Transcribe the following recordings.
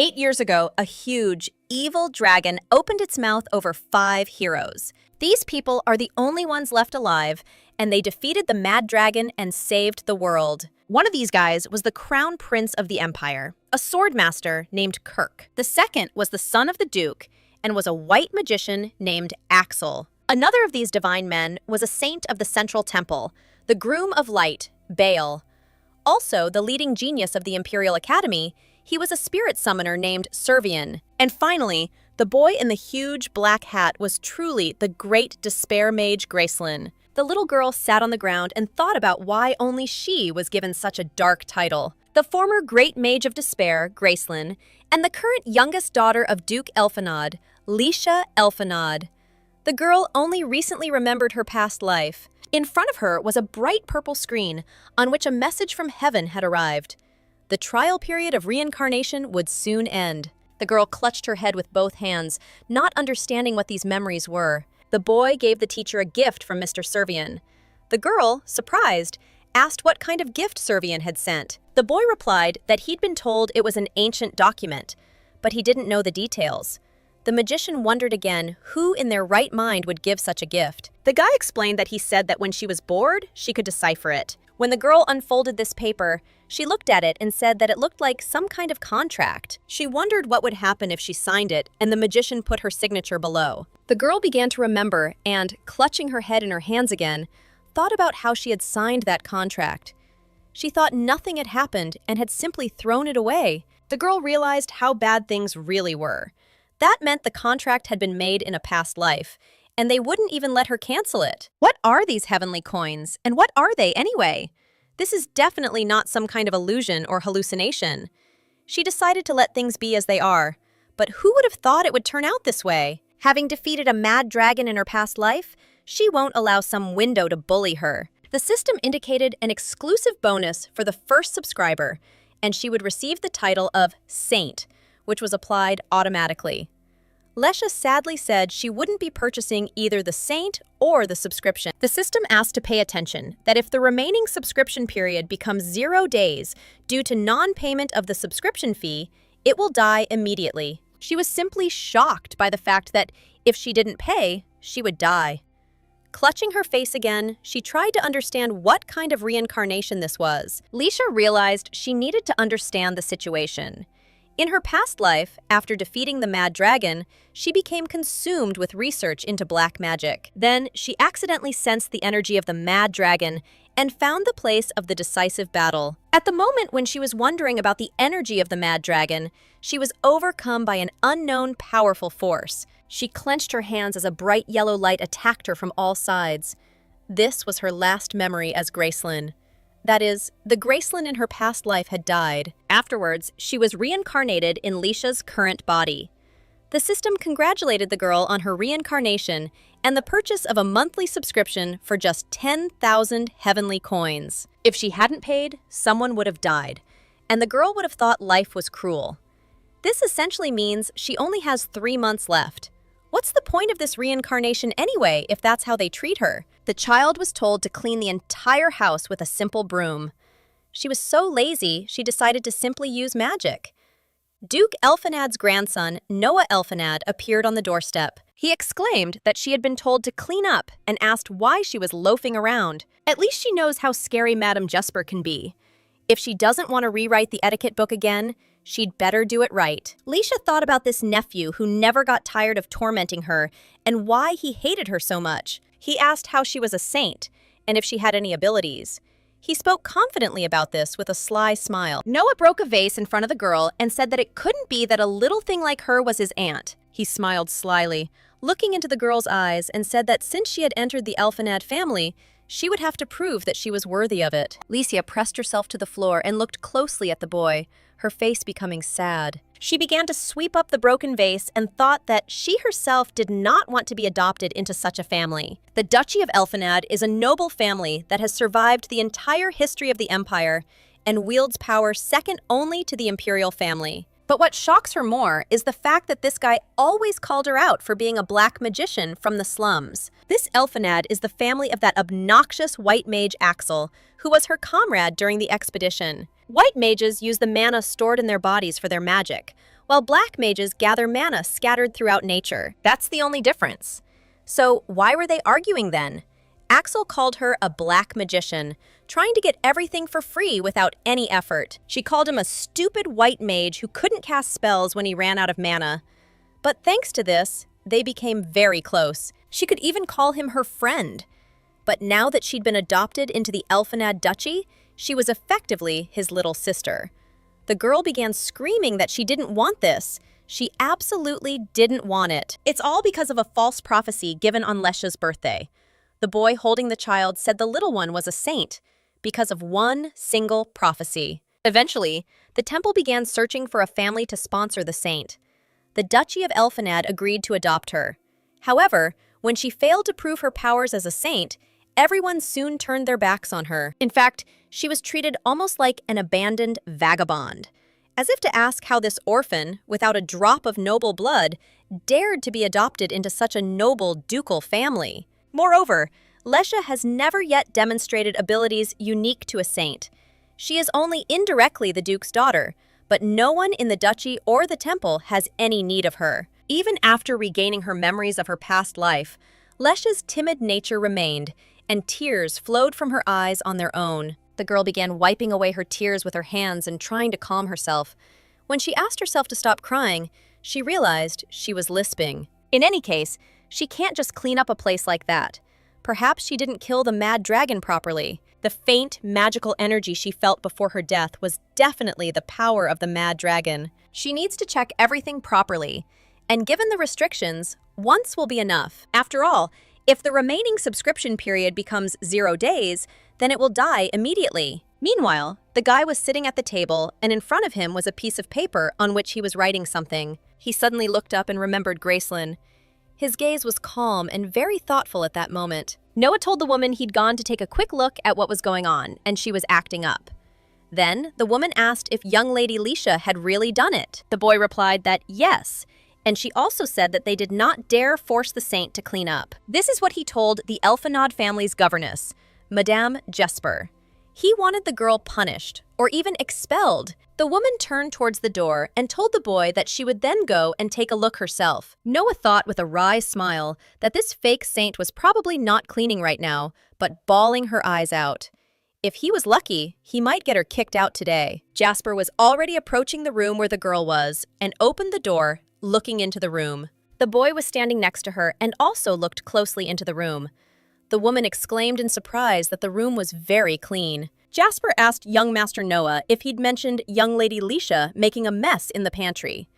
8 years ago, a huge, evil dragon opened its mouth over 5 heroes. These people are the only ones left alive, and they defeated the Mad Dragon and saved the world. One of these guys was the Crown Prince of the Empire, a swordmaster named Kirk. The second was the son of the Duke and was a white magician named Axel. Another of these divine men was a saint of the Central Temple, the Groom of Light, Baal. Also, the leading genius of the Imperial Academy, he was a spirit summoner named Servian. And finally, the boy in the huge black hat was truly the great despair mage Gracelyn. The little girl sat on the ground and thought about why only she was given such a dark title. The former great mage of despair, Gracelyn, and the current youngest daughter of Duke Elfenad, Leisha Elfenad. The girl only recently remembered her past life. In front of her was a bright purple screen on which a message from heaven had arrived. The trial period of reincarnation would soon end. The girl clutched her head with both hands, not understanding what these memories were. The boy gave the teacher a gift from Mr. Servian. The girl, surprised, asked what kind of gift Servian had sent. The boy replied that he'd been told it was an ancient document, but he didn't know the details. The magician wondered again who in their right mind would give such a gift. The guy explained that he said that when she was bored, she could decipher it. When the girl unfolded this paper, she looked at it and said that it looked like some kind of contract. She wondered what would happen if she signed it, and the magician put her signature below. The girl began to remember and, clutching her head in her hands again, thought about how she had signed that contract. She thought nothing had happened and had simply thrown it away. The girl realized how bad things really were. That meant the contract had been made in a past life, and they wouldn't even let her cancel it. What are these heavenly coins, and what are they anyway? This is definitely not some kind of illusion or hallucination. She decided to let things be as they are, but who would have thought it would turn out this way? Having defeated a mad dragon in her past life, she won't allow some window to bully her. The system indicated an exclusive bonus for the first subscriber, and she would receive the title of Saint, which was applied automatically. Leisha sadly said she wouldn't be purchasing either the Saint or the subscription. The system asked to pay attention that if the remaining subscription period becomes 0 days due to non-payment of the subscription fee, it will die immediately. She was simply shocked by the fact that if she didn't pay, she would die. Clutching her face again, she tried to understand what kind of reincarnation this was. Leisha realized she needed to understand the situation. In her past life, after defeating the Mad Dragon, she became consumed with research into black magic. Then, she accidentally sensed the energy of the Mad Dragon and found the place of the decisive battle. At the moment when she was wondering about the energy of the Mad Dragon, she was overcome by an unknown powerful force. She clenched her hands as a bright yellow light attacked her from all sides. This was her last memory as Gracelyn. That is, the Gracelyn in her past life had died. Afterwards, she was reincarnated in Leisha's current body. The system congratulated the girl on her reincarnation and the purchase of a monthly subscription for just 10,000 heavenly coins. If she hadn't paid, someone would have died, and the girl would have thought life was cruel. This essentially means she only has 3 months left. What's the point of this reincarnation anyway, if that's how they treat her? The child was told to clean the entire house with a simple broom. She was so lazy, she decided to simply use magic. Duke Elfenad's grandson, Noah Elfenad, appeared on the doorstep. He exclaimed that she had been told to clean up and asked why she was loafing around. At least she knows how scary Madame Jesper can be. If she doesn't want to rewrite the etiquette book again, she'd better do it right. Leisha thought about this nephew who never got tired of tormenting her and why he hated her so much. He asked how she was a saint and if she had any abilities. He spoke confidently about this with a sly smile. Noah broke a vase in front of the girl and said that it couldn't be that a little thing like her was his aunt. He smiled slyly, looking into the girl's eyes, and said that since she had entered the Elfenad family, she would have to prove that she was worthy of it. Leisha pressed herself to the floor and looked closely at the boy, her face becoming sad. She began to sweep up the broken vase and thought that she herself did not want to be adopted into such a family. The Duchy of Elfenad is a noble family that has survived the entire history of the Empire and wields power second only to the Imperial family. But what shocks her more is the fact that this guy always called her out for being a black magician from the slums. This Elfenad is the family of that obnoxious white mage Axel, who was her comrade during the expedition. White mages use the mana stored in their bodies for their magic, while black mages gather mana scattered throughout nature. That's the only difference. So why were they arguing then? Axel called her a black magician, trying to get everything for free without any effort. She called him a stupid white mage who couldn't cast spells when he ran out of mana. But thanks to this, they became very close. She could even call him her friend. But now that she'd been adopted into the Elfenad Duchy, she was effectively his little sister. The girl began screaming that she didn't want this. She absolutely didn't want it. It's all because of a false prophecy given on Lesha's birthday. The boy holding the child said the little one was a saint because of one single prophecy. Eventually, the temple began searching for a family to sponsor the saint. The Duchy of Elfenad agreed to adopt her. However, when she failed to prove her powers as a saint, everyone soon turned their backs on her. In fact, she was treated almost like an abandoned vagabond, as if to ask how this orphan, without a drop of noble blood, dared to be adopted into such a noble ducal family. Moreover, Lesha has never yet demonstrated abilities unique to a saint. She is only indirectly the Duke's daughter, but no one in the duchy or the temple has any need of her. Even after regaining her memories of her past life, Lesha's timid nature remained, and tears flowed from her eyes on their own. The girl began wiping away her tears with her hands and trying to calm herself. When she asked herself to stop crying, she realized she was lisping. In any case, she can't just clean up a place like that. Perhaps she didn't kill the mad dragon properly. The faint, magical energy she felt before her death was definitely the power of the mad dragon. She needs to check everything properly. And given the restrictions, once will be enough. After all, if the remaining subscription period becomes 0 days, then it will die immediately. Meanwhile, the guy was sitting at the table, and in front of him was a piece of paper on which he was writing something. He suddenly looked up and remembered Gracelyn. His gaze was calm and very thoughtful at that moment. Noah told the woman he'd gone to take a quick look at what was going on, and she was acting up. Then, the woman asked if young Lady Lisha had really done it. The boy replied that yes, and she also said that they did not dare force the saint to clean up. This is what he told the Elfenad family's governess, Madame Jesper. He wanted the girl punished, or even expelled. The woman turned towards the door and told the boy that she would then go and take a look herself. Noah thought with a wry smile that this fake saint was probably not cleaning right now, but bawling her eyes out. If he was lucky, he might get her kicked out today. Jasper was already approaching the room where the girl was and opened the door, looking into the room. The boy was standing next to her and also looked closely into the room. The woman exclaimed in surprise that the room was very clean. Jasper asked young Master Noah if he'd mentioned young Lady Lisha making a mess in the pantry.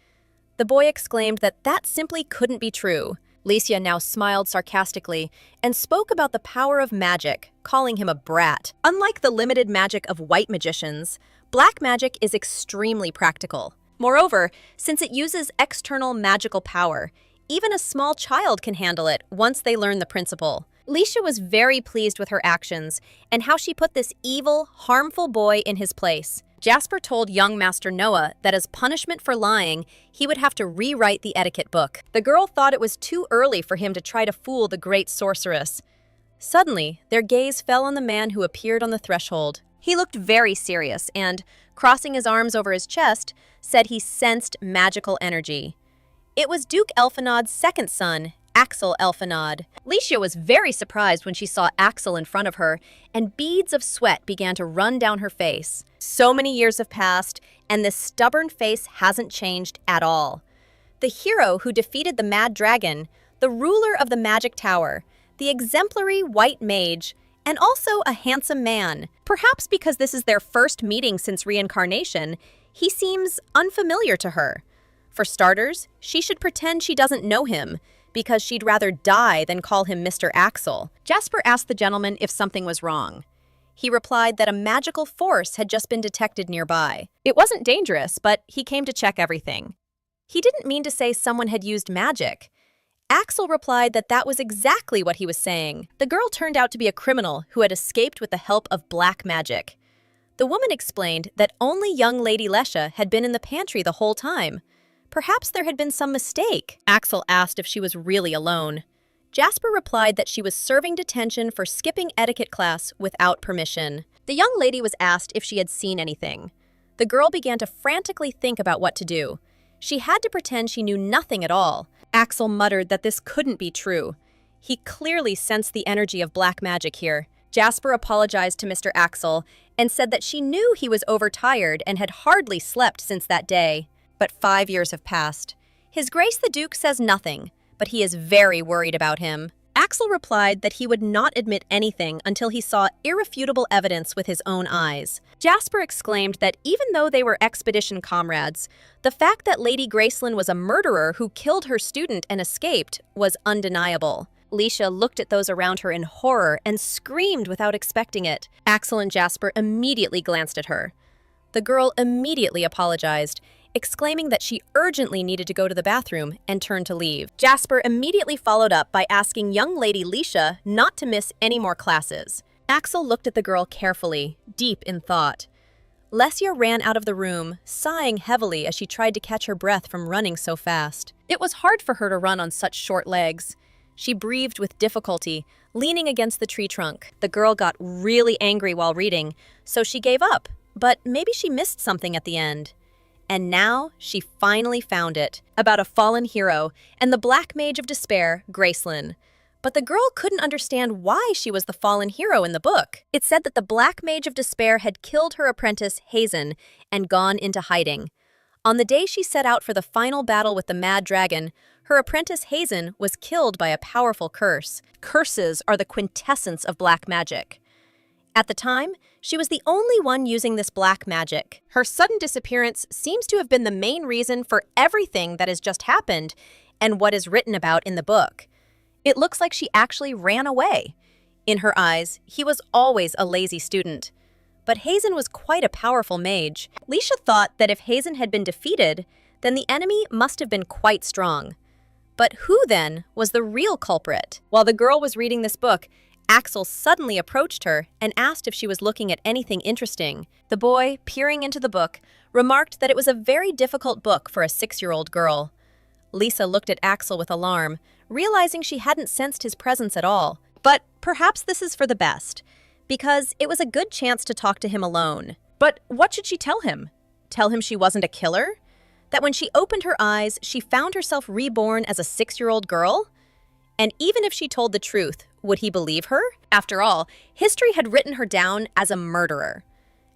The boy exclaimed that that simply couldn't be true. Lisha now smiled sarcastically and spoke about the power of magic, calling him a brat. Unlike the limited magic of white magicians, black magic is extremely practical. Moreover, since it uses external magical power, even a small child can handle it once they learn the principle. Lisha was very pleased with her actions and how she put this evil, harmful boy in his place. Jasper told young Master Noah that as punishment for lying, he would have to rewrite the etiquette book. The girl thought it was too early for him to try to fool the great sorceress. Suddenly, their gaze fell on the man who appeared on the threshold. He looked very serious and, crossing his arms over his chest, said he sensed magical energy. It was Duke Elfenad's second son, Axel Elfenad. Lisha was very surprised when she saw Axel in front of her, and beads of sweat began to run down her face. So many years have passed, and this stubborn face hasn't changed at all. The hero who defeated the Mad Dragon, the ruler of the Magic Tower, the exemplary white mage, and also a handsome man. Perhaps because this is their first meeting since reincarnation, he seems unfamiliar to her. For starters, she should pretend she doesn't know him, because she'd rather die than call him Mr. Axel. Jasper asked the gentleman if something was wrong. He replied that a magical force had just been detected nearby. It wasn't dangerous, but he came to check everything. He didn't mean to say someone had used magic. Axel replied that that was exactly what he was saying. The girl turned out to be a criminal who had escaped with the help of black magic. The woman explained that only young Lady Lesha had been in the pantry the whole time. Perhaps there had been some mistake. Axel asked if she was really alone. Jasper replied that she was serving detention for skipping etiquette class without permission. The young lady was asked if she had seen anything. The girl began to frantically think about what to do. She had to pretend she knew nothing at all. Axel muttered that this couldn't be true. He clearly sensed the energy of black magic here. Jasper apologized to Mr. Axel and said that she knew he was overtired and had hardly slept since that day. But 5 years have passed. His Grace the Duke says nothing, but he is very worried about him. Axel replied that he would not admit anything until he saw irrefutable evidence with his own eyes. Jasper exclaimed that even though they were expedition comrades, the fact that Lady Gracelyn was a murderer who killed her student and escaped was undeniable. Leisha looked at those around her in horror and screamed without expecting it. Axel and Jasper immediately glanced at her. The girl immediately apologized, exclaiming that she urgently needed to go to the bathroom and turned to leave. Jasper immediately followed up by asking young Lady Leisha not to miss any more classes. Axel looked at the girl carefully, deep in thought. Lesia ran out of the room, sighing heavily as she tried to catch her breath from running so fast. It was hard for her to run on such short legs. She breathed with difficulty, leaning against the tree trunk. The girl got really angry while reading, so she gave up, but maybe she missed something at the end. And now she finally found it, about a fallen hero and the Black Mage of Despair, Gracelyn. But the girl couldn't understand why she was the fallen hero in the book. It said that the Black Mage of Despair had killed her apprentice, Hazen, and gone into hiding. On the day she set out for the final battle with the Mad Dragon, her apprentice Hazen was killed by a powerful curse. Curses are the quintessence of black magic. At the time, she was the only one using this black magic. Her sudden disappearance seems to have been the main reason for everything that has just happened and what is written about in the book. It looks like she actually ran away. In her eyes, he was always a lazy student. But Hazen was quite a powerful mage. Leisha thought that if Hazen had been defeated, then the enemy must have been quite strong. But who, then, was the real culprit? While the girl was reading this book, Axel suddenly approached her and asked if she was looking at anything interesting. The boy, peering into the book, remarked that it was a very difficult book for a 6-year-old girl. Lisa looked at Axel with alarm, realizing she hadn't sensed his presence at all. But perhaps this is for the best, because it was a good chance to talk to him alone. But what should she tell him? Tell him she wasn't a killer? That when she opened her eyes, she found herself reborn as a 6-year-old girl? And even if she told the truth, would he believe her? After all, history had written her down as a murderer.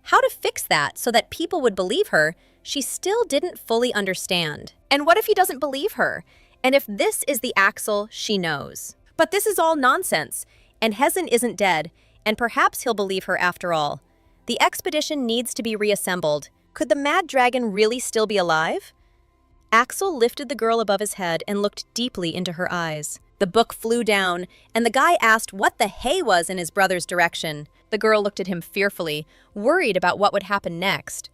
How to fix that so that people would believe her, she still didn't fully understand. And what if he doesn't believe her? And if this is the Axel she knows? But this is all nonsense, and Hazen isn't dead, and perhaps he'll believe her after all. The expedition needs to be reassembled. Could the Mad Dragon really still be alive? Axel lifted the girl above his head and looked deeply into her eyes. The book flew down, and the guy asked what the hay was in his brother's direction. The girl looked at him fearfully, worried about what would happen next.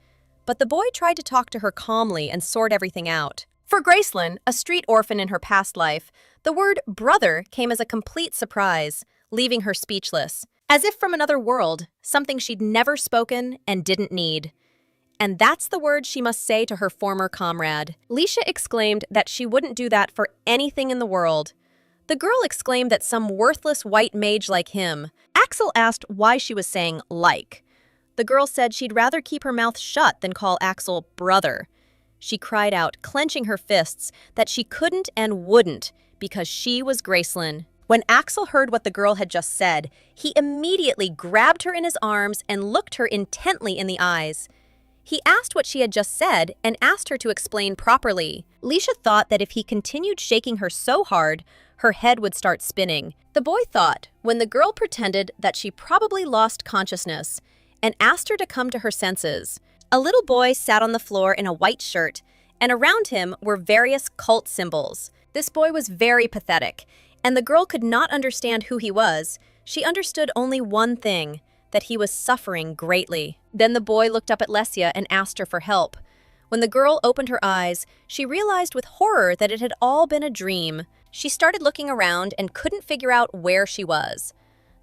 But the boy tried to talk to her calmly and sort everything out. For Gracelyn, a street orphan in her past life, the word brother came as a complete surprise, leaving her speechless. As if from another world, something she'd never spoken and didn't need. And that's the word she must say to her former comrade. Leisha exclaimed that she wouldn't do that for anything in the world. The girl exclaimed that some worthless white mage like him. Axel asked why she was saying like. The girl said she'd rather keep her mouth shut than call Axel brother. She cried out, clenching her fists, that she couldn't and wouldn't because she was Gracelyn. When Axel heard what the girl had just said, he immediately grabbed her in his arms and looked her intently in the eyes. He asked what she had just said and asked her to explain properly. Leisha thought that if he continued shaking her so hard, her head would start spinning. The boy thought, when the girl pretended that she probably lost consciousness, and asked her to come to her senses. A little boy sat on the floor in a white shirt, and around him were various cult symbols. This boy was very pathetic, and the girl could not understand who he was. She understood only one thing, that he was suffering greatly. Then the boy looked up at Lesia and asked her for help. When the girl opened her eyes, she realized with horror that it had all been a dream. She started looking around and couldn't figure out where she was.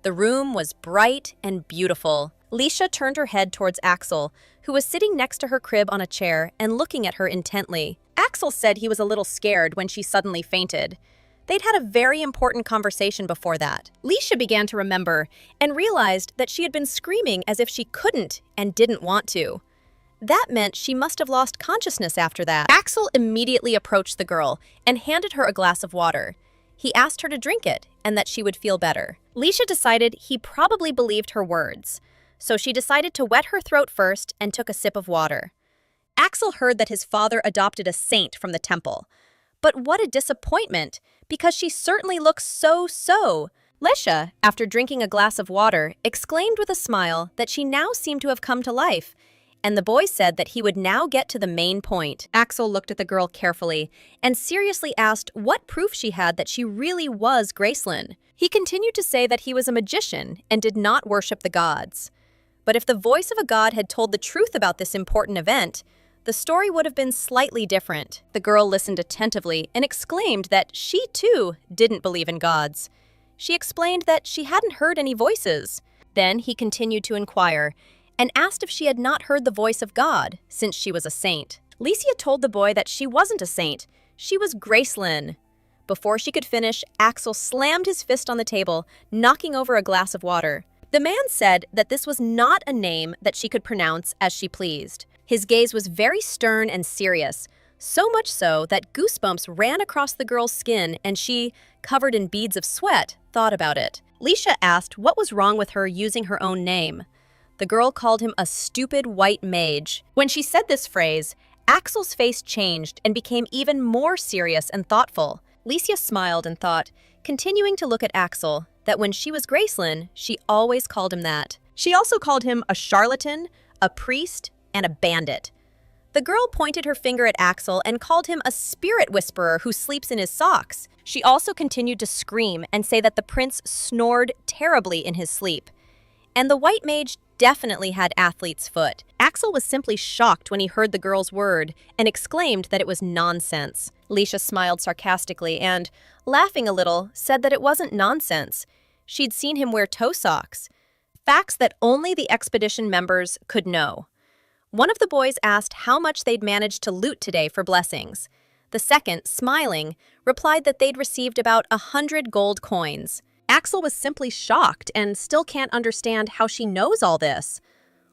The room was bright and beautiful. Leisha turned her head towards Axel, who was sitting next to her crib on a chair and looking at her intently. Axel said he was a little scared when she suddenly fainted. They'd had a very important conversation before that. Leisha began to remember and realized that she had been screaming as if she couldn't and didn't want to. That meant she must have lost consciousness after that. Axel immediately approached the girl and handed her a glass of water. He asked her to drink it and that she would feel better. Leisha decided he probably believed her words, so she decided to wet her throat first and took a sip of water. Axel heard that his father adopted a saint from the temple. But what a disappointment, because she certainly looks so. Leisha, after drinking a glass of water, exclaimed with a smile that she now seemed to have come to life, and the boy said that he would now get to the main point. Axel looked at the girl carefully and seriously asked what proof she had that she really was Gracelyn. He continued to say that he was a magician and did not worship the gods. But if the voice of a god had told the truth about this important event, the story would have been slightly different. The girl listened attentively and exclaimed that she, too, didn't believe in gods. She explained that she hadn't heard any voices. Then he continued to inquire and asked if she had not heard the voice of God, since she was a saint. Leisha told the boy that she wasn't a saint. She was Gracelyn. Before she could finish, Axel slammed his fist on the table, knocking over a glass of water. The man said that this was not a name that she could pronounce as she pleased. His gaze was very stern and serious, so much so that goosebumps ran across the girl's skin and she, covered in beads of sweat, thought about it. Leisha asked what was wrong with her using her own name. The girl called him a stupid white mage. When she said this phrase, Axel's face changed and became even more serious and thoughtful. Leisha smiled and thought, continuing to look at Axel, that when she was Gracelyn, she always called him that. She also called him a charlatan, a priest, and a bandit. The girl pointed her finger at Axel and called him a spirit whisperer who sleeps in his socks. She also continued to scream and say that the prince snored terribly in his sleep. And the white mage definitely had athlete's foot. Axel was simply shocked when he heard the girl's word and exclaimed that it was nonsense. Leisha smiled sarcastically and, laughing a little, said that it wasn't nonsense. She'd seen him wear toe socks. Facts that only the expedition members could know. One of the boys asked how much they'd managed to loot today for blessings. The second, smiling, replied that they'd received about 100 gold coins. Axel was simply shocked and still can't understand how she knows all this.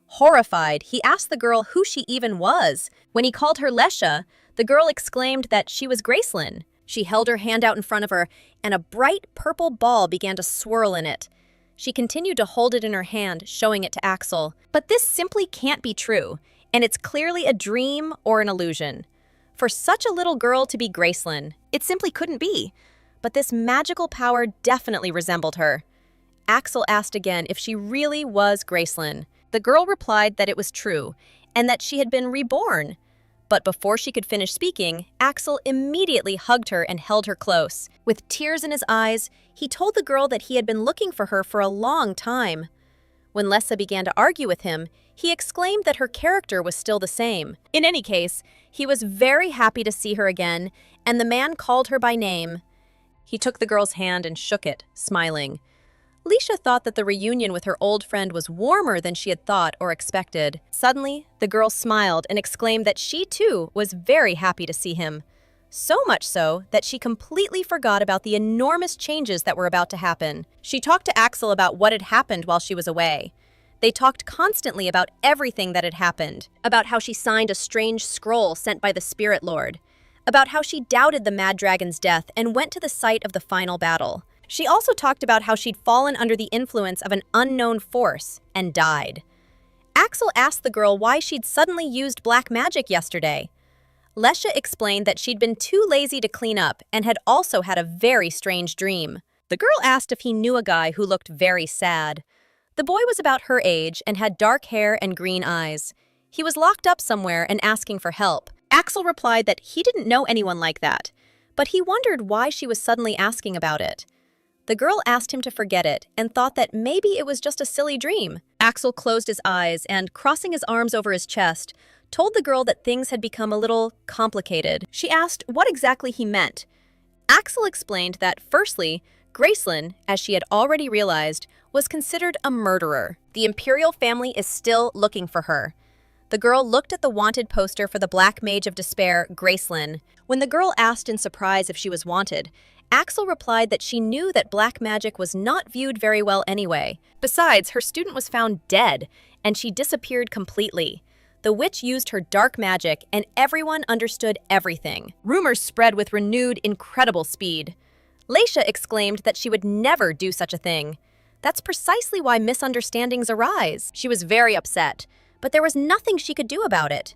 Horrified, he asked the girl who she even was. When he called her Leisha, the girl exclaimed that she was Gracelyn. She held her hand out in front of her, and a bright purple ball began to swirl in it. She continued to hold it in her hand, showing it to Axel. But this simply can't be true, and it's clearly a dream or an illusion. For such a little girl to be Gracelyn, it simply couldn't be. But this magical power definitely resembled her. Axel asked again if she really was Gracelyn. The girl replied that it was true, and that she had been reborn. But before she could finish speaking, Axel immediately hugged her and held her close. With tears in his eyes, he told the girl that he had been looking for her for a long time. When Leisha began to argue with him, he exclaimed that her character was still the same. In any case, he was very happy to see her again, and the man called her by name. He took the girl's hand and shook it, smiling. Leisha thought that the reunion with her old friend was warmer than she had thought or expected. Suddenly, the girl smiled and exclaimed that she, too, was very happy to see him. So much so that she completely forgot about the enormous changes that were about to happen. She talked to Axel about what had happened while she was away. They talked constantly about everything that had happened, about how she signed a strange scroll sent by the Spirit Lord, about how she doubted the Mad Dragon's death and went to the site of the final battle. She also talked about how she'd fallen under the influence of an unknown force and died. Axel asked the girl why she'd suddenly used black magic yesterday. Leisha explained that she'd been too lazy to clean up and had also had a very strange dream. The girl asked if he knew a guy who looked very sad. The boy was about her age and had dark hair and green eyes. He was locked up somewhere and asking for help. Axel replied that he didn't know anyone like that, but he wondered why she was suddenly asking about it. The girl asked him to forget it and thought that maybe it was just a silly dream. Axel closed his eyes and, crossing his arms over his chest, told the girl that things had become a little complicated. She asked what exactly he meant. Axel explained that, firstly, Gracelyn, as she had already realized, was considered a murderer. The Imperial family is still looking for her. The girl looked at the wanted poster for the Black Mage of Despair, Gracelyn. When the girl asked in surprise if she was wanted, Axel replied that she knew that black magic was not viewed very well anyway. Besides, her student was found dead, and she disappeared completely. The witch used her dark magic, and everyone understood everything. Rumors spread with renewed, incredible speed. Leisha exclaimed that she would never do such a thing. That's precisely why misunderstandings arise. She was very upset, but there was nothing she could do about it.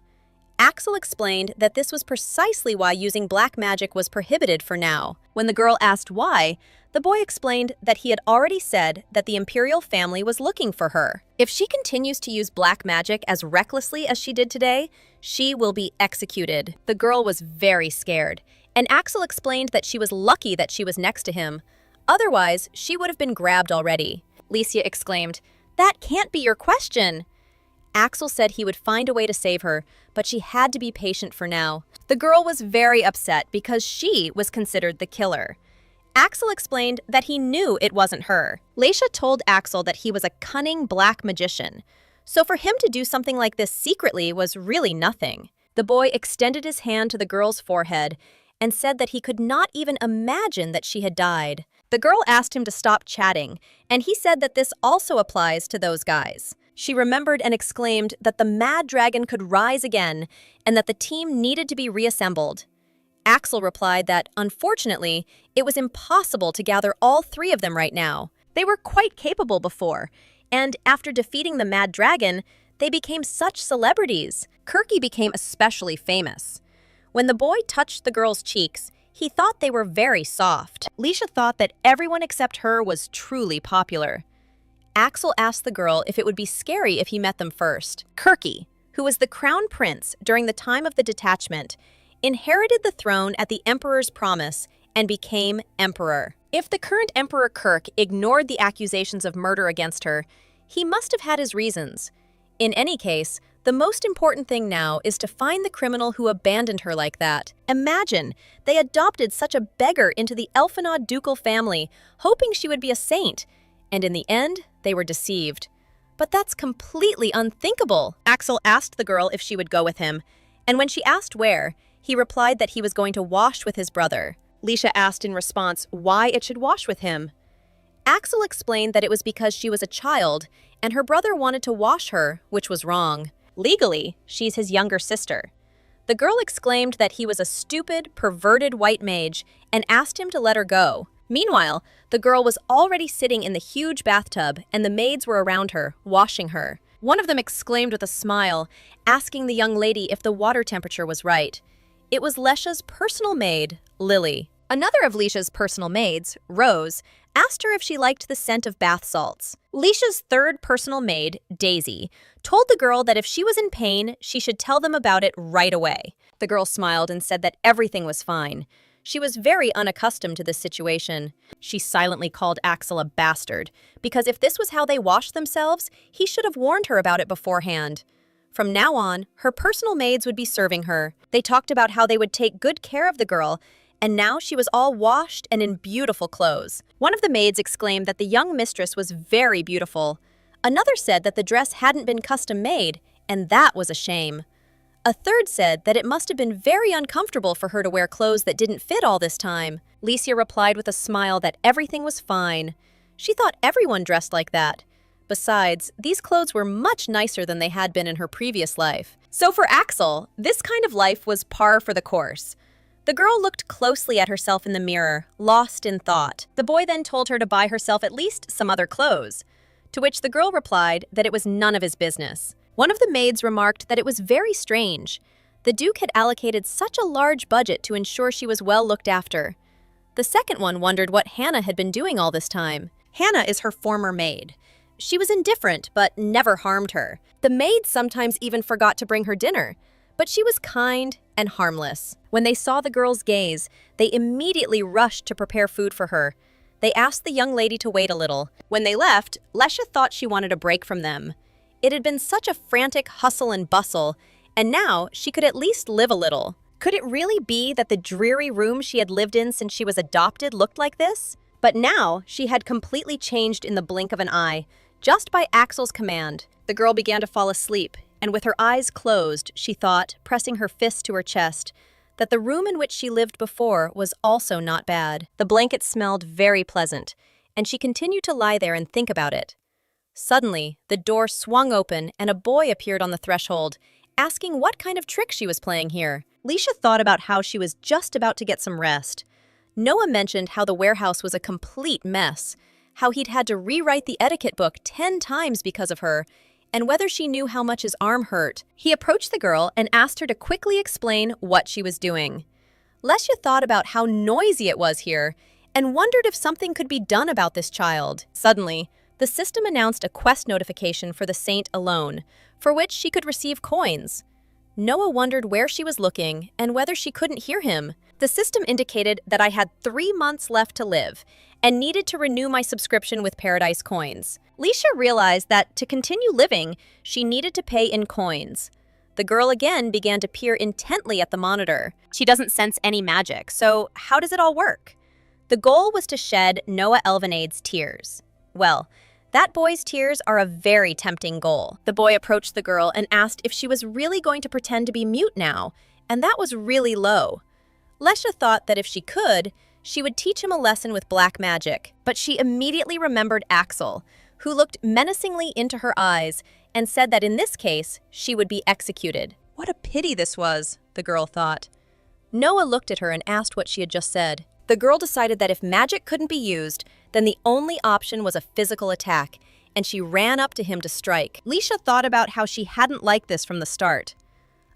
Axel explained that this was precisely why using black magic was prohibited for now. When the girl asked why, the boy explained that he had already said that the imperial family was looking for her. If she continues to use black magic as recklessly as she did today, she will be executed. The girl was very scared, and Axel explained that she was lucky that she was next to him. Otherwise, she would have been grabbed already. Licia exclaimed, "That can't be your question." Axel said he would find a way to save her, but she had to be patient for now. The girl was very upset because she was considered the killer. Axel explained that he knew it wasn't her. Leisha told Axel that he was a cunning black magician, so for him to do something like this secretly was really nothing. The boy extended his hand to the girl's forehead and said that he could not even imagine that she had died. The girl asked him to stop chatting, and he said that this also applies to those guys. She remembered and exclaimed that the Mad Dragon could rise again and that the team needed to be reassembled. Axel replied that, unfortunately, it was impossible to gather all three of them right now. They were quite capable before, and after defeating the Mad Dragon, they became such celebrities. Kirky became especially famous. When the boy touched the girl's cheeks, he thought they were very soft. Leisha thought that everyone except her was truly popular. Axel asked the girl if it would be scary if he met them first. Kirky, who was the crown prince during the time of the detachment, inherited the throne at the emperor's promise and became emperor. If the current Emperor Kirk ignored the accusations of murder against her, he must have had his reasons. In any case, the most important thing now is to find the criminal who abandoned her like that. Imagine, they adopted such a beggar into the Elfenod ducal family, hoping she would be a saint. And in the end, they were deceived. But that's completely unthinkable. Axel asked the girl if she would go with him, and when she asked where, he replied that he was going to wash with his brother. Leisha asked in response why it should wash with him. Axel explained that it was because she was a child, and her brother wanted to wash her, which was wrong. Legally, she's his younger sister. The girl exclaimed that he was a stupid, perverted white mage and asked him to let her go. Meanwhile, the girl was already sitting in the huge bathtub, and the maids were around her, washing her. One of them exclaimed with a smile, asking the young lady if the water temperature was right. It was Leisha's personal maid, Lily. Another of Leisha's personal maids, Rose, asked her if she liked the scent of bath salts. Leisha's third personal maid, Daisy, told the girl that if she was in pain, she should tell them about it right away. The girl smiled and said that everything was fine. She was very unaccustomed to this situation. She silently called Axel a bastard, because if this was how they washed themselves, he should have warned her about it beforehand. From now on, her personal maids would be serving her. They talked about how they would take good care of the girl, and now she was all washed and in beautiful clothes. One of the maids exclaimed that the young mistress was very beautiful. Another said that the dress hadn't been custom made, and that was a shame. A third said that it must have been very uncomfortable for her to wear clothes that didn't fit all this time. Licia replied with a smile that everything was fine. She thought everyone dressed like that. Besides, these clothes were much nicer than they had been in her previous life. So for Axel, this kind of life was par for the course. The girl looked closely at herself in the mirror, lost in thought. The boy then told her to buy herself at least some other clothes, to which the girl replied that it was none of his business. One of the maids remarked that it was very strange. The Duke had allocated such a large budget to ensure she was well looked after. The second one wondered what Hannah had been doing all this time. Hannah is her former maid. She was indifferent, but never harmed her. The maids sometimes even forgot to bring her dinner, but she was kind and harmless. When they saw the girl's gaze, they immediately rushed to prepare food for her. They asked the young lady to wait a little. When they left, Leisha thought she wanted a break from them. It had been such a frantic hustle and bustle, and now she could at least live a little. Could it really be that the dreary room she had lived in since she was adopted looked like this? But now she had completely changed in the blink of an eye, just by Axel's command. The girl began to fall asleep, and with her eyes closed, she thought, pressing her fist to her chest, that the room in which she lived before was also not bad. The blanket smelled very pleasant, and she continued to lie there and think about it. Suddenly, the door swung open and a boy appeared on the threshold, asking what kind of trick she was playing here. Leisha thought about how she was just about to get some rest. Noah mentioned how the warehouse was a complete mess, how he'd had to rewrite the etiquette book 10 times because of her, and whether she knew how much his arm hurt. He approached the girl and asked her to quickly explain what she was doing. Lesya thought about how noisy it was here and wondered if something could be done about this child. Suddenly, the system announced a quest notification for the saint alone, for which she could receive coins. Noah wondered where she was looking and whether she couldn't hear him. The system indicated that I had 3 months left to live and needed to renew my subscription with Paradise Coins. Leisha realized that to continue living, she needed to pay in coins. The girl again began to peer intently at the monitor. She doesn't sense any magic, so how does it all work? The goal was to shed Noah Elvenade's tears. Well, that boy's tears are a very tempting goal. The boy approached the girl and asked if she was really going to pretend to be mute now, and that was really low. Lesya thought that if she could, she would teach him a lesson with black magic, but she immediately remembered Axel, who looked menacingly into her eyes and said that in this case, she would be executed. What a pity this was, the girl thought. Noah looked at her and asked what she had just said. The girl decided that if magic couldn't be used, then the only option was a physical attack, and she ran up to him to strike. Leisha thought about how she hadn't liked this from the start.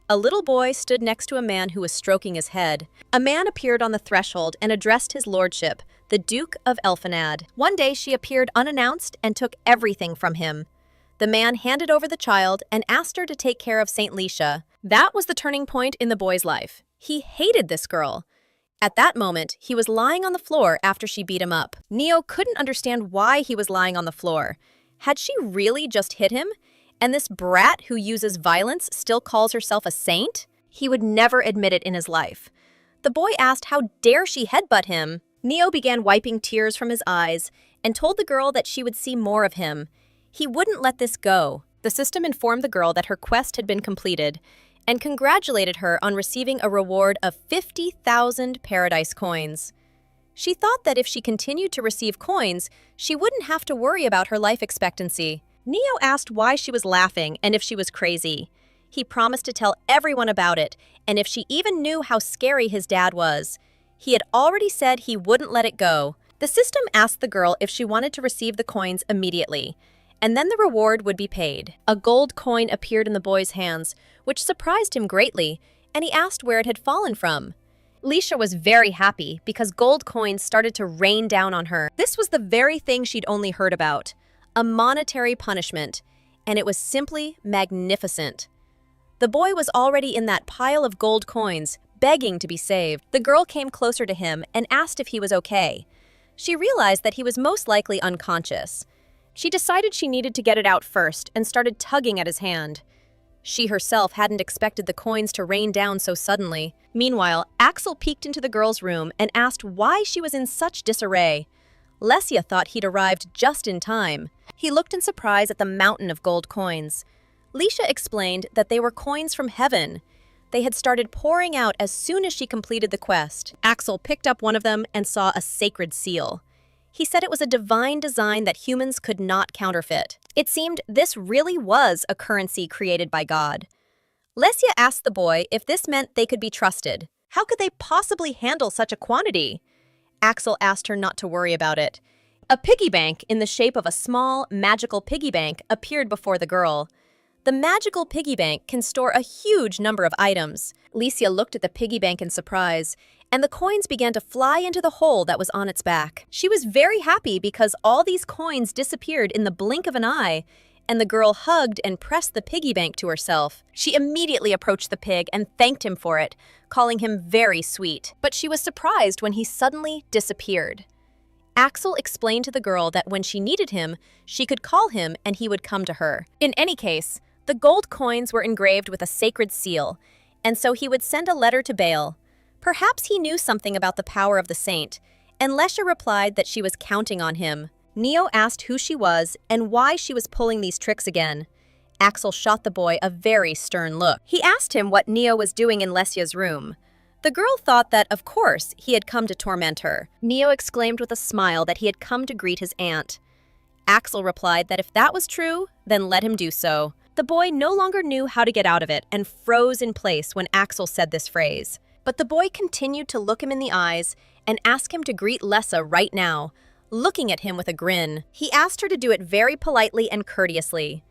A little boy stood next to a man who was stroking his head. A man appeared on the threshold and addressed his lordship, the Duke of Elfenad. One day she appeared unannounced and took everything from him. The man handed over the child and asked her to take care of Saint Leisha. That was the turning point in the boy's life. He hated this girl. At that moment, he was lying on the floor after she beat him up. Neo couldn't understand why he was lying on the floor. Had she really just hit him? And this brat who uses violence still calls herself a saint? He would never admit it in his life. The boy asked how dare she headbutt him. Neo began wiping tears from his eyes and told the girl that she would see more of him. He wouldn't let this go. The system informed the girl that her quest had been completed and congratulated her on receiving a reward of 50,000 Paradise Coins. She thought that if she continued to receive coins, she wouldn't have to worry about her life expectancy. Neo asked why she was laughing and if she was crazy. He promised to tell everyone about it, and if she even knew how scary his dad was. He had already said he wouldn't let it go. The system asked the girl if she wanted to receive the coins immediately, and then the reward would be paid. A gold coin appeared in the boy's hands, which surprised him greatly, and he asked where it had fallen from. Leisha was very happy because gold coins started to rain down on her. This was the very thing she'd only heard about, a monetary punishment, and it was simply magnificent. The boy was already in that pile of gold coins, begging to be saved. The girl came closer to him and asked if he was okay. She realized that he was most likely unconscious. She decided she needed to get it out first and started tugging at his hand. She herself hadn't expected the coins to rain down so suddenly. Meanwhile, Axel peeked into the girl's room and asked why she was in such disarray. Lesya thought he'd arrived just in time. He looked in surprise at the mountain of gold coins. Leisha explained that they were coins from heaven. They had started pouring out as soon as she completed the quest. Axel picked up one of them and saw a sacred seal. He said it was a divine design that humans could not counterfeit. It seemed this really was a currency created by God. Lesya asked the boy if this meant they could be trusted. How could they possibly handle such a quantity? Axel asked her not to worry about it. A piggy bank in the shape of a small, magical piggy bank appeared before the girl. The magical piggy bank can store a huge number of items. Leisha looked at the piggy bank in surprise, and the coins began to fly into the hole that was on its back. She was very happy because all these coins disappeared in the blink of an eye, and the girl hugged and pressed the piggy bank to herself. She immediately approached the pig and thanked him for it, calling him very sweet. But she was surprised when he suddenly disappeared. Axel explained to the girl that when she needed him, she could call him and he would come to her. In any case, the gold coins were engraved with a sacred seal, and so he would send a letter to Baal. Perhaps he knew something about the power of the saint, and Lesya replied that she was counting on him. Neo asked who she was and why she was pulling these tricks again. Axel shot the boy a very stern look. He asked him what Neo was doing in Lesya's room. The girl thought that, of course, he had come to torment her. Neo exclaimed with a smile that he had come to greet his aunt. Axel replied that if that was true, then let him do so. The boy no longer knew how to get out of it and froze in place when Axel said this phrase. But the boy continued to look him in the eyes and ask him to greet Lessa right now, looking at him with a grin. He asked her to do it very politely and courteously.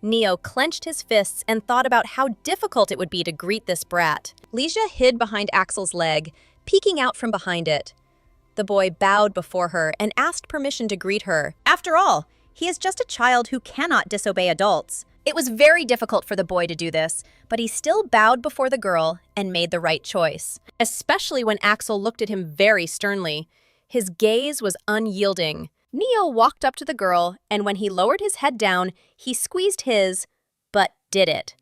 Neo clenched his fists and thought about how difficult it would be to greet this brat. Leisha hid behind Axel's leg, peeking out from behind it. The boy bowed before her and asked permission to greet her. After all, he is just a child who cannot disobey adults. It was very difficult for the boy to do this, but he still bowed before the girl and made the right choice, especially when Axel looked at him very sternly. His gaze was unyielding. Neo walked up to the girl, and when he lowered his head down, he squeezed his, but did it.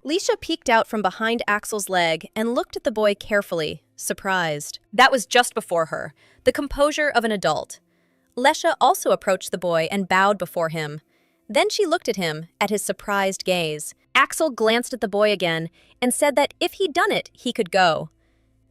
Leisha peeked out from behind Axel's leg and looked at the boy carefully, surprised. That was just before her, the composure of an adult. Lesha also approached the boy and bowed before him. Then she looked at him, at his surprised gaze. Axel glanced at the boy again and said that if he'd done it, he could go.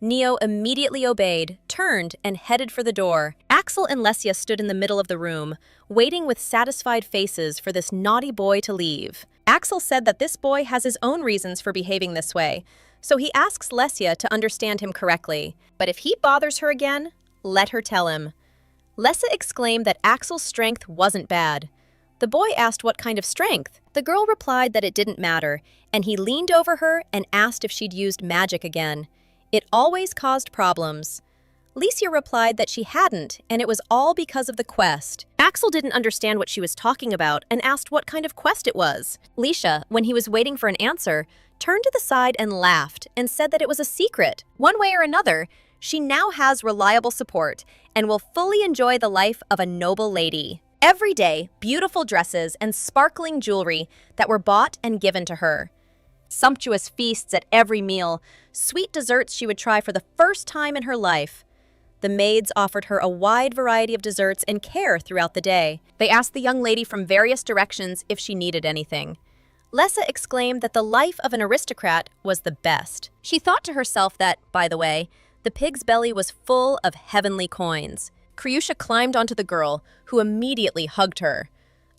Neo immediately obeyed, turned, and headed for the door. Axel and Lesia stood in the middle of the room, waiting with satisfied faces for this naughty boy to leave. Axel said that this boy has his own reasons for behaving this way, so he asks Lesia to understand him correctly. But if he bothers her again, let her tell him. Lessa exclaimed that Axel's strength wasn't bad. The boy asked what kind of strength. The girl replied that it didn't matter, and he leaned over her and asked if she'd used magic again. It always caused problems. Lesia replied that she hadn't, and it was all because of the quest. Axel didn't understand what she was talking about and asked what kind of quest it was. Lesia, when he was waiting for an answer, turned to the side and laughed and said that it was a secret. One way or another, she now has reliable support and will fully enjoy the life of a noble lady. Every day, beautiful dresses and sparkling jewelry that were bought and given to her. Sumptuous feasts at every meal, sweet desserts she would try for the first time in her life. The maids offered her a wide variety of desserts and care throughout the day. They asked the young lady from various directions if she needed anything. Lessa exclaimed that the life of an aristocrat was the best. She thought to herself that, by the way, the pig's belly was full of heavenly coins. Kryusha climbed onto the girl, who immediately hugged her.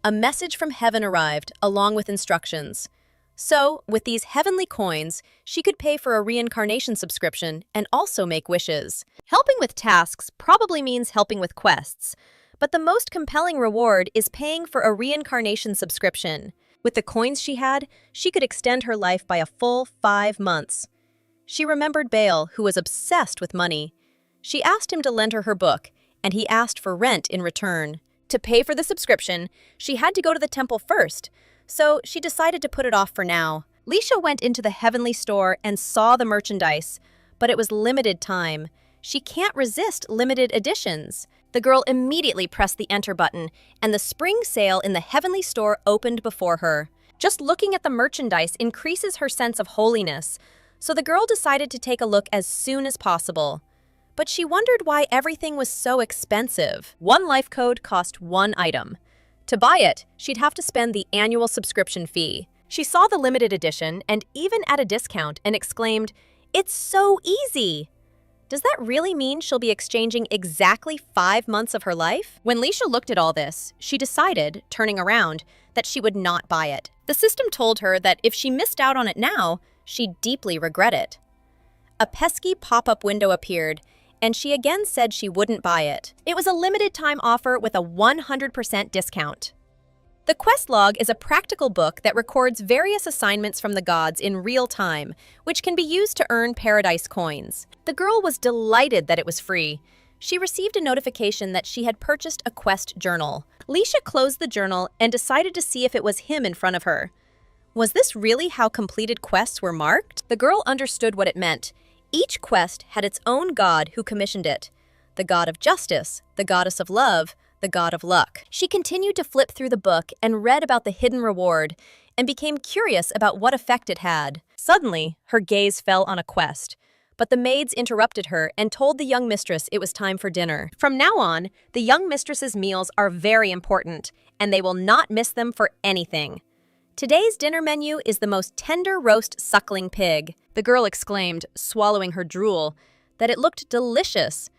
A message from heaven arrived, along with instructions. So, with these heavenly coins, she could pay for a reincarnation subscription and also make wishes. Helping with tasks probably means helping with quests, but the most compelling reward is paying for a reincarnation subscription. With the coins she had, she could extend her life by a full 5 months. She remembered Bale, who was obsessed with money. She asked him to lend her book, and he asked for rent in return. To pay for the subscription, she had to go to the temple first, so she decided to put it off for now. Leisha went into the heavenly store and saw the merchandise, but it was limited time. She can't resist limited editions. The girl immediately pressed the enter button, and the spring sale in the heavenly store opened before her. Just looking at the merchandise increases her sense of holiness, so the girl decided to take a look as soon as possible. But she wondered why everything was so expensive. One life code cost 1 item. To buy it, she'd have to spend the annual subscription fee. She saw the limited edition and even at a discount and exclaimed, "It's so easy!" Does that really mean she'll be exchanging exactly 5 months of her life? When Leisha looked at all this, she decided, turning around, that she would not buy it. The system told her that if she missed out on it now, she'd deeply regret it. A pesky pop-up window appeared, and she again said she wouldn't buy it. It was a limited-time offer with a 100% discount. The quest log is a practical book that records various assignments from the gods in real time, which can be used to earn paradise coins. The girl was delighted that it was free. She received a notification that she had purchased a quest journal. Leisha closed the journal and decided to see if it was him in front of her. Was this really how completed quests were marked? The girl understood what it meant. Each quest had its own god who commissioned it. The god of justice, the goddess of love, the god of luck. She continued to flip through the book and read about the hidden reward and became curious about what effect it had. Suddenly, her gaze fell on a quest, but the maids interrupted her and told the young mistress it was time for dinner. From now on, the young mistress's meals are very important, and they will not miss them for anything. Today's dinner menu is the most tender roast suckling pig. The girl exclaimed, swallowing her drool, that it looked delicious.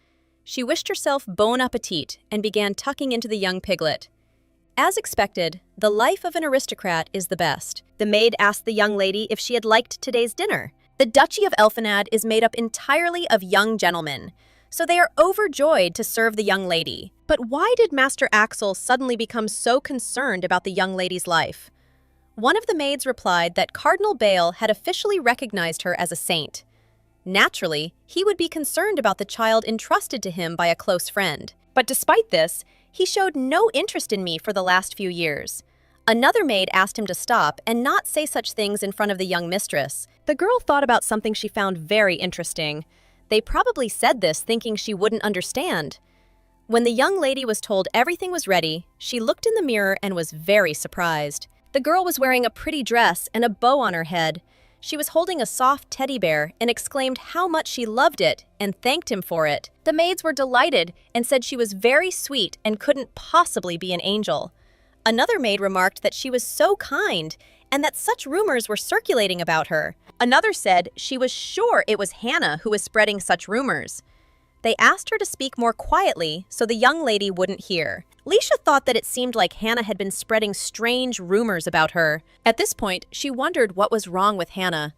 She wished herself bon appetit and began tucking into the young piglet. As expected, the life of an aristocrat is the best. The maid asked the young lady if she had liked today's dinner. The Duchy of Elfenad is made up entirely of young gentlemen, so they are overjoyed to serve the young lady. But why did Master Axel suddenly become so concerned about the young lady's life? One of the maids replied that Cardinal Bale had officially recognized her as a saint. Naturally, he would be concerned about the child entrusted to him by a close friend. But despite this, he showed no interest in me for the last few years. Another maid asked him to stop and not say such things in front of the young mistress. The girl thought about something she found very interesting. They probably said this thinking she wouldn't understand. When the young lady was told everything was ready, she looked in the mirror and was very surprised. The girl was wearing a pretty dress and a bow on her head. She was holding a soft teddy bear and exclaimed how much she loved it and thanked him for it. The maids were delighted and said she was very sweet and couldn't possibly be an angel. Another maid remarked that she was so kind and that such rumors were circulating about her. Another said she was sure it was Hannah who was spreading such rumors. They asked her to speak more quietly so the young lady wouldn't hear. Leisha thought that it seemed like Hannah had been spreading strange rumors about her. At this point, she wondered what was wrong with Hannah.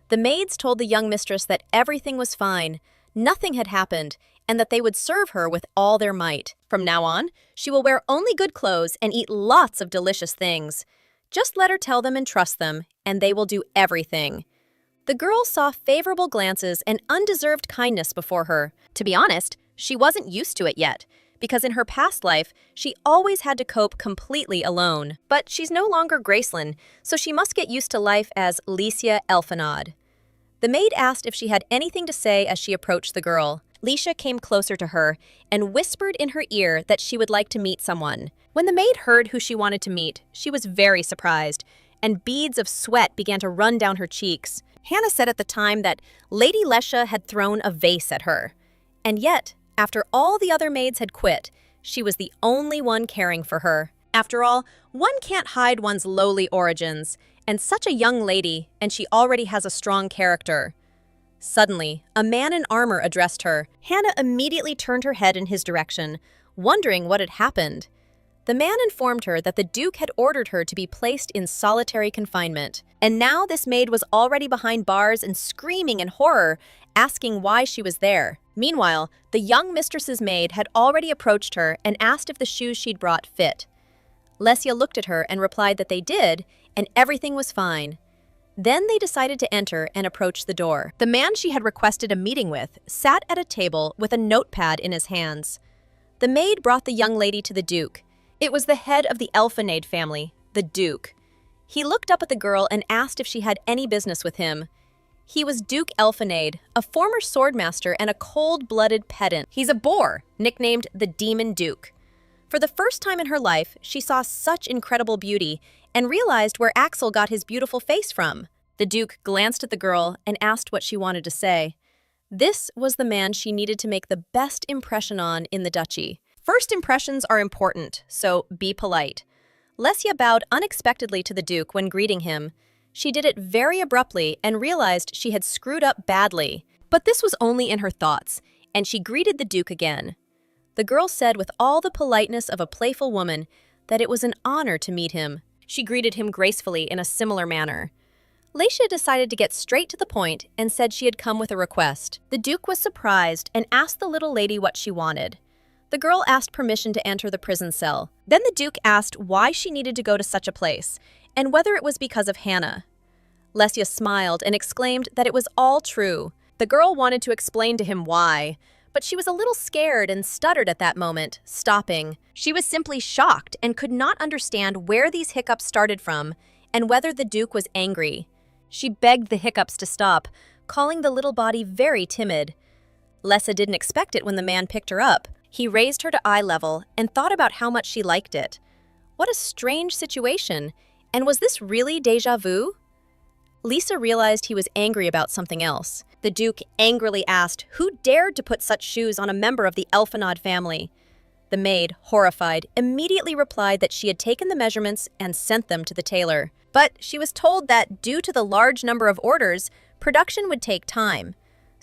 The maids told the young mistress that everything was fine, nothing had happened, and that they would serve her with all their might. From now on, she will wear only good clothes and eat lots of delicious things. Just let her tell them and trust them, and they will do everything. The girl saw favorable glances and undeserved kindness before her. To be honest, she wasn't used to it yet, because in her past life, she always had to cope completely alone. But she's no longer Gracelyn, so she must get used to life as Licia Elfenad. The maid asked if she had anything to say as she approached the girl. Leisha came closer to her and whispered in her ear that she would like to meet someone. When the maid heard who she wanted to meet, she was very surprised, and beads of sweat began to run down her cheeks. Hannah said at the time that Lady Lesha had thrown a vase at her. And yet, after all the other maids had quit, she was the only one caring for her. After all, one can't hide one's lowly origins, and such a young lady, and she already has a strong character. Suddenly, a man in armor addressed her. Hannah immediately turned her head in his direction, wondering what had happened. The man informed her that the Duke had ordered her to be placed in solitary confinement, and now this maid was already behind bars and screaming in horror, asking why she was there. Meanwhile, the young mistress's maid had already approached her and asked if the shoes she'd brought fit. Lesia looked at her and replied that they did, and everything was fine. Then they decided to enter and approach the door. The man she had requested a meeting with sat at a table with a notepad in his hands. The maid brought the young lady to the Duke. It was the head of the Elfenade family, the Duke. He looked up at the girl and asked if she had any business with him. He was Duke Elfenade, a former swordmaster and a cold-blooded pedant. He's a boar, nicknamed the Demon Duke. For the first time in her life, she saw such incredible beauty and realized where Axel got his beautiful face from. The Duke glanced at the girl and asked what she wanted to say. This was the man she needed to make the best impression on in the duchy. First impressions are important, so be polite. Lesia bowed unexpectedly to the Duke when greeting him. She did it very abruptly and realized she had screwed up badly. But this was only in her thoughts, and she greeted the Duke again. The girl said with all the politeness of a playful woman that it was an honor to meet him. She greeted him gracefully in a similar manner. Lesia decided to get straight to the point and said she had come with a request. The Duke was surprised and asked the little lady what she wanted. The girl asked permission to enter the prison cell. Then the Duke asked why she needed to go to such a place, and whether it was because of Hannah. Lesia smiled and exclaimed that it was all true. The girl wanted to explain to him why, but she was a little scared and stuttered at that moment, stopping. She was simply shocked and could not understand where these hiccups started from and whether the Duke was angry. She begged the hiccups to stop, calling the little body very timid. Lesia didn't expect it when the man picked her up. He raised her to eye level and thought about how much she liked it. What a strange situation, and was this really déjà vu? Lisa realized he was angry about something else. The Duke angrily asked who dared to put such shoes on a member of the Elfenad family. The maid, horrified, immediately replied that she had taken the measurements and sent them to the tailor. But she was told that due to the large number of orders, production would take time.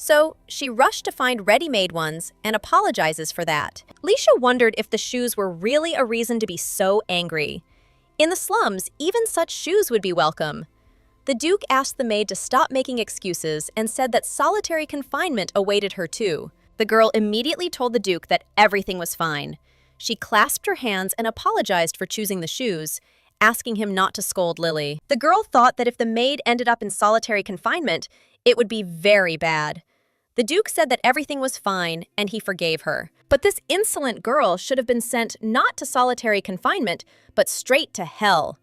So she rushed to find ready-made ones and apologizes for that. Leisha wondered if the shoes were really a reason to be so angry. In the slums, even such shoes would be welcome. The Duke asked the maid to stop making excuses and said that solitary confinement awaited her too. The girl immediately told the Duke that everything was fine. She clasped her hands and apologized for choosing the shoes, asking him not to scold Lily. The girl thought that if the maid ended up in solitary confinement, it would be very bad. The Duke said that everything was fine and he forgave her. But this insolent girl should have been sent not to solitary confinement, but straight to hell.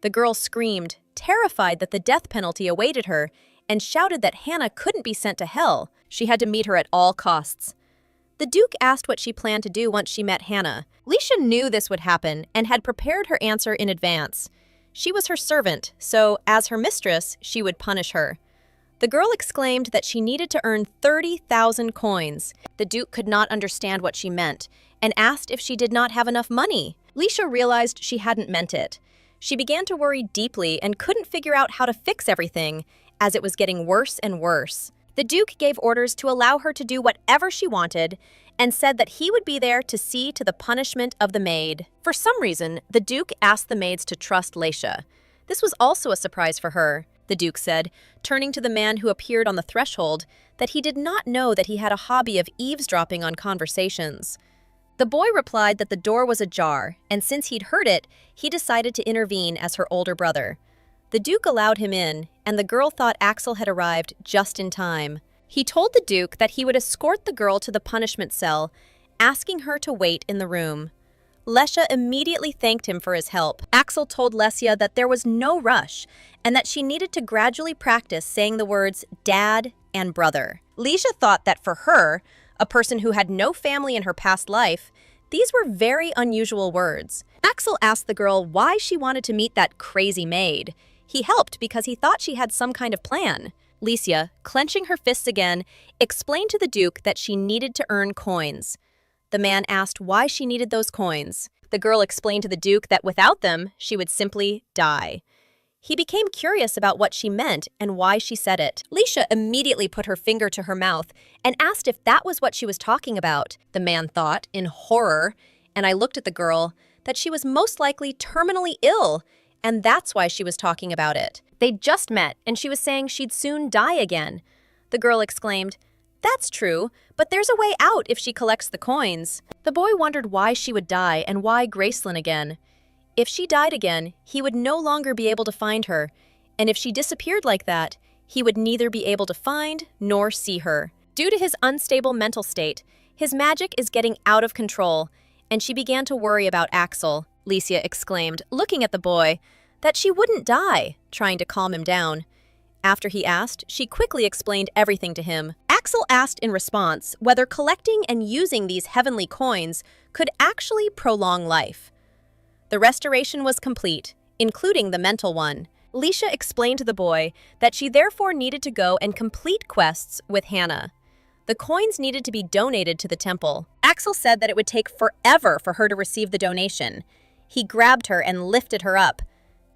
The girl screamed, terrified that the death penalty awaited her, and shouted that Hannah couldn't be sent to hell. She had to meet her at all costs. The Duke asked what she planned to do once she met Hannah. Leisha knew this would happen and had prepared her answer in advance. She was her servant, so as her mistress, she would punish her. The girl exclaimed that she needed to earn 30,000 coins. The Duke could not understand what she meant and asked if she did not have enough money. Leisha realized she hadn't meant it. She began to worry deeply and couldn't figure out how to fix everything, as it was getting worse and worse. The Duke gave orders to allow her to do whatever she wanted and said that he would be there to see to the punishment of the maid. For some reason, the Duke asked the maids to trust Leisha. This was also a surprise for her. The Duke said, turning to the man who appeared on the threshold, that he did not know that he had a hobby of eavesdropping on conversations. The boy replied that the door was ajar, and since he'd heard it, he decided to intervene as her older brother. The Duke allowed him in, and the girl thought Axel had arrived just in time. He told the Duke that he would escort the girl to the punishment cell, asking her to wait in the room. Leisha immediately thanked him for his help. Axel told Lesia that there was no rush and that she needed to gradually practice saying the words dad and brother. Leisha thought that for her, a person who had no family in her past life, these were very unusual words. Axel asked the girl why she wanted to meet that crazy maid. He helped because he thought she had some kind of plan. Lesia, clenching her fists again, explained to the Duke that she needed to earn coins. The man asked why she needed those coins. The girl explained to the Duke that without them, she would simply die. He became curious about what she meant and why she said it. Leisha immediately put her finger to her mouth and asked if that was what she was talking about. The man thought, in horror, and I looked at the girl, that she was most likely terminally ill, and that's why she was talking about it. They'd just met, and she was saying she'd soon die again. The girl exclaimed, "That's true, but there's a way out if she collects the coins." The boy wondered why she would die and why Gracelyn again. If she died again, he would no longer be able to find her, and if she disappeared like that, he would neither be able to find nor see her. Due to his unstable mental state, his magic is getting out of control, and she began to worry about Axel. Lesia exclaimed, looking at the boy, that she wouldn't die, trying to calm him down. After he asked, she quickly explained everything to him. Axel asked in response whether collecting and using these heavenly coins could actually prolong life. The restoration was complete, including the mental one. Leisha explained to the boy that she therefore needed to go and complete quests with Hannah. The coins needed to be donated to the temple. Axel said that it would take forever for her to receive the donation. He grabbed her and lifted her up.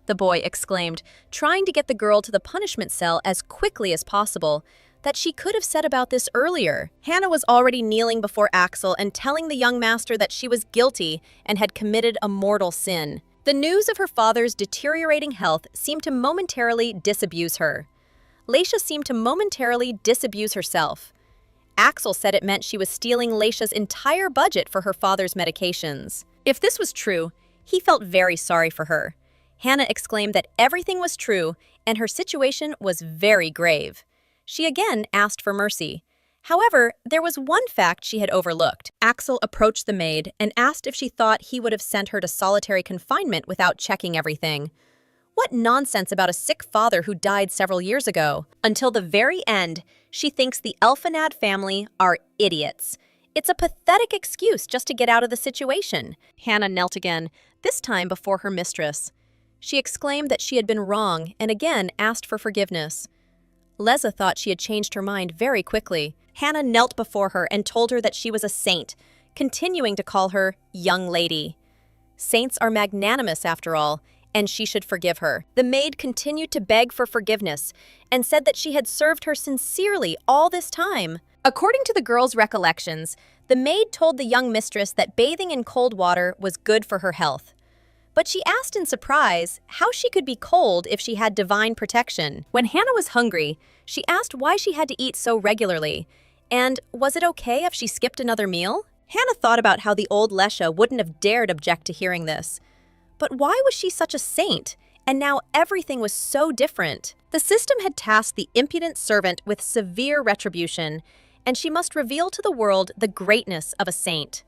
The boy exclaimed, trying to get the girl to the punishment cell as quickly as possible, that she could have said about this earlier. Hannah was already kneeling before Axel and telling the young master that she was guilty and had committed a mortal sin. The news of her father's deteriorating health seemed to momentarily disabuse her. Leisha seemed to momentarily disabuse herself. Axel said it meant she was stealing Leisha's entire budget for her father's medications. If this was true, he felt very sorry for her. Hannah exclaimed that everything was true and her situation was very grave. She again asked for mercy. However, there was one fact she had overlooked. Axel approached the maid and asked if she thought he would have sent her to solitary confinement without checking everything. What nonsense about a sick father who died several years ago. Until the very end, she thinks the Elfenad family are idiots. It's a pathetic excuse just to get out of the situation. Hannah knelt again, this time before her mistress. She exclaimed that she had been wrong and again asked for forgiveness. Leza thought she had changed her mind very quickly. Hannah knelt before her and told her that she was a saint, continuing to call her young lady. Saints are magnanimous after all, and she should forgive her. The maid continued to beg for forgiveness and said that she had served her sincerely all this time. According to the girl's recollections, the maid told the young mistress that bathing in cold water was good for her health. But she asked in surprise how she could be cold if she had divine protection. When Hannah was hungry, she asked why she had to eat so regularly, and was it okay if she skipped another meal? Hannah thought about how the old Lesha wouldn't have dared object to hearing this. But why was she such a saint? And now everything was so different. The system had tasked the impudent servant with severe retribution, and she must reveal to the world the greatness of a saint.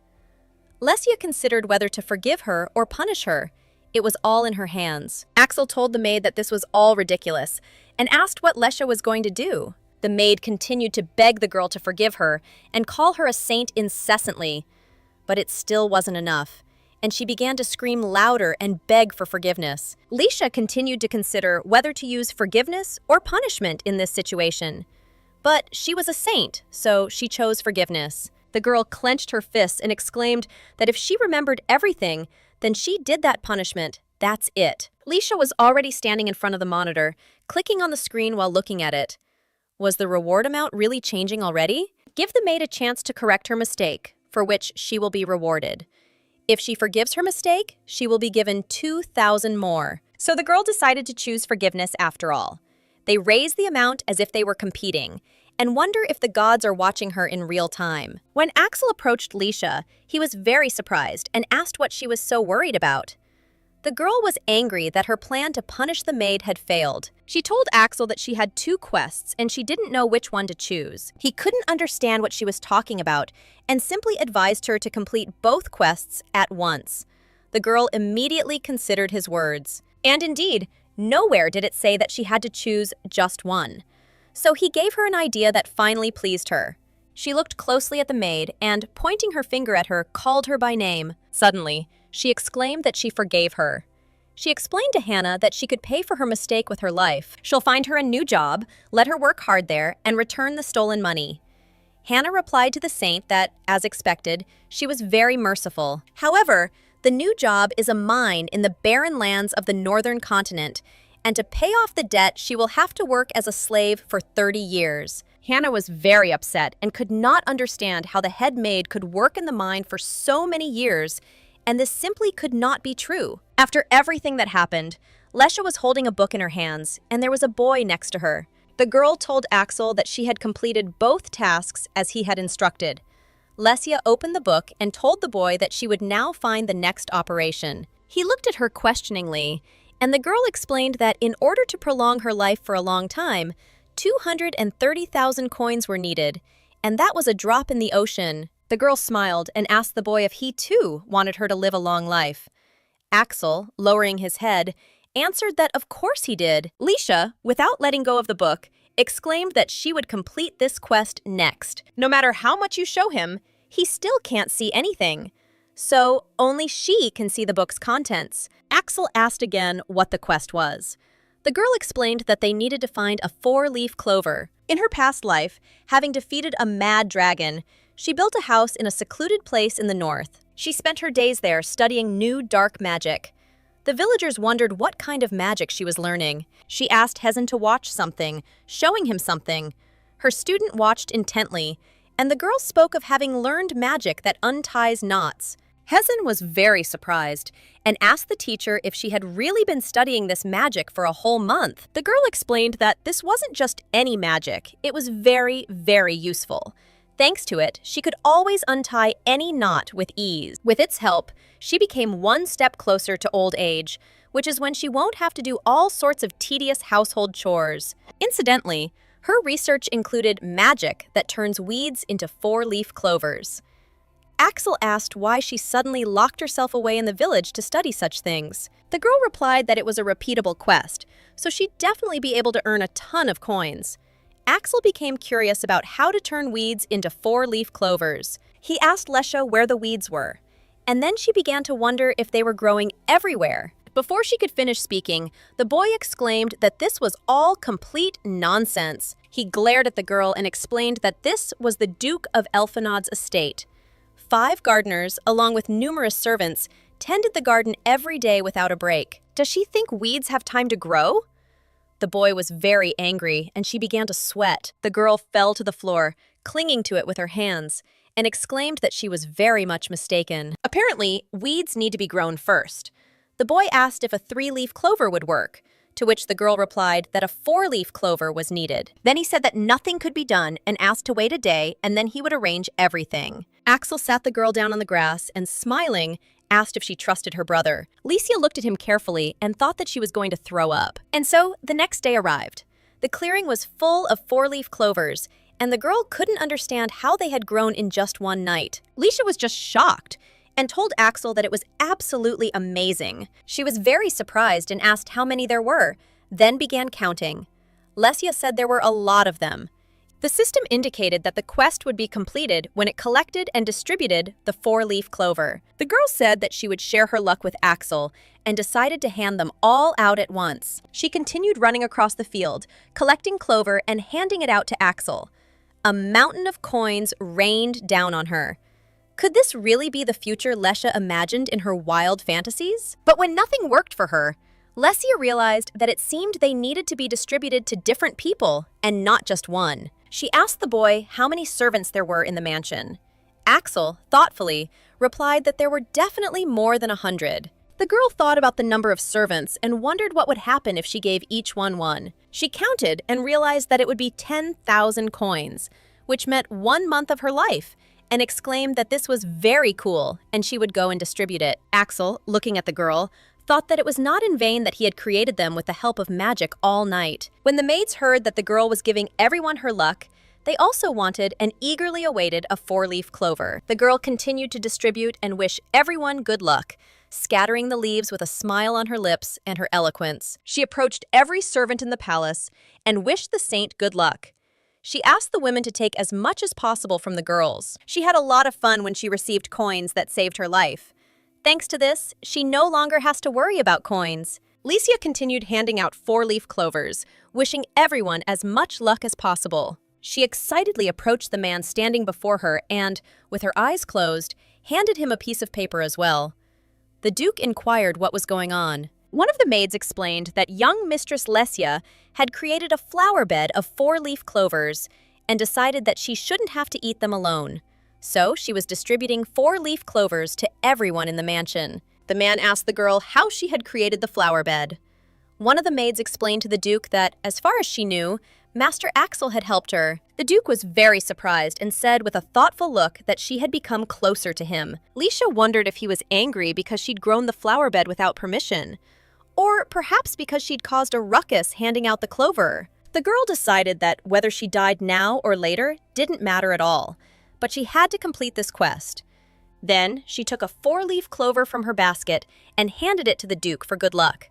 Lesya considered whether to forgive her or punish her. It was all in her hands. Axel told the maid that this was all ridiculous and asked what Lesya was going to do. The maid continued to beg the girl to forgive her and call her a saint incessantly. But it still wasn't enough, and she began to scream louder and beg for forgiveness. Lisha continued to consider whether to use forgiveness or punishment in this situation. But she was a saint, so she chose forgiveness. The girl clenched her fists and exclaimed that if she remembered everything, then she did that punishment. That's it. Lisha was already standing in front of the monitor, clicking on the screen while looking at it. Was the reward amount really changing already? Give the maid a chance to correct her mistake, for which she will be rewarded. If she forgives her mistake, she will be given 2,000 more. So the girl decided to choose forgiveness after all. They raised the amount as if they were competing, and wonder if the gods are watching her in real time. When Axel approached Lisha, he was very surprised and asked what she was so worried about. The girl was angry that her plan to punish the maid had failed. She told Axel that she had 2 quests and she didn't know which one to choose. He couldn't understand what she was talking about and simply advised her to complete both quests at once. The girl immediately considered his words. And indeed, nowhere did it say that she had to choose just one. So he gave her an idea that finally pleased her. She looked closely at the maid and, pointing her finger at her, called her by name. Suddenly, she exclaimed that she forgave her. She explained to Hannah that she could pay for her mistake with her life. She'll find her a new job, let her work hard there, and return the stolen money. Hannah replied to the saint that, as expected, she was very merciful. However, the new job is a mine in the barren lands of the northern continent, and to pay off the debt, she will have to work as a slave for 30 years. Hannah was very upset and could not understand how the head maid could work in the mine for so many years, and this simply could not be true. After everything that happened, Lesha was holding a book in her hands, and there was a boy next to her. The girl told Axel that she had completed both tasks as he had instructed. Lesya opened the book and told the boy that she would now find the next operation. He looked at her questioningly, and the girl explained that in order to prolong her life for a long time, 230,000 coins were needed, and that was a drop in the ocean. The girl smiled and asked the boy if he too wanted her to live a long life. Axel, lowering his head, answered that of course he did. Lisha, without letting go of the book, exclaimed that she would complete this quest next. No matter how much you show him, he still can't see anything. So only she can see the book's contents. Axel asked again what the quest was. The girl explained that they needed to find a 4-leaf clover. In her past life, having defeated a mad dragon, she built a house in a secluded place in the north. She spent her days there studying new dark magic. The villagers wondered what kind of magic she was learning. She asked Hezin to watch something, showing him something. Her student watched intently, and the girl spoke of having learned magic that unties knots. Hezin was very surprised and asked the teacher if she had really been studying this magic for a whole month. The girl explained that this wasn't just any magic, it was very, very useful. Thanks to it, she could always untie any knot with ease. With its help, she became one step closer to old age, which is when she won't have to do all sorts of tedious household chores. Incidentally, her research included magic that turns weeds into 4-leaf clovers. Axel asked why she suddenly locked herself away in the village to study such things. The girl replied that it was a repeatable quest, so she'd definitely be able to earn a ton of coins. Axel became curious about how to turn weeds into 4-leaf clovers. He asked Lesha where the weeds were, and then she began to wonder if they were growing everywhere. Before she could finish speaking, the boy exclaimed that this was all complete nonsense. He glared at the girl and explained that this was the Duke of Elfenod's estate. 5 gardeners, along with numerous servants, tended the garden every day without a break. Does she think weeds have time to grow? The boy was very angry, and she began to sweat. The girl fell to the floor, clinging to it with her hands, and exclaimed that she was very much mistaken. Apparently, weeds need to be grown first. The boy asked if a 3-leaf clover would work, to which the girl replied that a 4-leaf clover was needed. Then he said that nothing could be done and asked to wait a day, and then he would arrange everything. Axel sat the girl down on the grass and, smiling, asked if she trusted her brother. Licia looked at him carefully and thought that she was going to throw up. And so the next day arrived. The clearing was full of 4-leaf clovers, and the girl couldn't understand how they had grown in just one night. Licia was just shocked and told Axel that it was absolutely amazing. She was very surprised and asked how many there were, then began counting. Lesia said there were a lot of them. The system indicated that the quest would be completed when it collected and distributed the 4-leaf clover. The girl said that she would share her luck with Axel and decided to hand them all out at once. She continued running across the field, collecting clover and handing it out to Axel. A mountain of coins rained down on her. Could this really be the future Lesya imagined in her wild fantasies? But when nothing worked for her, Lesia realized that it seemed they needed to be distributed to different people and not just one. She asked the boy how many servants there were in the mansion. Axel, thoughtfully, replied that there were definitely more than 100. The girl thought about the number of servants and wondered what would happen if she gave each one. She counted and realized that it would be 10,000 coins, which meant 1 month of her life, and exclaimed that this was very cool and she would go and distribute it. Axel, looking at the girl, thought that it was not in vain that he had created them with the help of magic all night. When the maids heard that the girl was giving everyone her luck, they also wanted and eagerly awaited a 4-leaf clover. The girl continued to distribute and wish everyone good luck, scattering the leaves with a smile on her lips and her eloquence. She approached every servant in the palace and wished the saint good luck. She asked the women to take as much as possible from the girls. She had a lot of fun when she received coins that saved her life. Thanks to this, she no longer has to worry about coins. Licia continued handing out 4-leaf clovers, wishing everyone as much luck as possible. She excitedly approached the man standing before her and, with her eyes closed, handed him a piece of paper as well. The Duke inquired what was going on. One of the maids explained that young Mistress Lesia had created a flower bed of 4-leaf clovers and decided that she shouldn't have to eat them alone. So she was distributing 4-leaf clovers to everyone in the mansion. The man asked the girl how she had created the flower bed. One of the maids explained to the Duke that, as far as she knew, Master Axel had helped her. The Duke was very surprised and said with a thoughtful look that she had become closer to him. Licia wondered if he was angry because she'd grown the flower bed without permission, or perhaps because she'd caused a ruckus handing out the clover. The girl decided that whether she died now or later didn't matter at all, but she had to complete this quest. Then she took a 4-leaf clover from her basket and handed it to the Duke for good luck.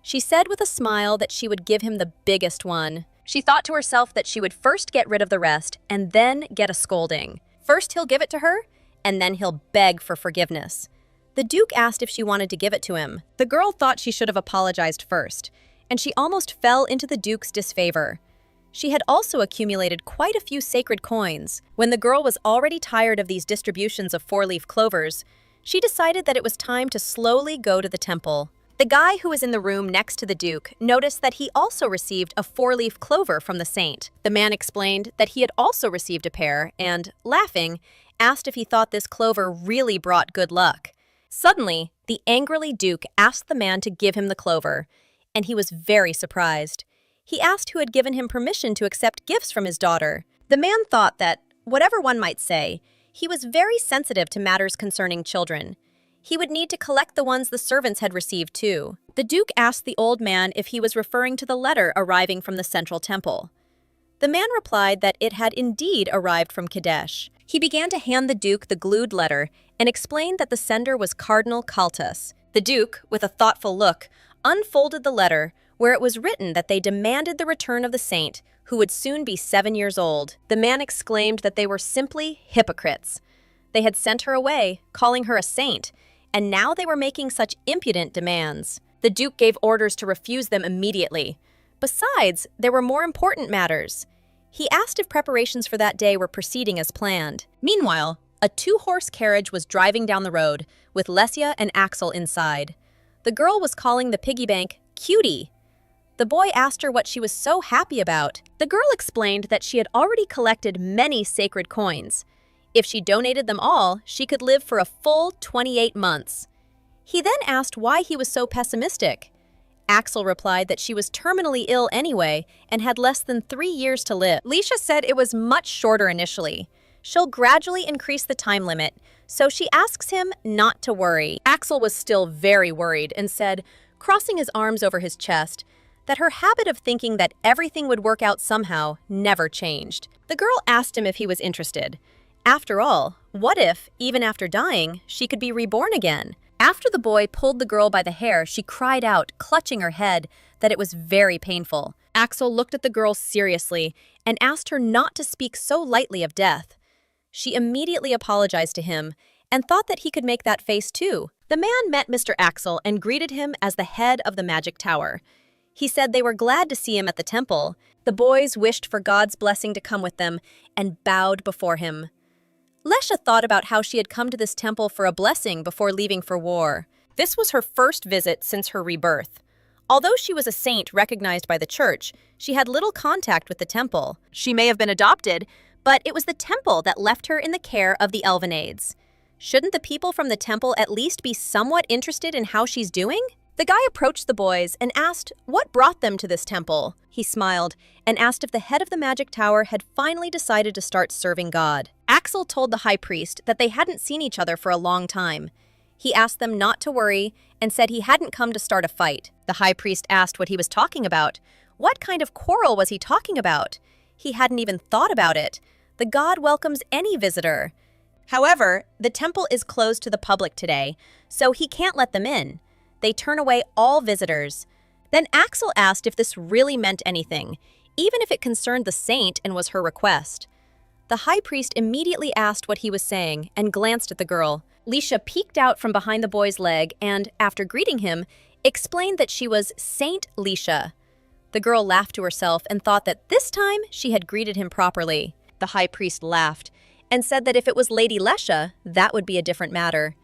She said with a smile that she would give him the biggest one. She thought to herself that she would first get rid of the rest and then get a scolding. First he'll give it to her, and then he'll beg for forgiveness. The Duke asked if she wanted to give it to him. The girl thought she should have apologized first, and she almost fell into the Duke's disfavor. She had also accumulated quite a few sacred coins. When the girl was already tired of these distributions of 4-leaf clovers, she decided that it was time to slowly go to the temple. The guy who was in the room next to the Duke noticed that he also received a 4-leaf clover from the saint. The man explained that he had also received a pair and, laughing, asked if he thought this clover really brought good luck. Suddenly, the angrily Duke asked the man to give him the clover, and he was very surprised. He asked who had given him permission to accept gifts from his daughter. The man thought that, whatever one might say, he was very sensitive to matters concerning children. He would need to collect the ones the servants had received too. The Duke asked the old man if he was referring to the letter arriving from the central temple. The man replied that it had indeed arrived from Kadesh. He began to hand the Duke the glued letter and explained that the sender was Cardinal Kaltas. The Duke, with a thoughtful look, unfolded the letter, where it was written that they demanded the return of the saint, who would soon be 7 years old. The man exclaimed that they were simply hypocrites. They had sent her away, calling her a saint, and now they were making such impudent demands. The Duke gave orders to refuse them immediately. Besides, there were more important matters. He asked if preparations for that day were proceeding as planned. Meanwhile, a 2-horse carriage was driving down the road, with Lesia and Axel inside. The girl was calling the piggy bank cutie. The boy asked her what she was so happy about. The girl explained that she had already collected many sacred coins. If she donated them all, she could live for a full 28 months. He then asked why he was so pessimistic. Axel replied that she was terminally ill anyway and had less than 3 years to live. Leisha said it was much shorter initially. She'll gradually increase the time limit, so she asks him not to worry. Axel was still very worried and said, crossing his arms over his chest, that her habit of thinking that everything would work out somehow never changed. The girl asked him if he was interested. After all, what if, even after dying, she could be reborn again? After the boy pulled the girl by the hair, she cried out, clutching her head, that it was very painful. Axel looked at the girl seriously and asked her not to speak so lightly of death. She immediately apologized to him and thought that he could make that face too. The man met Mr. Axel and greeted him as the head of the magic tower. He said they were glad to see him at the temple. The boys wished for God's blessing to come with them and bowed before him. Lesha thought about how she had come to this temple for a blessing before leaving for war. This was her first visit since her rebirth. Although she was a saint recognized by the church, she had little contact with the temple. She may have been adopted, but it was the temple that left her in the care of the Elvenades. Shouldn't the people from the temple at least be somewhat interested in how she's doing? The guy approached the boys and asked what brought them to this temple. He smiled and asked if the head of the magic tower had finally decided to start serving God. Axel told the high priest that they hadn't seen each other for a long time. He asked them not to worry and said he hadn't come to start a fight. The high priest asked what he was talking about. What kind of quarrel was he talking about? He hadn't even thought about it. The god welcomes any visitor. However, the temple is closed to the public today, so he can't let them in. They turn away all visitors. Then Axel asked if this really meant anything, even if it concerned the saint and was her request. The high priest immediately asked what he was saying and glanced at the girl. Leisha peeked out from behind the boy's leg and, after greeting him, explained that she was Saint Leisha. The girl laughed to herself and thought that this time she had greeted him properly. The high priest laughed and said that if it was Lady Lesha, that would be a different matter.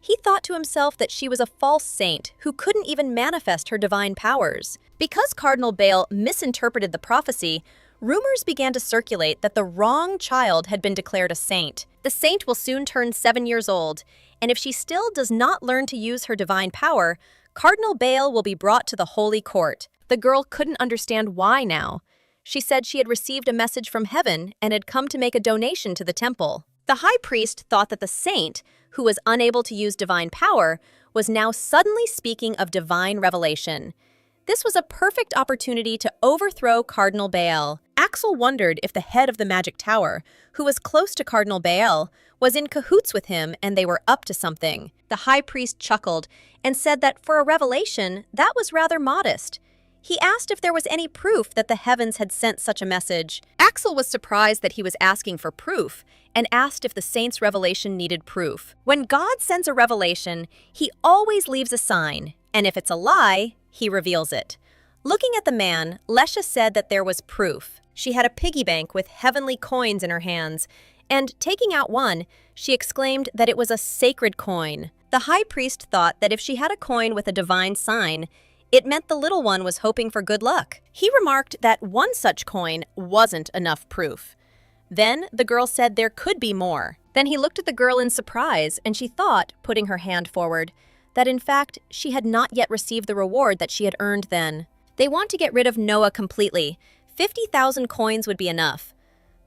He thought to himself that she was a false saint who couldn't even manifest her divine powers. Because Cardinal Bale misinterpreted the prophecy, rumors began to circulate that the wrong child had been declared a saint. The saint will soon turn 7 years old, and if she still does not learn to use her divine power, Cardinal Bale will be brought to the Holy Court. The girl couldn't understand why now. She said she had received a message from heaven and had come to make a donation to the temple. The high priest thought that the saint, who was unable to use divine power, was now suddenly speaking of divine revelation. This was a perfect opportunity to overthrow Cardinal Bael. Axel wondered if the head of the magic tower, who was close to Cardinal Bael, was in cahoots with him and they were up to something. The high priest chuckled and said that for a revelation, that was rather modest. He asked if there was any proof that the heavens had sent such a message. Axel was surprised that he was asking for proof and asked if the saint's revelation needed proof. When God sends a revelation, he always leaves a sign, and if it's a lie, he reveals it. Looking at the man, Lesha said that there was proof. She had a piggy bank with heavenly coins in her hands, and taking out one, she exclaimed that it was a sacred coin. The high priest thought that if she had a coin with a divine sign, it meant the little one was hoping for good luck. He remarked that one such coin wasn't enough proof. Then the girl said there could be more. Then he looked at the girl in surprise, and she thought, putting her hand forward, that in fact she had not yet received the reward that she had earned then. They want to get rid of Noah completely. 50,000 coins would be enough.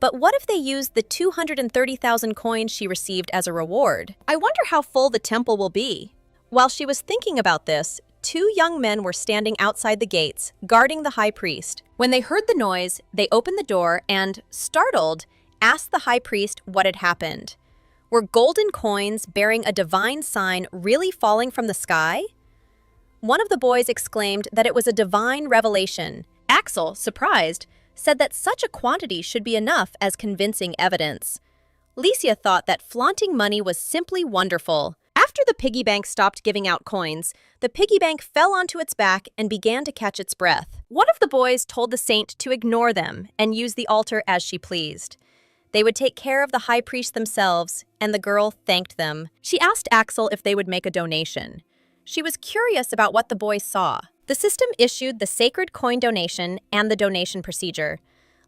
But what if they used the 230,000 coins she received as a reward? I wonder how full the temple will be. While she was thinking about this, 2 young men were standing outside the gates, guarding the high priest. When they heard the noise, they opened the door and, startled, asked the high priest what had happened. Were golden coins bearing a divine sign really falling from the sky? One of the boys exclaimed that it was a divine revelation. Axel, surprised, said that such a quantity should be enough as convincing evidence. Licia thought that flaunting money was simply wonderful. After the piggy bank stopped giving out coins, the piggy bank fell onto its back and began to catch its breath. One of the boys told the saint to ignore them and use the altar as she pleased. They would take care of the high priest themselves, and the girl thanked them. She asked Axel if they would make a donation. She was curious about what the boy saw. The system issued the sacred coin donation and the donation procedure.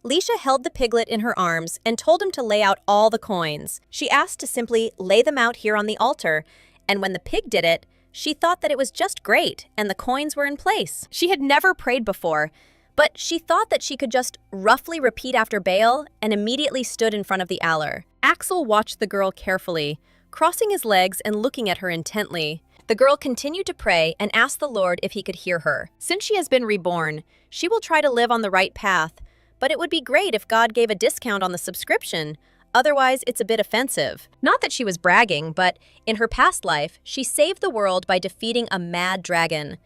Leisha held the piglet in her arms and told him to lay out all the coins. She asked to simply lay them out here on the altar, and when the pig did it, she thought that it was just great and the coins were in place. She had never prayed before, but she thought that she could just roughly repeat after Baal and immediately stood in front of the altar. Axel watched the girl carefully, crossing his legs and looking at her intently. The girl continued to pray and asked the Lord if he could hear her. Since she has been reborn, she will try to live on the right path, but it would be great if God gave a discount on the subscription. Otherwise, it's a bit offensive. Not that she was bragging, but in her past life, she saved the world by defeating a mad dragon.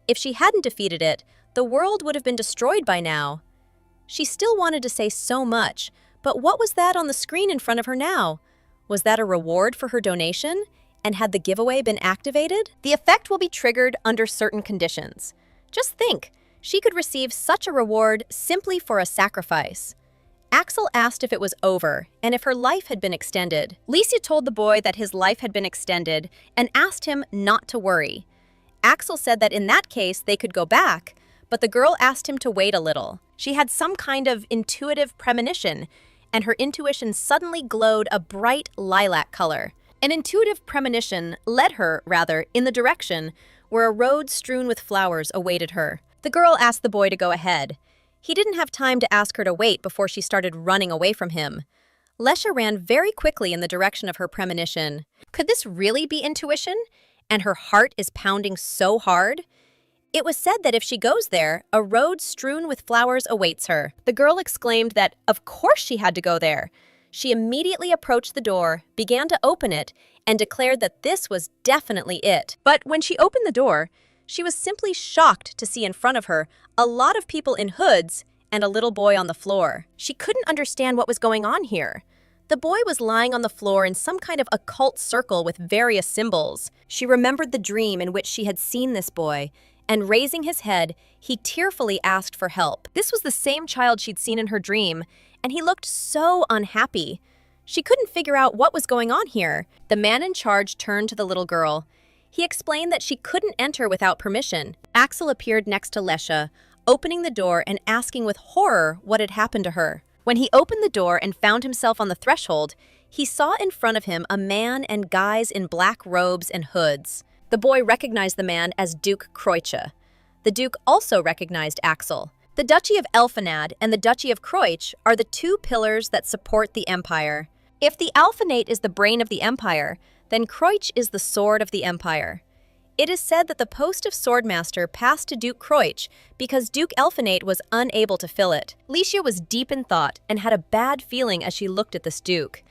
If she hadn't defeated it, the world would have been destroyed by now. She still wanted to say so much, but what was that on the screen in front of her now? Was that a reward for her donation? And had the giveaway been activated? The effect will be triggered under certain conditions. Just think, she could receive such a reward simply for a sacrifice. Axel asked if it was over and if her life had been extended. Licia told the boy that his life had been extended and asked him not to worry. Axel said that in that case they could go back, but the girl asked him to wait a little. She had some kind of intuitive premonition, and her intuition suddenly glowed a bright lilac color. An intuitive premonition led her, rather, in the direction where a road strewn with flowers awaited her. The girl asked the boy to go ahead. He didn't have time to ask her to wait before she started running away from him. Lesha ran very quickly in the direction of her premonition. Could this really be intuition? And her heart is pounding so hard? It was said that if she goes there, a road strewn with flowers awaits her. The girl exclaimed that, of course she had to go there. She immediately approached the door, began to open it, and declared that this was definitely it. But when she opened the door, she was simply shocked to see in front of her a lot of people in hoods and a little boy on the floor. She couldn't understand what was going on here. The boy was lying on the floor in some kind of occult circle with various symbols. She remembered the dream in which she had seen this boy, and raising his head, he tearfully asked for help. This was the same child she'd seen in her dream, and he looked so unhappy. She couldn't figure out what was going on here. The man in charge turned to the little girl. He explained that she couldn't enter without permission. Axel appeared next to Lesha, opening the door and asking with horror what had happened to her. When he opened the door and found himself on the threshold, he saw in front of him a man and guys in black robes and hoods. The boy recognized the man as Duke Kroiche. The Duke also recognized Axel. The Duchy of Elfenad and the Duchy of Kroiche are the two pillars that support the empire. If the Alphenate is the brain of the empire, then Kroiche is the sword of the empire. It is said that the post of swordmaster passed to Duke Kroiche because Duke Elphenate was unable to fill it. Licia was deep in thought and had a bad feeling as she looked at this Duke.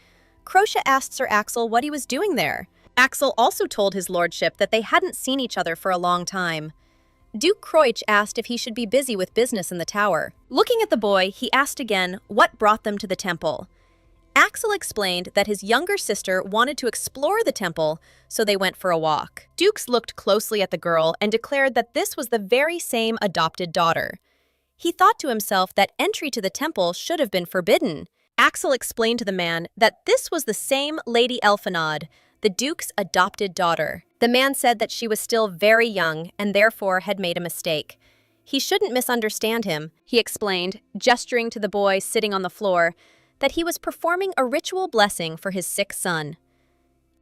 Kroiche asked Sir Axel what he was doing there. Axel also told his lordship that they hadn't seen each other for a long time. Duke Kroiche asked if he should be busy with business in the tower. Looking at the boy, he asked again what brought them to the temple. Axel explained that his younger sister wanted to explore the temple, so they went for a walk. Dukes looked closely at the girl and declared that this was the very same adopted daughter. He thought to himself that entry to the temple should have been forbidden. Axel explained to the man that this was the same Lady Elfenad, the Duke's adopted daughter. The man said that she was still very young and therefore had made a mistake. He shouldn't misunderstand him, he explained, gesturing to the boy sitting on the floor, that he was performing a ritual blessing for his sick son.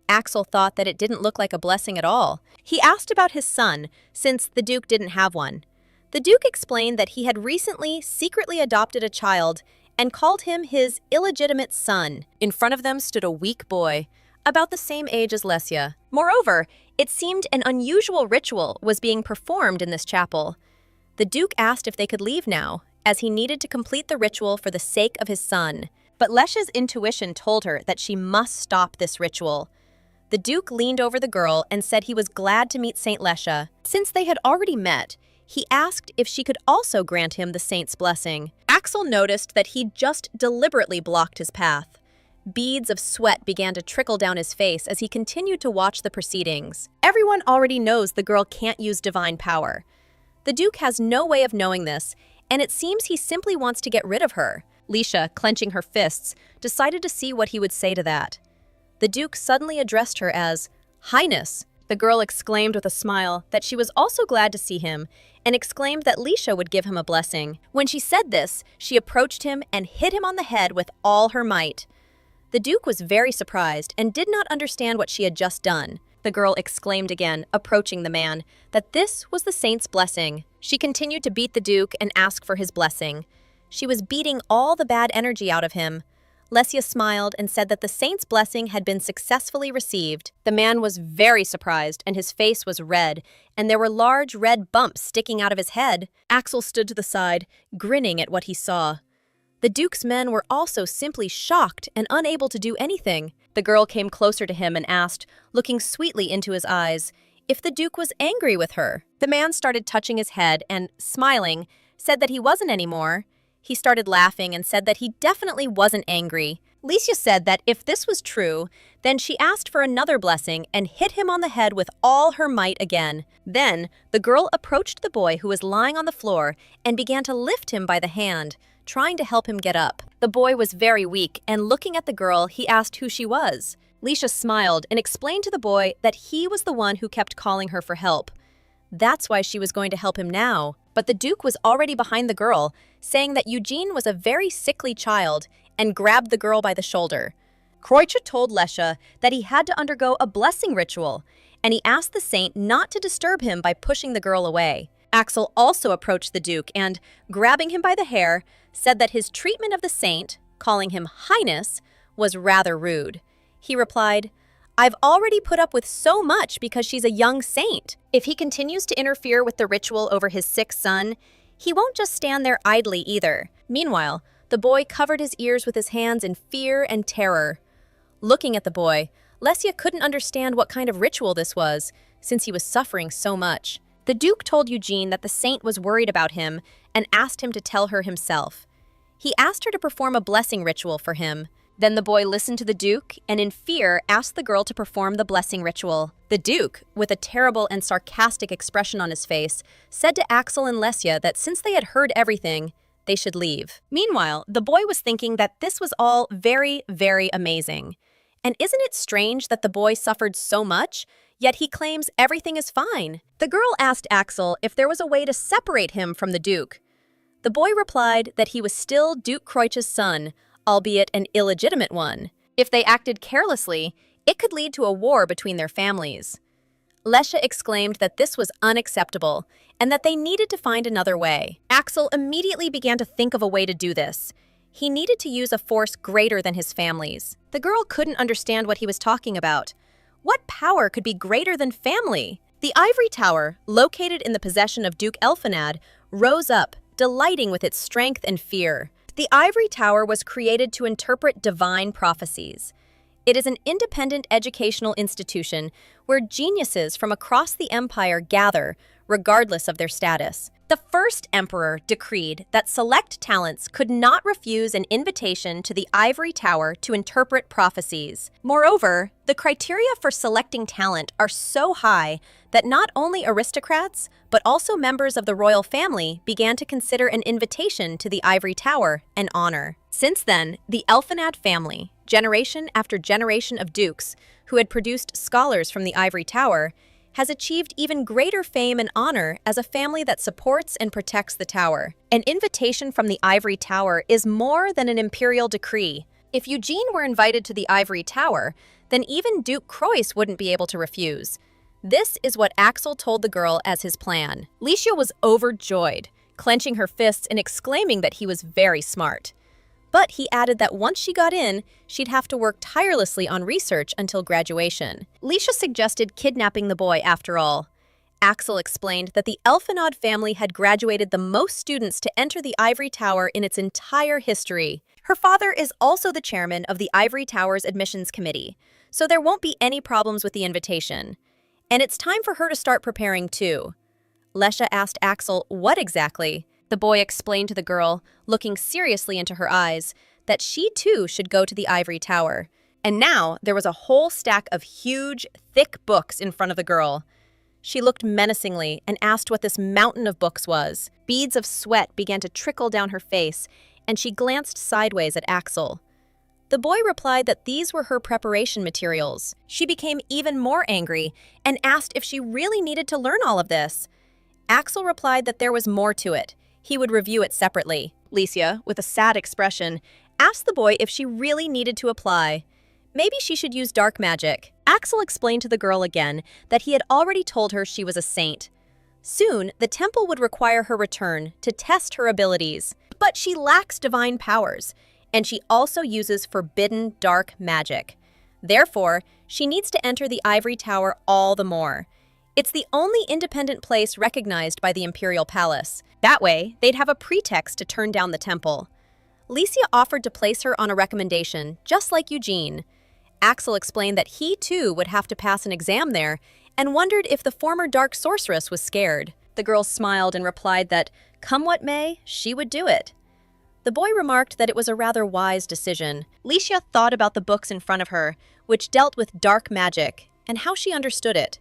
Axel thought that it didn't look like a blessing at all. He asked about his son, since the Duke didn't have one. The Duke explained that he had recently secretly adopted a child and called him his illegitimate son. In front of them stood a weak boy, about the same age as Lesia. Moreover, it seemed an unusual ritual was being performed in this chapel. The Duke asked if they could leave now, as he needed to complete the ritual for the sake of his son. But Lesha's intuition told her that she must stop this ritual. The Duke leaned over the girl and said he was glad to meet Saint Lesha. Since they had already met, he asked if she could also grant him the saint's blessing. Axel noticed that he'd just deliberately blocked his path. Beads of sweat began to trickle down his face as he continued to watch the proceedings. Everyone already knows the girl can't use divine power. The Duke has no way of knowing this, and it seems he simply wants to get rid of her. Licia, clenching her fists, decided to see what he would say to that. The Duke suddenly addressed her as, "Highness, The girl exclaimed with a smile that she was also glad to see him and exclaimed that Leisha would give him a blessing. When she said this, she approached him and hit him on the head with all her might. The Duke was very surprised and did not understand what she had just done. The girl exclaimed again, approaching the man, that this was the saint's blessing. She continued to beat the Duke and ask for his blessing. She was beating all the bad energy out of him. Lesia smiled and said that the saint's blessing had been successfully received. The man was very surprised and his face was red, and there were large red bumps sticking out of his head. Axel stood to the side, grinning at what he saw. The Duke's men were also simply shocked and unable to do anything. The girl came closer to him and asked, looking sweetly into his eyes, if the Duke was angry with her. The man started touching his head and, smiling, said that he wasn't anymore. He started laughing and said that he definitely wasn't angry. Lesia said that if this was true, then she asked for another blessing and hit him on the head with all her might again. Then, the girl approached the boy who was lying on the floor and began to lift him by the hand, trying to help him get up. The boy was very weak, and looking at the girl, he asked who she was. Lesia smiled and explained to the boy that he was the one who kept calling her for help. That's why she was going to help him now. But the Duke was already behind the girl, saying that Eugene was a very sickly child, and grabbed the girl by the shoulder. Kreutzer told Lesia that he had to undergo a blessing ritual, and he asked the saint not to disturb him by pushing the girl away. Axel also approached the Duke and, grabbing him by the hair, said that his treatment of the saint, calling him Highness, was rather rude. He replied, I've already put up with so much because she's a young saint. If he continues to interfere with the ritual over his sick son, he won't just stand there idly either. Meanwhile, the boy covered his ears with his hands in fear and terror. Looking at the boy, Lesia couldn't understand what kind of ritual this was, since he was suffering so much. The Duke told Eugene that the saint was worried about him and asked him to tell her himself. He asked her to perform a blessing ritual for him. Then the boy listened to the Duke and in fear asked the girl to perform the blessing ritual. The Duke, with a terrible and sarcastic expression on his face, said to Axel and Lesia that since they had heard everything, they should leave. Meanwhile, the boy was thinking that this was all very, very amazing. And isn't it strange that the boy suffered so much, yet he claims everything is fine? The girl asked Axel if there was a way to separate him from the Duke. The boy replied that he was still Duke Kreutz's son, albeit an illegitimate one. If they acted carelessly, it could lead to a war between their families. Lesia exclaimed that this was unacceptable and that they needed to find another way. Axel immediately began to think of a way to do this. He needed to use a force greater than his family's. The girl couldn't understand what he was talking about. What power could be greater than family? The ivory tower, located in the possession of Duke Elfenad, rose up, delighting with its strength and fear. The ivory tower was created to interpret divine prophecies. It is an independent educational institution where geniuses from across the empire gather, regardless of their status. The first emperor decreed that select talents could not refuse an invitation to the ivory tower to interpret prophecies. Moreover, the criteria for selecting talent are so high that not only aristocrats, but also members of the royal family began to consider an invitation to the ivory tower an honor. Since then, the Elfenad family, generation after generation of dukes who had produced scholars from the ivory tower, has achieved even greater fame and honor as a family that supports and protects the tower. An invitation from the ivory tower is more than an imperial decree. If Eugene were invited to the ivory tower, then even Duke Kreutz wouldn't be able to refuse. This is what Axel told the girl as his plan. Lesia was overjoyed, clenching her fists and exclaiming that he was very smart. But he added that once she got in, she'd have to work tirelessly on research until graduation. Lesia suggested kidnapping the boy after all. Axel explained that the Elfenad family had graduated the most students to enter the ivory tower in its entire history. Her father is also the chairman of the ivory tower's admissions committee, so there won't be any problems with the invitation. And it's time for her to start preparing too. Lesia asked Axel what exactly. The boy explained to the girl, looking seriously into her eyes, that she too should go to the ivory tower. And now there was a whole stack of huge, thick books in front of the girl. She looked menacingly and asked what this mountain of books was. Beads of sweat began to trickle down her face, and she glanced sideways at Axel. The boy replied that these were her preparation materials. She became even more angry and asked if she really needed to learn all of this. Axel replied that there was more to it. He would review it separately. Licia, with a sad expression, asked the boy if she really needed to apply. Maybe she should use dark magic. Axel explained to the girl again that he had already told her she was a saint. Soon, the temple would require her return to test her abilities. But she lacks divine powers, and she also uses forbidden dark magic. Therefore, she needs to enter the ivory tower all the more. It's the only independent place recognized by the Imperial Palace. That way, they'd have a pretext to turn down the temple. Licia offered to place her on a recommendation, just like Eugene. Axel explained that he too would have to pass an exam there and wondered if the former dark sorceress was scared. The girl smiled and replied that, come what may, she would do it. The boy remarked that it was a rather wise decision. Licia thought about the books in front of her, which dealt with dark magic, and how she understood it.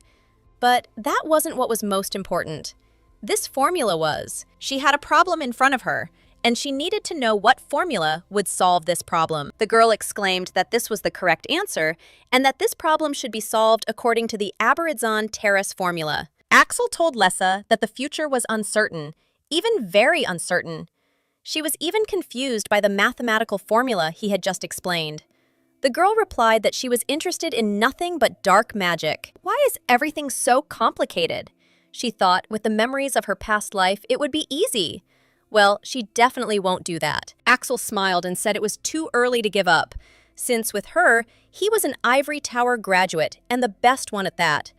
But that wasn't what was most important. This formula was. She had a problem in front of her, and she needed to know what formula would solve this problem. The girl exclaimed that this was the correct answer, and that this problem should be solved according to the Aberidzon Terrace formula. Axel told Lessa that the future was uncertain, even very uncertain. She was even confused by the mathematical formula he had just explained. The girl replied that she was interested in nothing but dark magic. Why is everything so complicated? She thought with the memories of her past life, it would be easy. Well, she definitely won't do that. Axel smiled and said it was too early to give up, since with her, he was an ivory tower graduate, and the best one at that.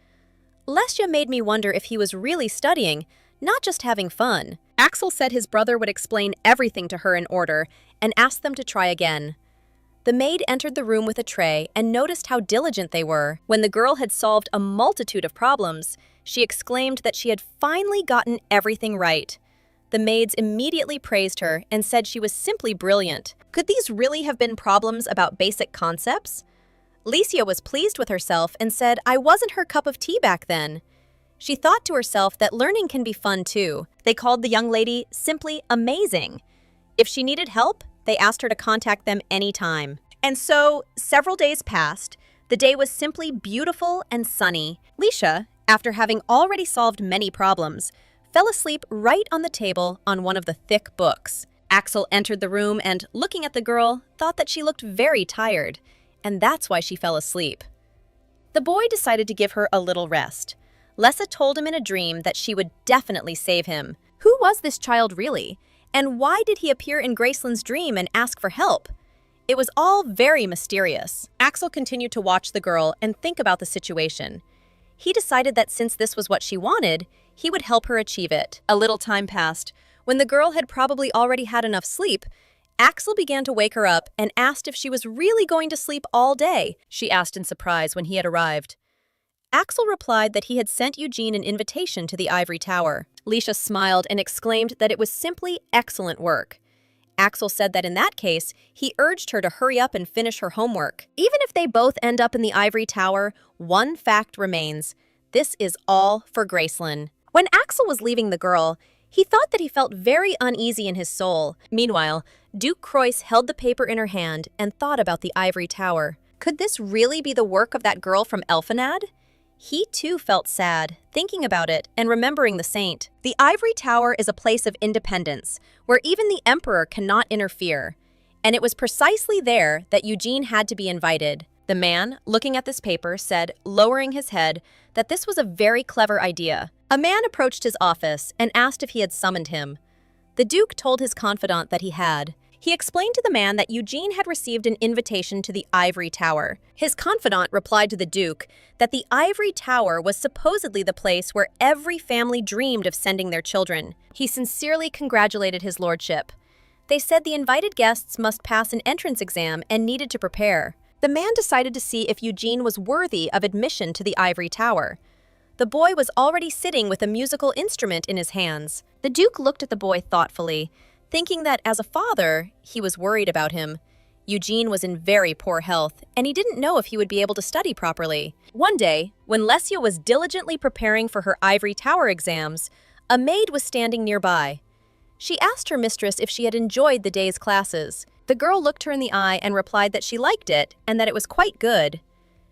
Lesya made me wonder if he was really studying, not just having fun. Axel said his brother would explain everything to her in order and asked them to try again. The maid entered the room with a tray and noticed how diligent they were. When the girl had solved a multitude of problems, she exclaimed that she had finally gotten everything right. The maids immediately praised her and said she was simply brilliant. Could these really have been problems about basic concepts? Licia was pleased with herself and said I wasn't her cup of tea back then. She thought to herself that learning can be fun too. They called the young lady simply amazing. If she needed help, they asked her to contact them anytime. And so, several days passed. The day was simply beautiful and sunny. Licia, after having already solved many problems, fell asleep right on the table on one of the thick books. Axel entered the room and, looking at the girl, thought that she looked very tired, and that's why she fell asleep. The boy decided to give her a little rest. Lessa told him in a dream that she would definitely save him. Who was this child really? And why did he appear in Graceland's dream and ask for help? It was all very mysterious. Axel continued to watch the girl and think about the situation. He decided that since this was what she wanted, he would help her achieve it. A little time passed. When the girl had probably already had enough sleep, Axel began to wake her up and asked if she was really going to sleep all day. She asked in surprise when he had arrived. Axel replied that he had sent Eugene an invitation to the ivory tower. Licia smiled and exclaimed that it was simply excellent work. Axel said that in that case, he urged her to hurry up and finish her homework. Even if they both end up in the ivory tower, one fact remains. This is all for Graceland. When Axel was leaving the girl, he thought that he felt very uneasy in his soul. Meanwhile, Duke Croix held the paper in her hand and thought about the ivory tower. Could this really be the work of that girl from Elfenad? He too felt sad, thinking about it and remembering the saint. The ivory tower is a place of independence, where even the emperor cannot interfere. And it was precisely there that Eugene had to be invited. The man, looking at this paper, said, lowering his head, that this was a very clever idea. A man approached his office and asked if he had summoned him. The Duke told his confidant that he had. He explained to the man that Eugene had received an invitation to the ivory tower. His confidant replied to the Duke that the ivory tower was supposedly the place where every family dreamed of sending their children. He sincerely congratulated his lordship. They said the invited guests must pass an entrance exam and needed to prepare. The man decided to see if Eugene was worthy of admission to the ivory tower. The boy was already sitting with a musical instrument in his hands. The Duke looked at the boy thoughtfully, thinking that as a father, he was worried about him. Eugene was in very poor health, and he didn't know if he would be able to study properly. One day, when Lesya was diligently preparing for her ivory tower exams, a maid was standing nearby. She asked her mistress if she had enjoyed the day's classes. The girl looked her in the eye and replied that she liked it and that it was quite good.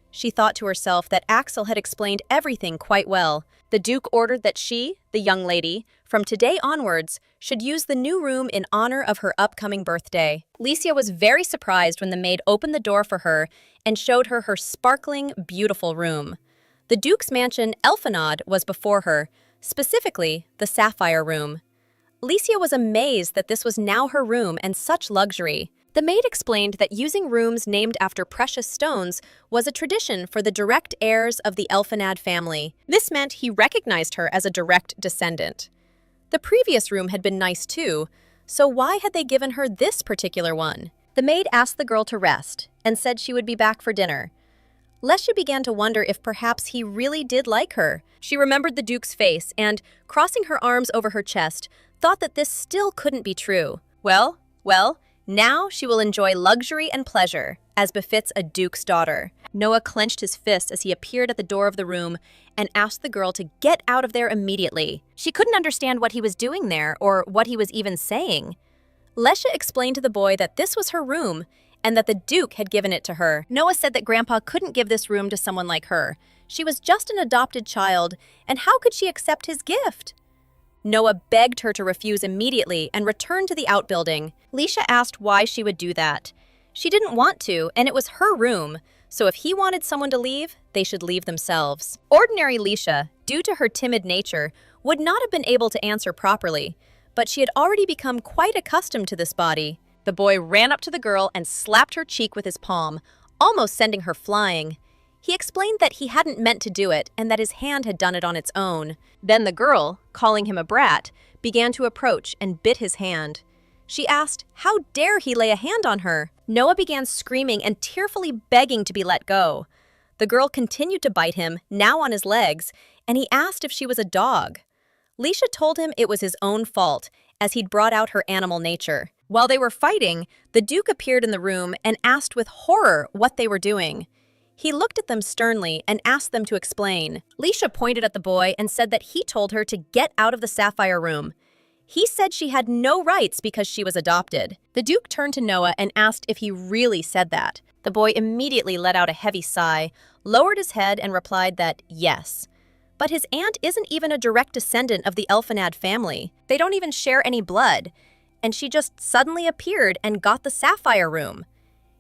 She thought to herself that Axel had explained everything quite well. The Duke ordered that she, the young lady, from today onwards, should use the new room in honor of her upcoming birthday. Licia was very surprised when the maid opened the door for her and showed her her sparkling, beautiful room. The Duke's mansion, Elfenad, was before her, specifically the Sapphire Room. Licia was amazed that this was now her room and such luxury. The maid explained that using rooms named after precious stones was a tradition for the direct heirs of the Elfenad family. This meant he recognized her as a direct descendant. The previous room had been nice too, so why had they given her this particular one? The maid asked the girl to rest and said she would be back for dinner. Lesya began to wonder if perhaps he really did like her. She remembered the Duke's face and, crossing her arms over her chest, thought that this still couldn't be true. Well, now she will enjoy luxury and pleasure, as befits a duke's daughter. Noah clenched his fist as he appeared at the door of the room and asked the girl to get out of there immediately. She couldn't understand what he was doing there or what he was even saying. Lesya explained to the boy that this was her room and that the Duke had given it to her. Noah said that Grandpa couldn't give this room to someone like her. She was just an adopted child, and how could she accept his gift? Noah begged her to refuse immediately and return to the outbuilding. Licia asked why she would do that. She didn't want to, and it was her room, so if he wanted someone to leave, they should leave themselves. Ordinary Licia, due to her timid nature, would not have been able to answer properly, but she had already become quite accustomed to this body. The boy ran up to the girl and slapped her cheek with his palm, almost sending her flying. He explained that he hadn't meant to do it and that his hand had done it on its own. Then the girl, calling him a brat, began to approach and bit his hand. She asked, how dare he lay a hand on her? Noah began screaming and tearfully begging to be let go. The girl continued to bite him, now on his legs, and he asked if she was a dog. Licia told him it was his own fault, as he'd brought out her animal nature. While they were fighting, the Duke appeared in the room and asked with horror what they were doing. He looked at them sternly and asked them to explain. Licia pointed at the boy and said that he told her to get out of the Sapphire Room. He said she had no rights because she was adopted. The Duke turned to Noah and asked if he really said that. The boy immediately let out a heavy sigh, lowered his head and replied that yes. But his aunt isn't even a direct descendant of the Elfenad family. They don't even share any blood. And she just suddenly appeared and got the Sapphire Room.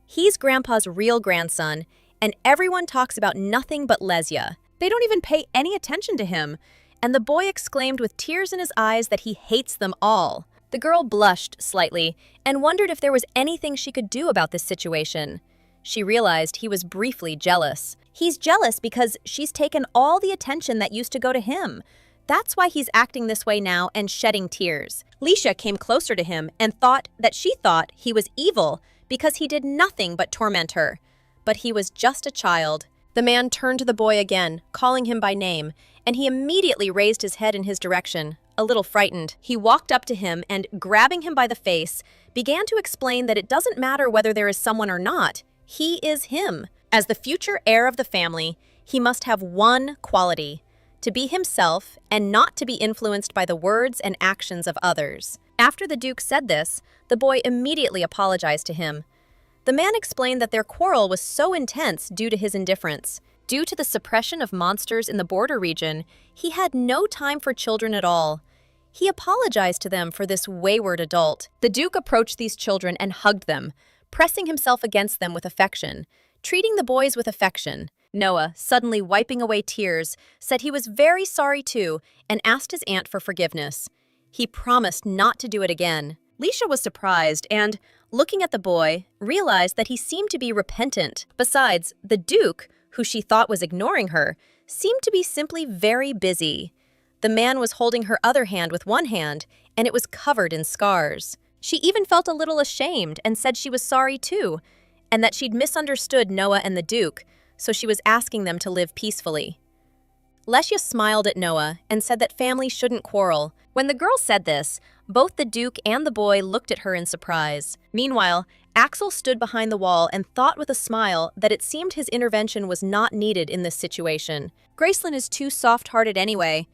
He's Grandpa's real grandson, and everyone talks about nothing but Lesya. They don't even pay any attention to him, and the boy exclaimed with tears in his eyes that he hates them all. The girl blushed slightly and wondered if there was anything she could do about this situation. She realized he was briefly jealous. He's jealous because she's taken all the attention that used to go to him. That's why he's acting this way now and shedding tears. Licia came closer to him and thought that she thought he was evil because he did nothing but torment her. But he was just a child. The man turned to the boy again, calling him by name, and he immediately raised his head in his direction, a little frightened. He walked up to him and, grabbing him by the face, began to explain that it doesn't matter whether there is someone or not. He is him. As the future heir of the family, he must have one quality: to be himself and not to be influenced by the words and actions of others. After the Duke said this, the boy immediately apologized to him. The man explained that their quarrel was so intense due to his indifference. Due to the suppression of monsters in the border region, he had no time for children at all. He apologized to them for this wayward adult. The Duke approached these children and hugged them, pressing himself against them with affection, treating the boys with affection. Noah, suddenly wiping away tears, said he was very sorry too and asked his aunt for forgiveness. He promised not to do it again. Licia was surprised and, looking at the boy, realized that he seemed to be repentant. Besides, the Duke, who she thought was ignoring her, seemed to be simply very busy. The man was holding her other hand with one hand, and it was covered in scars. She even felt a little ashamed and said she was sorry too, and that she'd misunderstood Noah and the Duke, so she was asking them to live peacefully. Lesya smiled at Noah and said that family shouldn't quarrel. When the girl said this, both the Duke and the boy looked at her in surprise. Meanwhile, Axel stood behind the wall and thought with a smile that it seemed his intervention was not needed in this situation. Gracelyn is too soft-hearted anyway.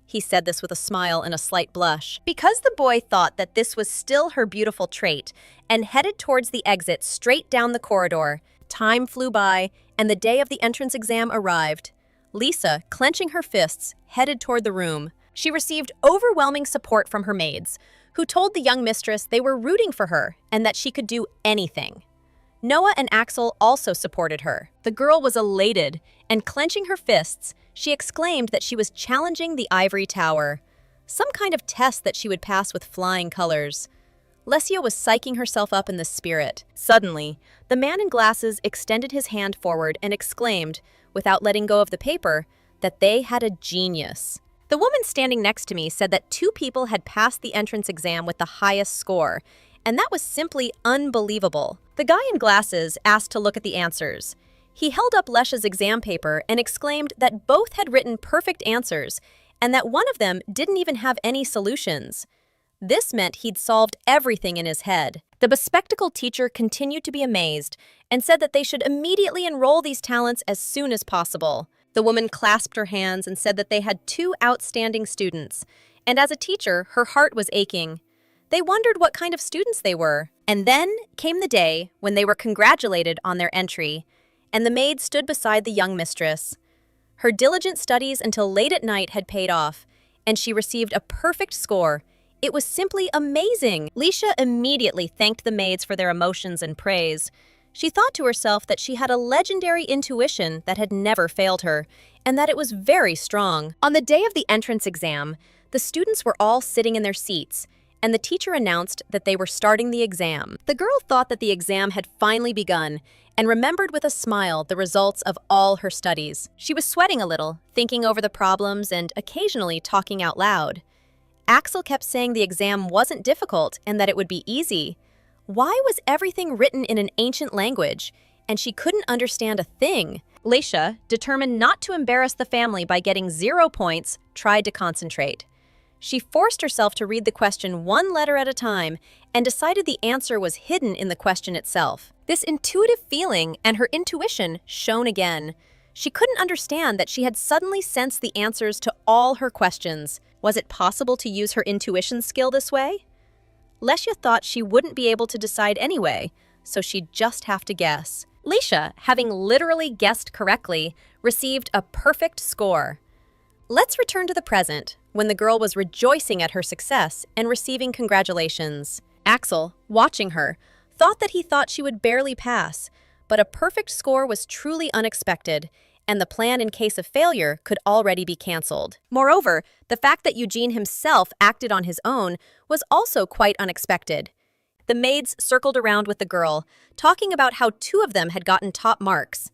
He said this with a smile and a slight blush. Because the boy thought that this was still her beautiful trait and headed towards the exit straight down the corridor, time flew by and the day of the entrance exam arrived. Lisa, clenching her fists, headed toward the room. She received overwhelming support from her maids, who told the young mistress they were rooting for her and that she could do anything. Noah and Axel also supported her. The girl was elated, and clenching her fists, she exclaimed that she was challenging the ivory tower, some kind of test that she would pass with flying colors. Lesia was psyching herself up in the spirit. Suddenly, the man in glasses extended his hand forward and exclaimed, without letting go of the paper, that they had a genius. The woman standing next to me said that 2 people had passed the entrance exam with the highest score, and that was simply unbelievable. The guy in glasses asked to look at the answers. He held up Lesia's exam paper and exclaimed that both had written perfect answers and that one of them didn't even have any solutions. This meant he'd solved everything in his head. The bespectacled teacher continued to be amazed and said that they should immediately enroll these talents as soon as possible. The woman clasped her hands and said that they had 2 outstanding students, and as a teacher, her heart was aching. They wondered what kind of students they were. And then came the day when they were congratulated on their entry, and the maid stood beside the young mistress. Her diligent studies until late at night had paid off, and she received a perfect score. It was simply amazing. Lesia immediately thanked the maids for their emotions and praise. She thought to herself that she had a legendary intuition that had never failed her, and that it was very strong. On the day of the entrance exam, the students were all sitting in their seats, and the teacher announced that they were starting the exam. The girl thought that the exam had finally begun and remembered with a smile the results of all her studies. She was sweating a little, thinking over the problems and occasionally talking out loud. Axel kept saying the exam wasn't difficult and that it would be easy. Why was everything written in an ancient language, and she couldn't understand a thing? Lesia, determined not to embarrass the family by getting 0 points, tried to concentrate. She forced herself to read the question 1 letter at a time and decided the answer was hidden in the question itself. This intuitive feeling and her intuition shone again. She couldn't understand that she had suddenly sensed the answers to all her questions. Was it possible to use her intuition skill this way? Lesia thought she wouldn't be able to decide anyway, so she'd just have to guess. Lesia, having literally guessed correctly, received a perfect score. Let's return to the present, when the girl was rejoicing at her success and receiving congratulations. Axel, watching her, thought she would barely pass, but a perfect score was truly unexpected, and the plan in case of failure could already be cancelled. Moreover, the fact that Eugene himself acted on his own was also quite unexpected. The maids circled around with the girl, talking about how 2 of them had gotten top marks.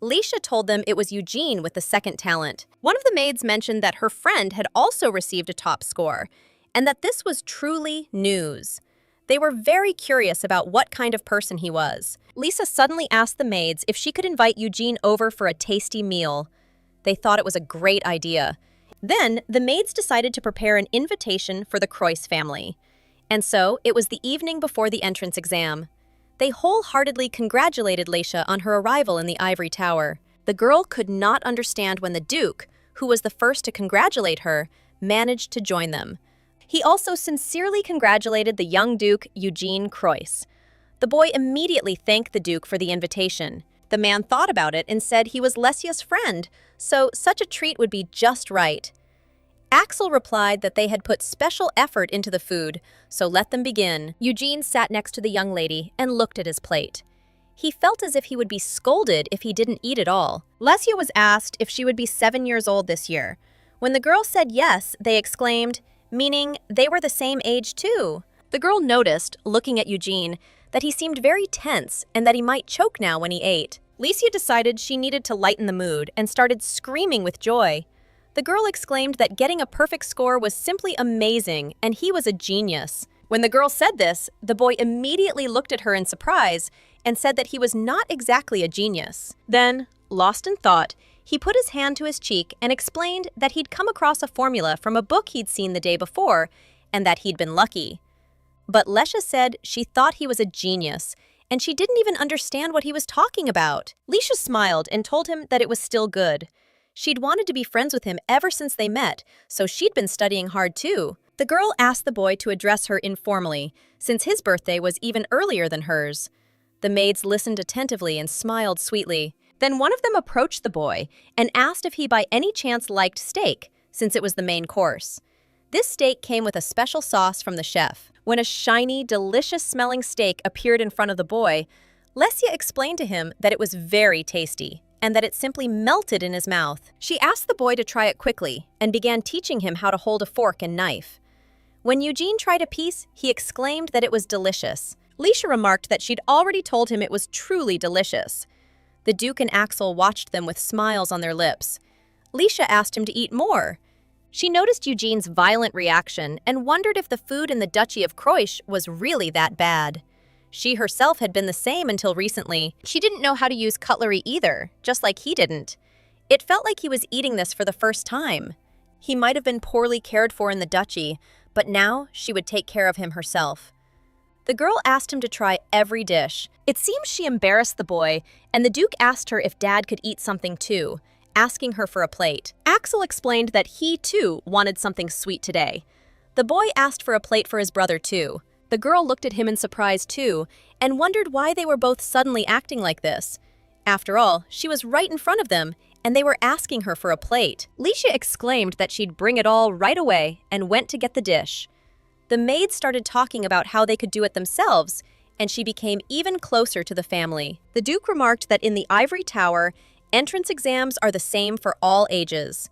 Lesia told them it was Eugene with the second talent. One of the maids mentioned that her friend had also received a top score, and that this was truly news. They were very curious about what kind of person he was. Lisa suddenly asked the maids if she could invite Eugene over for a tasty meal. They thought it was a great idea. Then, the maids decided to prepare an invitation for the Croix family. And so, it was the evening before the entrance exam. They wholeheartedly congratulated Lesia on her arrival in the ivory tower. The girl could not understand when the Duke, who was the first to congratulate her, managed to join them. He also sincerely congratulated the young Duke, Eugene Croix. The boy immediately thanked the Duke for the invitation. The man thought about it and said he was Lesia's friend, so such a treat would be just right. Axel replied that they had put special effort into the food, so let them begin. Eugene sat next to the young lady and looked at his plate. He felt as if he would be scolded if he didn't eat it all. Lesia was asked if she would be 7 years old this year. When the girl said yes, they exclaimed, meaning they were the same age too. The girl noticed, looking at Eugene, that he seemed very tense and that he might choke now when he ate. Lesia decided she needed to lighten the mood and started screaming with joy. The girl exclaimed that getting a perfect score was simply amazing and he was a genius. When the girl said this, the boy immediately looked at her in surprise and said that he was not exactly a genius. Then, lost in thought, he put his hand to his cheek and explained that he'd come across a formula from a book he'd seen the day before and that he'd been lucky. But Lesia said she thought he was a genius and she didn't even understand what he was talking about. Lesia smiled and told him that it was still good. She'd wanted to be friends with him ever since they met, so she'd been studying hard too. The girl asked the boy to address her informally, since his birthday was even earlier than hers. The maids listened attentively and smiled sweetly. Then one of them approached the boy and asked if he by any chance liked steak, since it was the main course. This steak came with a special sauce from the chef. When a shiny, delicious-smelling steak appeared in front of the boy, Lesya explained to him that it was very tasty and that it simply melted in his mouth. She asked the boy to try it quickly and began teaching him how to hold a fork and knife. When Eugene tried a piece, he exclaimed that it was delicious. Leisha remarked that she'd already told him it was truly delicious. The Duke and Axel watched them with smiles on their lips. Leisha asked him to eat more. She noticed Eugene's violent reaction and wondered if the food in the Duchy of Croix was really that bad. She herself had been the same until recently. She didn't know how to use cutlery either, just like he didn't. It felt like he was eating this for the first time. He might have been poorly cared for in the duchy, but now she would take care of him herself. The girl asked him to try every dish. It seems she embarrassed the boy, and the Duke asked her if Dad could eat something too, asking her for a plate. Axel explained that he too wanted something sweet today. The boy asked for a plate for his brother too. The girl looked at him in surprise too, and wondered why they were both suddenly acting like this. After all, she was right in front of them, and they were asking her for a plate. Leisha exclaimed that she'd bring it all right away and went to get the dish. The maids started talking about how they could do it themselves, and she became even closer to the family. The Duke remarked that in the Ivory Tower, entrance exams are the same for all ages.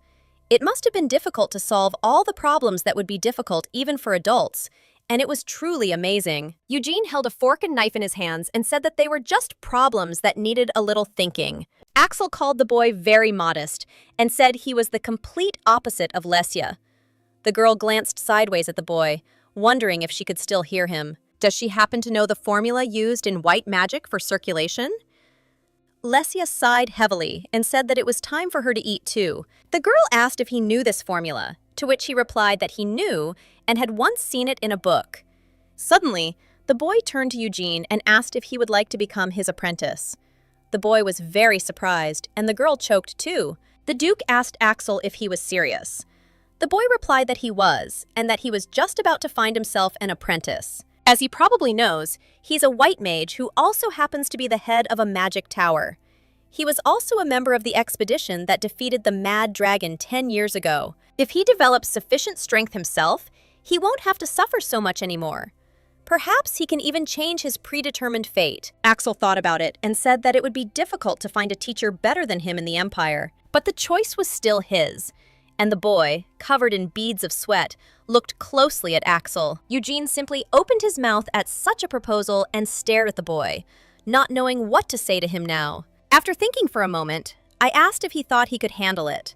It must have been difficult to solve all the problems that would be difficult even for adults, and it was truly amazing. Eugene held a fork and knife in his hands and said that they were just problems that needed a little thinking. Axel called the boy very modest and said he was the complete opposite of Lesya. The girl glanced sideways at the boy, wondering if she could still hear him. Does she happen to know the formula used in white magic for circulation? Lesya sighed heavily and said that it was time for her to eat too. The girl asked if he knew this formula, to which he replied that he knew and had once seen it in a book. Suddenly, the boy turned to Eugene and asked if he would like to become his apprentice. The boy was very surprised, and the girl choked too. The Duke asked Axel if he was serious. The boy replied that he was, and that he was just about to find himself an apprentice. As he probably knows, he's a white mage who also happens to be the head of a magic tower. He was also a member of the expedition that defeated the Mad Dragon 10 years ago. If he develops sufficient strength himself, he won't have to suffer so much anymore. Perhaps he can even change his predetermined fate. Axel thought about it and said that it would be difficult to find a teacher better than him in the Empire. But the choice was still his. And the boy, covered in beads of sweat, looked closely at Axel. Eugene simply opened his mouth at such a proposal and stared at the boy, not knowing what to say to him now. After thinking for a moment, I asked if he thought he could handle it.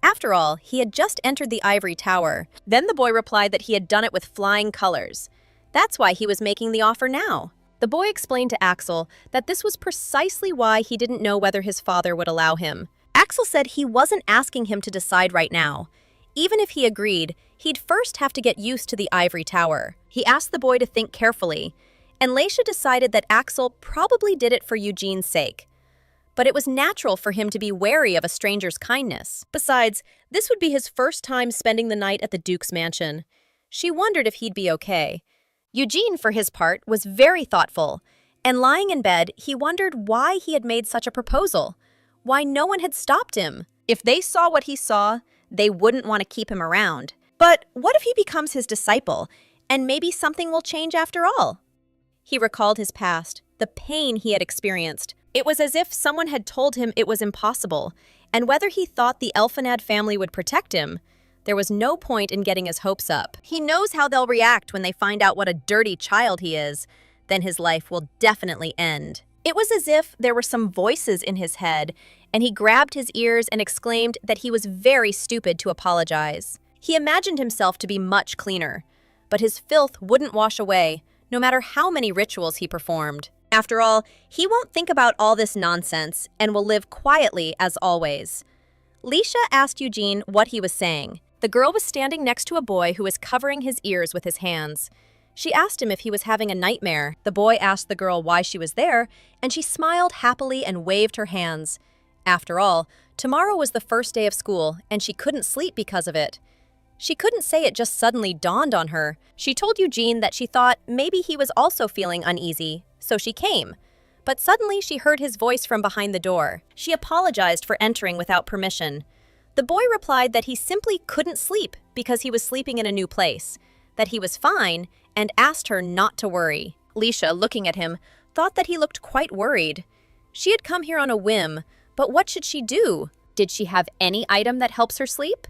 After all, he had just entered the Ivory Tower. Then the boy replied that he had done it with flying colors. That's why he was making the offer now. The boy explained to Axel that this was precisely why he didn't know whether his father would allow him. Axel said he wasn't asking him to decide right now. Even if he agreed, he'd first have to get used to the Ivory Tower. He asked the boy to think carefully, and Leisha decided that Axel probably did it for Eugene's sake. But it was natural for him to be wary of a stranger's kindness. Besides, this would be his first time spending the night at the Duke's mansion. She wondered if he'd be okay. Eugene, for his part, was very thoughtful, and lying in bed, he wondered why he had made such a proposal, why no one had stopped him. If they saw what he saw, they wouldn't want to keep him around. But what if he becomes his disciple, and maybe something will change after all? He recalled his past, the pain he had experienced. It was as if someone had told him it was impossible, and whether he thought the Elfenad family would protect him, there was no point in getting his hopes up. He knows how they'll react when they find out what a dirty child he is. Then his life will definitely end. It was as if there were some voices in his head, and he grabbed his ears and exclaimed that he was very stupid to apologize. He imagined himself to be much cleaner, but his filth wouldn't wash away, no matter how many rituals he performed. After all, he won't think about all this nonsense and will live quietly as always. Leisha asked Eugene what he was saying. The girl was standing next to a boy who was covering his ears with his hands. She asked him if he was having a nightmare. The boy asked the girl why she was there, and she smiled happily and waved her hands. After all, Tomorrow was the first day of school, and she couldn't sleep because of it. She couldn't say it just suddenly dawned on her. She told Eugene that she thought maybe he was also feeling uneasy, so she came. But suddenly she heard his voice from behind the door. She apologized for entering without permission. The boy replied that he simply couldn't sleep because he was sleeping in a new place, that he was fine, and asked her not to worry. Leisha, looking at him, thought that he looked quite worried. She had come here on a whim, but what should she do? Did she have any item that helps her sleep?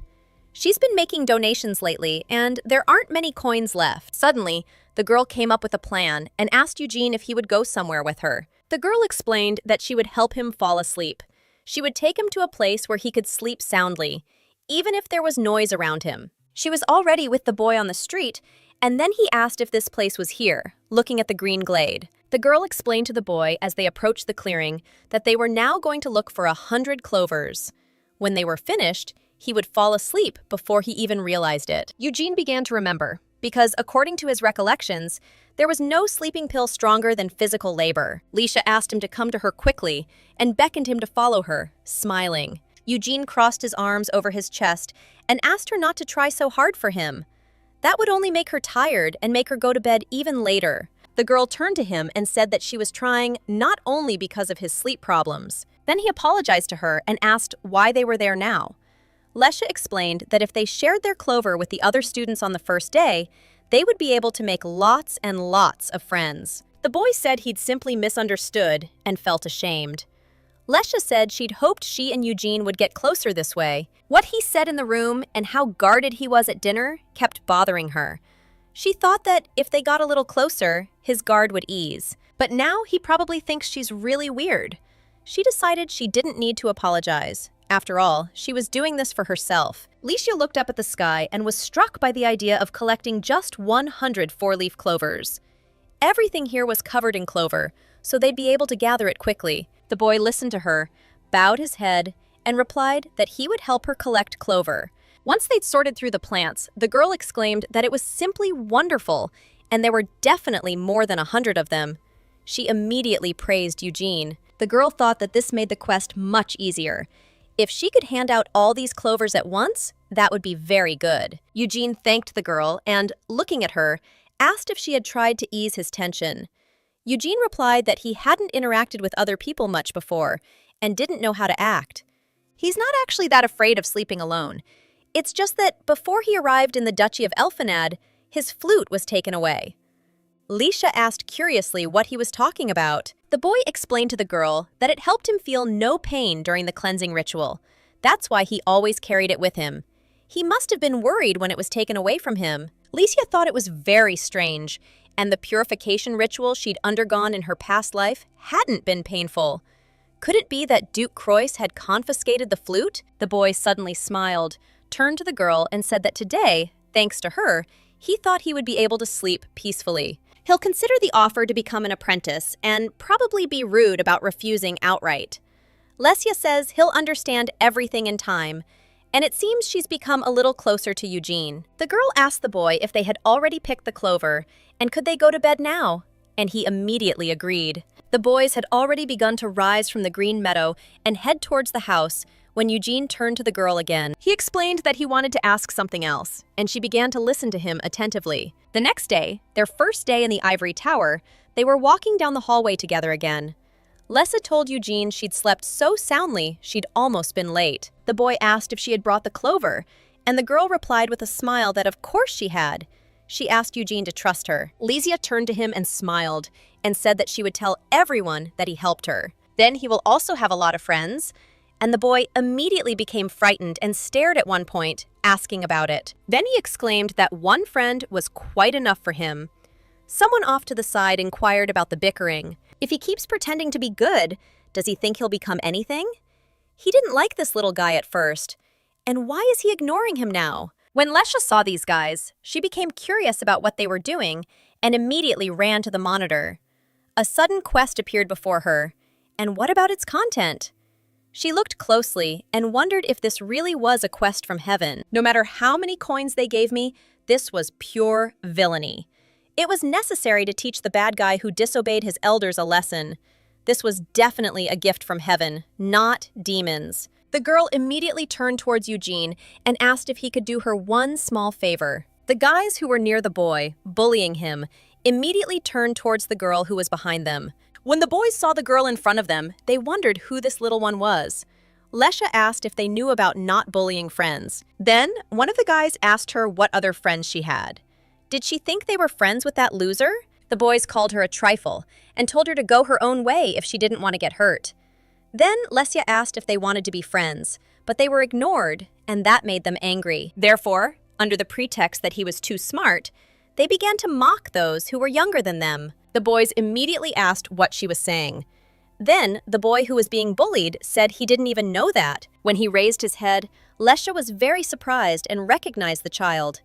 She's been making donations lately, and there aren't many coins left. Suddenly, the girl came up with a plan and asked Eugene if he would go somewhere with her. The girl explained that she would help him fall asleep. She would take him to a place where he could sleep soundly, even if there was noise around him. She was already with the boy on the street, and then he asked if this place was here, looking at the green glade. The girl explained to the boy as they approached the clearing that they were now going to look for 100 clovers. When they were finished, he would fall asleep before he even realized it. Eugene began to remember, because according to his recollections, there was no sleeping pill stronger than physical labor. Leisha asked him to come to her quickly and beckoned him to follow her, smiling. Eugene crossed his arms over his chest and asked her not to try so hard for him. That would only make her tired and make her go to bed even later. The girl turned to him and said that she was trying not only because of his sleep problems. Then he apologized to her and asked why they were there now. Lesha explained that if they shared their clover with the other students on the first day, they would be able to make lots and lots of friends. The boy said he'd simply misunderstood and felt ashamed. Lesha said she'd hoped she and Eugene would get closer this way. What he said in the room and how guarded he was at dinner kept bothering her. She thought that if they got a little closer, his guard would ease. But now he probably thinks she's really weird. She decided she didn't need to apologize. After all, she was doing this for herself. Leisha looked up at the sky and was struck by the idea of collecting just 100 four-leaf clovers. Everything here was covered in clover, so they'd be able to gather it quickly. The boy listened to her, bowed his head, and replied that he would help her collect clover. Once they'd sorted through the plants, the girl exclaimed that it was simply wonderful, and there were definitely more than 100 of them. She immediately praised Eugene. The girl thought that this made the quest much easier. If she could hand out all these clovers at once, that would be very good. Eugene thanked the girl and, looking at her, asked if she had tried to ease his tension. Eugene replied that he hadn't interacted with other people much before and didn't know how to act. He's not actually that afraid of sleeping alone. It's just that before he arrived in the Duchy of Elfenad, his flute was taken away. Leisha asked curiously what he was talking about. The boy explained to the girl that it helped him feel no pain during the cleansing ritual. That's why he always carried it with him. He must have been worried when it was taken away from him. Leisha thought it was very strange, and the purification ritual she'd undergone in her past life hadn't been painful. Could it be that Duke Croix had confiscated the flute? The boy suddenly smiled, turned to the girl, and said that today, thanks to her, he thought he would be able to sleep peacefully. He'll consider the offer to become an apprentice and probably be rude about refusing outright. Lesia says he'll understand everything in time, and it seems she's become a little closer to Eugene. The girl asked the boy if they had already picked the clover, and could they go to bed now? And he immediately agreed. The boys had already begun to rise from the green meadow and head towards the house when Eugene turned to the girl again. He explained that he wanted to ask something else, and she began to listen to him attentively. The next day, their first day in the ivory tower, they were walking down the hallway together again. Lessa told Eugene she'd slept so soundly she'd almost been late. The boy asked if she had brought the clover, and the girl replied with a smile that of course she had. She asked Eugene to trust her. Lesia turned to him and smiled, and said that she would tell everyone that he helped her. Then he will also have a lot of friends. And the boy immediately became frightened and stared at one point, asking about it. Then he exclaimed that one friend was quite enough for him. Someone off to the side inquired about the bickering. If he keeps pretending to be good, does he think he'll become anything? He didn't like this little guy at first. And why is he ignoring him now? When Lesha saw these guys, she became curious about what they were doing and immediately ran to the monitor. A sudden quest appeared before her. And what about its content? She looked closely and wondered if this really was a quest from heaven. No matter how many coins they gave me, this was pure villainy. It was necessary to teach the bad guy who disobeyed his elders a lesson. This was definitely a gift from heaven, not demons. The girl immediately turned towards Eugene and asked if he could do her one small favor. The guys who were near the boy, bullying him, immediately turned towards the girl who was behind them. When the boys saw the girl in front of them, they wondered who this little one was. Lesha asked if they knew about not bullying friends. Then, one of the guys asked her what other friends she had. Did she think they were friends with that loser? The boys called her a trifle and told her to go her own way if she didn't want to get hurt. Then Lesya asked if they wanted to be friends, but they were ignored, and that made them angry. Therefore, under the pretext that he was too smart, they began to mock those who were younger than them. The boys immediately asked what she was saying. Then, the boy who was being bullied said he didn't even know that. When he raised his head, Lesha was very surprised and recognized the child.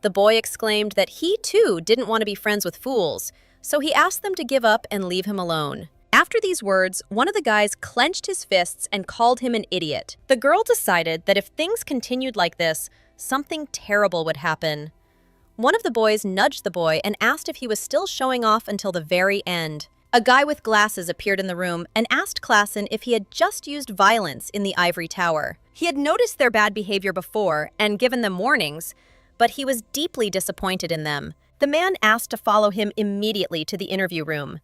The boy exclaimed that he too didn't want to be friends with fools, so he asked them to give up and leave him alone. After these words, one of the guys clenched his fists and called him an idiot. The girl decided that if things continued like this, something terrible would happen. One of the boys nudged the boy and asked if he was still showing off until the very end. A guy with glasses appeared in the room and asked Klassen if he had just used violence in the ivory tower. He had noticed their bad behavior before and given them warnings, but he was deeply disappointed in them. The man asked to follow him immediately to the interview room.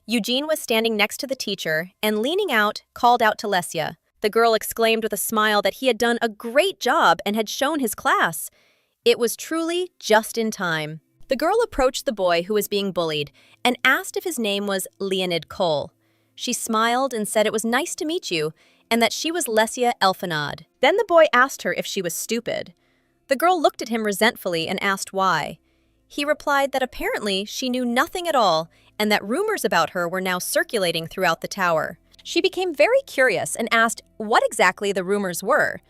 Eugene was standing next to the teacher and, leaning out, called out to Lesya. The girl exclaimed with a smile that he had done a great job and had shown his class. It was truly just in time. The girl approached the boy who was being bullied and asked if his name was Leonid Cole. She smiled and said it was nice to meet you and that she was Lesya Elfanad. Then the boy asked her if she was stupid. The girl looked at him resentfully and asked why. He replied that apparently she knew nothing at all and that rumors about her were now circulating throughout the tower. She became very curious and asked what exactly the rumors were.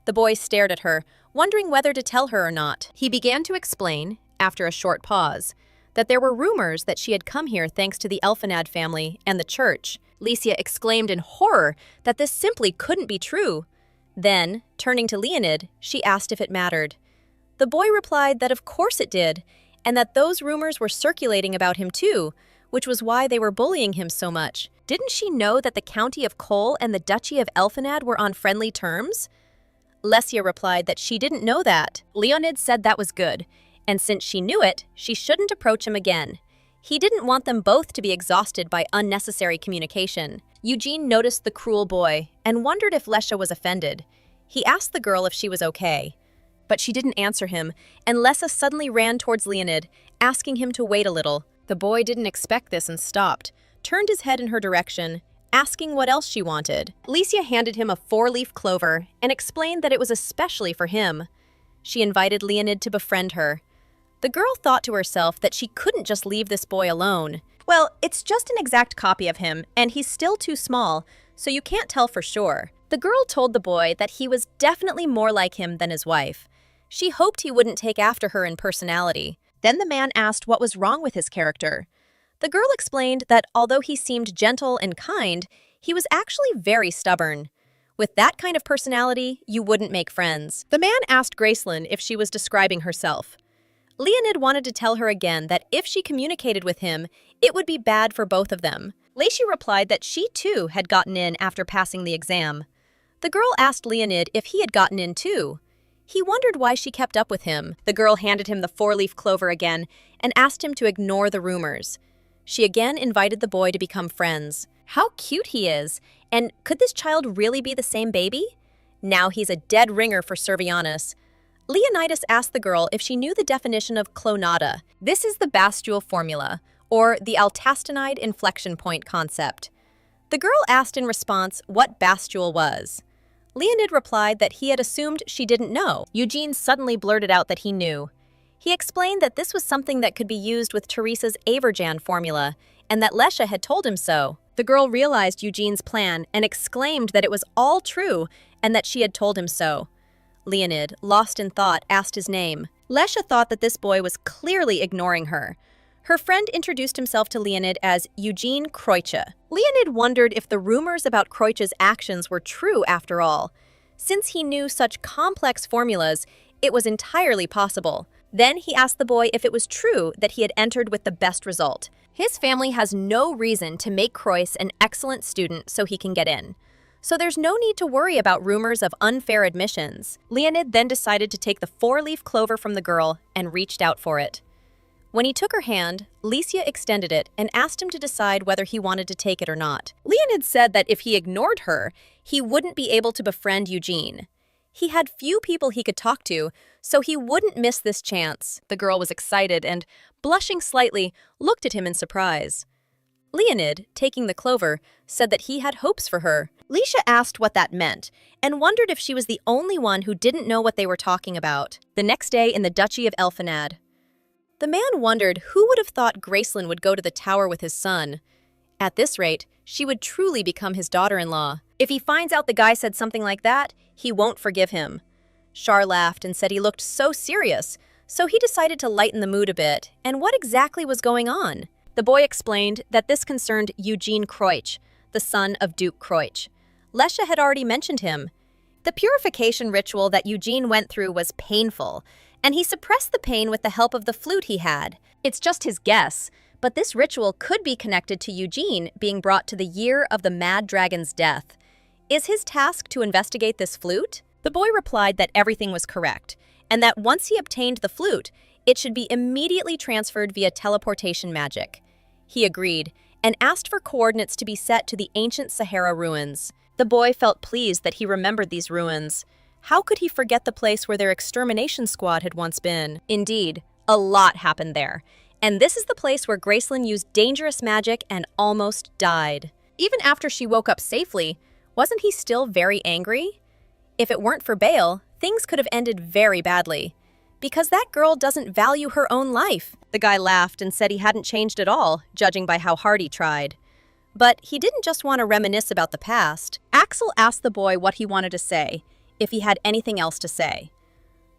The boy stared at her, wondering whether to tell her or not. He began to explain, after a short pause, that there were rumors that she had come here thanks to the Elfanad family and the church. Lesya exclaimed in horror that this simply couldn't be true. Then, turning to Leonid, she asked if it mattered. The boy replied that of course it did, and that those rumors were circulating about him too, which was why they were bullying him so much. Didn't she know that the county of Kol and the duchy of Elfanad were on friendly terms? Lesya replied that she didn't know that. Leonid said that was good, and since she knew it, she shouldn't approach him again. He didn't want them both to be exhausted by unnecessary communication. Eugene noticed the cruel boy and wondered if Lesya was offended. He asked the girl if she was okay, but she didn't answer him, and Lesya suddenly ran towards Leonid, asking him to wait a little. The boy didn't expect this and stopped, turned his head in her direction, asking what else she wanted. Lesya handed him a 4-leaf clover and explained that it was especially for him. She invited Leonid to befriend her. The girl thought to herself that she couldn't just leave this boy alone. Well, it's just an exact copy of him, and he's still too small, so you can't tell for sure. The girl told the boy that he was definitely more like him than his wife. She hoped he wouldn't take after her in personality. Then the man asked what was wrong with his character. The girl explained that although he seemed gentle and kind, he was actually very stubborn. With that kind of personality, you wouldn't make friends. The man asked Gracelyn if she was describing herself. Leonid wanted to tell her again that if she communicated with him, it would be bad for both of them. Lesya replied that she too had gotten in after passing the exam. The girl asked Leonid if he had gotten in too. He wondered why she kept up with him. The girl handed him the 4-leaf clover again and asked him to ignore the rumors. She again invited the boy to become friends. How cute he is! And could this child really be the same baby? Now he's a dead ringer for Servianus. Leonidas asked the girl if she knew the definition of clonata. This is the Bastule formula, or the altastanide inflection point concept. The girl asked in response what Bastule was. Leonid replied that he had assumed she didn't know. Eugene suddenly blurted out that he knew. He explained that this was something that could be used with Teresa's Averjan formula, and that Lesya had told him so. The girl realized Eugene's plan and exclaimed that it was all true and that she had told him so. Leonid, lost in thought, asked his name. Lesya thought that this boy was clearly ignoring her. Her friend introduced himself to Leonid as Eugene Kroiche. Leonid wondered if the rumors about Kroiche's actions were true after all. Since he knew such complex formulas, it was entirely possible. Then he asked the boy if it was true that he had entered with the best result. His family has no reason to make Kroiche an excellent student so he can get in. so there's no need to worry about rumors of unfair admissions. Leonid then decided to take the four-leaf clover from the girl and reached out for it. When he took her hand, Licia extended it and asked him to decide whether he wanted to take it or not. Leonid said that if he ignored her, he wouldn't be able to befriend Eugene. He had few people he could talk to, so he wouldn't miss this chance. The girl was excited and, blushing slightly, looked at him in surprise. Leonid, taking the clover, said that he had hopes for her. Licia asked what that meant and wondered if she was the only one who didn't know what they were talking about. The next day in the Duchy of Elfinad, the man wondered who would have thought Gracelyn would go to the tower with his son. At this rate, she would truly become his daughter-in-law. If he finds out the guy said something like that, he won't forgive him. Char laughed and said he looked so serious, so he decided to lighten the mood a bit. And what exactly was going on? The boy explained that this concerned Eugene Kreutsch, the son of Duke Kreutsch. Lesha had already mentioned him. The purification ritual that Eugene went through was painful, and he suppressed the pain with the help of the flute he had. It's just his guess, but this ritual could be connected to Eugene being brought to the year of the Mad Dragon's death. Is his task to investigate this flute? The boy replied that everything was correct, and that once he obtained the flute, it should be immediately transferred via teleportation magic. He agreed, and asked for coordinates to be set to the ancient Sahara ruins. The boy felt pleased that he remembered these ruins. How could he forget the place where their extermination squad had once been? Indeed, a lot happened there. And this is the place where Gracelyn used dangerous magic and almost died. Even after she woke up safely, wasn't he still very angry? If it weren't for Bale, things could have ended very badly. Because that girl doesn't value her own life. The guy laughed and said he hadn't changed at all, judging by how hard he tried. But he didn't just want to reminisce about the past. Axel asked the boy what he wanted to say, if he had anything else to say.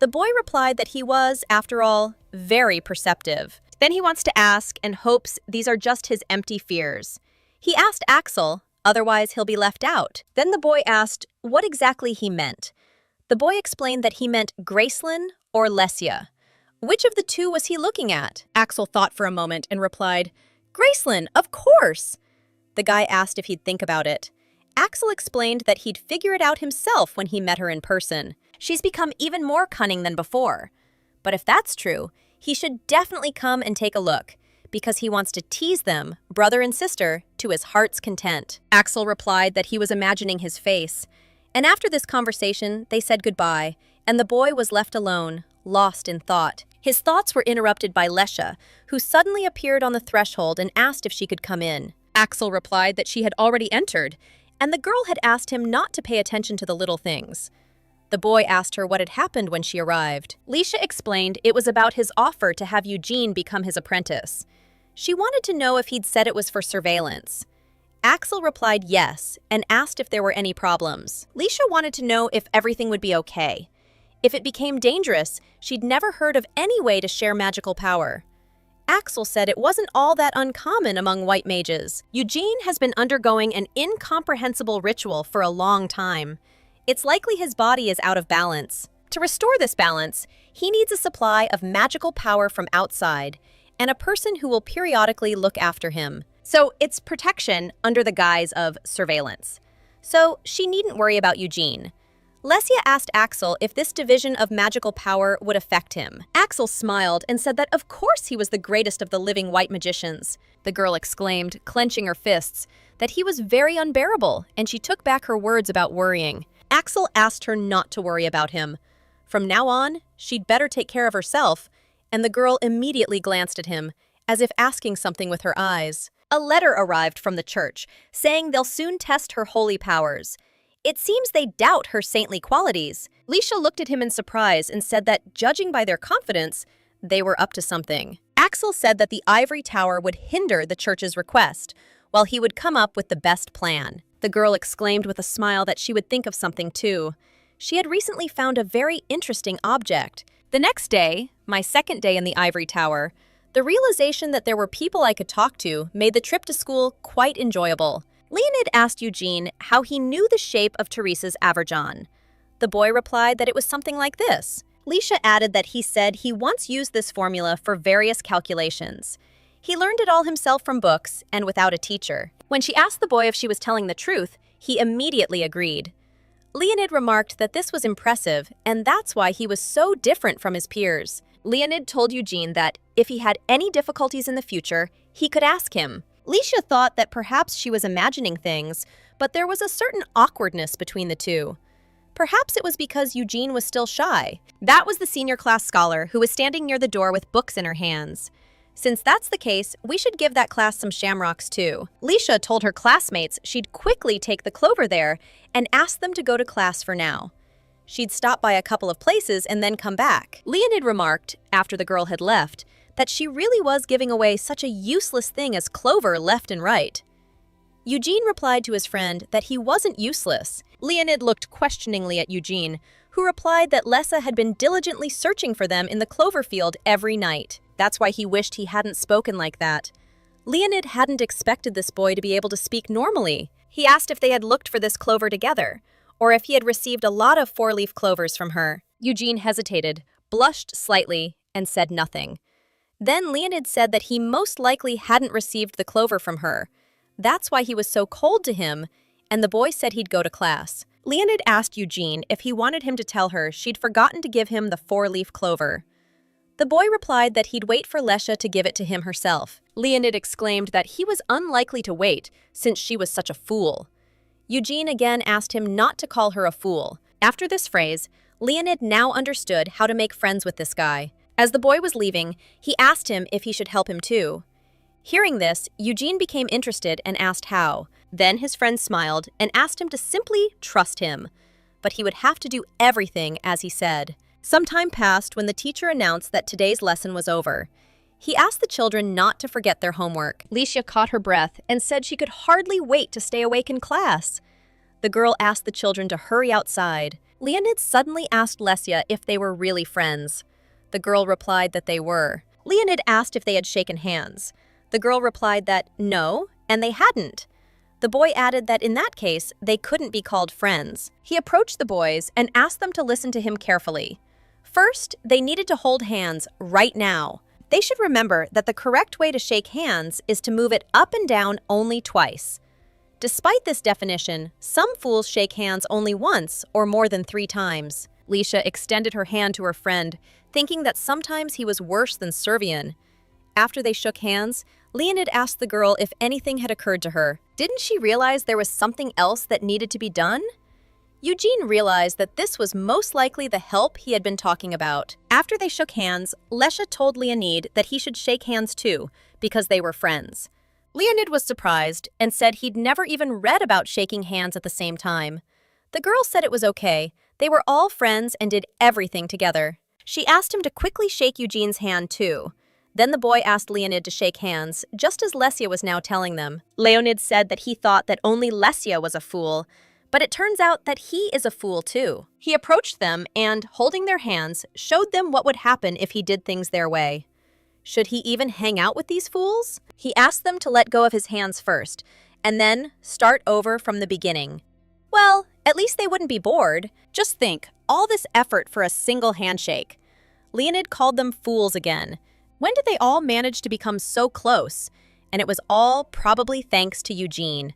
The boy replied that he was, after all, very perceptive. Then he wants to ask and hopes these are just his empty fears. He asked Axel, otherwise he'll be left out. Then the boy asked what exactly he meant. The boy explained that he meant Gracelyn or Lesia. Which of the two was he looking at? Axel thought for a moment and replied, Gracelyn, of course! The guy asked if he'd think about it. Axel explained that he'd figure it out himself when he met her in person. She's become even more cunning than before. But if that's true, he should definitely come and take a look, because he wants to tease them, brother and sister, to his heart's content. Axel replied that he was imagining his face. And after this conversation, they said goodbye, and the boy was left alone, lost in thought. His thoughts were interrupted by Lesha, who suddenly appeared on the threshold and asked if she could come in. Axel replied that she had already entered, and the girl had asked him not to pay attention to the little things. The boy asked her what had happened when she arrived. Licia explained it was about his offer to have Eugene become his apprentice. She wanted to know if he'd said it was for surveillance. Axel replied yes, and asked if there were any problems. Licia wanted to know if everything would be okay. If it became dangerous, she'd never heard of any way to share magical power. Axel said it wasn't all that uncommon among white mages. Eugene has been undergoing an incomprehensible ritual for a long time. It's likely his body is out of balance. To restore this balance, he needs a supply of magical power from outside, and a person who will periodically look after him. So it's protection under the guise of surveillance. So she needn't worry about Eugene. Lesia asked Axel if this division of magical power would affect him. Axel smiled and said that of course he was the greatest of the living white magicians. The girl exclaimed, clenching her fists, that he was very unbearable, and she took back her words about worrying. Axel asked her not to worry about him. From now on, she'd better take care of herself, and the girl immediately glanced at him, as if asking something with her eyes. A letter arrived from the church, saying they'll soon test her holy powers. It seems they doubt her saintly qualities. Licia looked at him in surprise and said that, judging by their confidence, they were up to something. Axel said that the ivory tower would hinder the church's request, while he would come up with the best plan. The girl exclaimed with a smile that she would think of something too. She had recently found a very interesting object. The next day, my second day in the ivory tower, the realization that there were people I could talk to made the trip to school quite enjoyable. Leonid asked Eugene how he knew the shape of Teresa's Averjon. The boy replied that it was something like this. Licia added that he said he once used this formula for various calculations. He learned it all himself from books and without a teacher. When she asked the boy if she was telling the truth, He immediately agreed. Leonid remarked that this was impressive, and that's why he was so different from his peers. Leonid told Eugene that if he had any difficulties in the future, he could ask him. Leisha thought that perhaps she was imagining things, but there was a certain awkwardness between the two. Perhaps it was because Eugene was still shy. That was the senior class scholar who was standing near the door with books in her hands. Since that's the case, we should give that class some shamrocks too. Leisha told her classmates she'd quickly take the clover there and ask them to go to class for now. She'd stop by a couple of places and then come back. Leonid remarked, after the girl had left, that she really was giving away such a useless thing as clover left and right. Eugene replied to his friend that he wasn't useless. Leonid looked questioningly at Eugene, who replied that Lessa had been diligently searching for them in the clover field every night. That's why he wished he hadn't spoken like that. Leonid hadn't expected this boy to be able to speak normally. He asked if they had looked for this clover together, or if he had received a lot of four-leaf clovers from her. Eugene hesitated, blushed slightly, and said nothing. Then Leonid said that he most likely hadn't received the clover from her. That's why he was so cold to him, and the boy said he'd go to class. Leonid asked Eugene if he wanted him to tell her she'd forgotten to give him the four-leaf clover. The boy replied that he'd wait for Lesha to give it to him herself. Leonid exclaimed that he was unlikely to wait, since she was such a fool. Eugene again asked him not to call her a fool. After this phrase, Leonid now understood how to make friends with this guy. As the boy was leaving, he asked him if he should help him too. Hearing this, Eugene became interested and asked how. Then his friend smiled and asked him to simply trust him. But he would have to do everything as he said. Some time passed when the teacher announced that today's lesson was over. He asked the children not to forget their homework. Leisha caught her breath and said she could hardly wait to stay awake in class. The girl asked the children to hurry outside. Leonid suddenly asked Lesya if they were really friends. The girl replied that they were. Leonid asked if they had shaken hands. The girl replied that no, and they hadn't. The boy added that in that case, they couldn't be called friends. He approached the boys and asked them to listen to him carefully. First, they needed to hold hands right now. They should remember that the correct way to shake hands is to move it up and down only twice. Despite this definition, some fools shake hands only once or more than 3 times. Leisha extended her hand to her friend, thinking that sometimes he was worse than Servian. After they shook hands, Leonid asked the girl if anything had occurred to her. Didn't she realize there was something else that needed to be done? Eugene realized that this was most likely the help he had been talking about. After they shook hands, Lesha told Leonid that he should shake hands too, because they were friends. Leonid was surprised and said he'd never even read about shaking hands at the same time. The girl said it was okay. They were all friends and did everything together. She asked him to quickly shake Eugene's hand too. Then the boy asked Leonid to shake hands, just as Lesya was now telling them. Leonid said that he thought that only Lesya was a fool, but it turns out that he is a fool too. He approached them and, holding their hands, showed them what would happen if he did things their way. Should he even hang out with these fools? He asked them to let go of his hands first, and then start over from the beginning. Well, at least they wouldn't be bored. Just think, all this effort for a single handshake. Leonid called them fools again. When did they all manage to become so close? And it was all probably thanks to Eugene.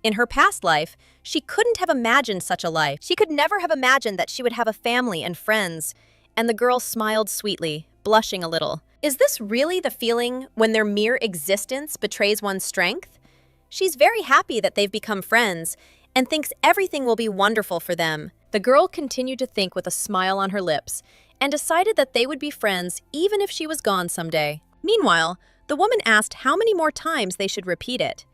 In her past life, she couldn't have imagined such a life. She could never have imagined that she would have a family and friends. And the girl smiled sweetly, blushing a little. Is this really the feeling when their mere existence betrays one's strength? She's very happy that they've become friends and thinks everything will be wonderful for them. The girl continued to think with a smile on her lips and decided that they would be friends even if she was gone someday. Meanwhile, the woman asked how many more times they should repeat it.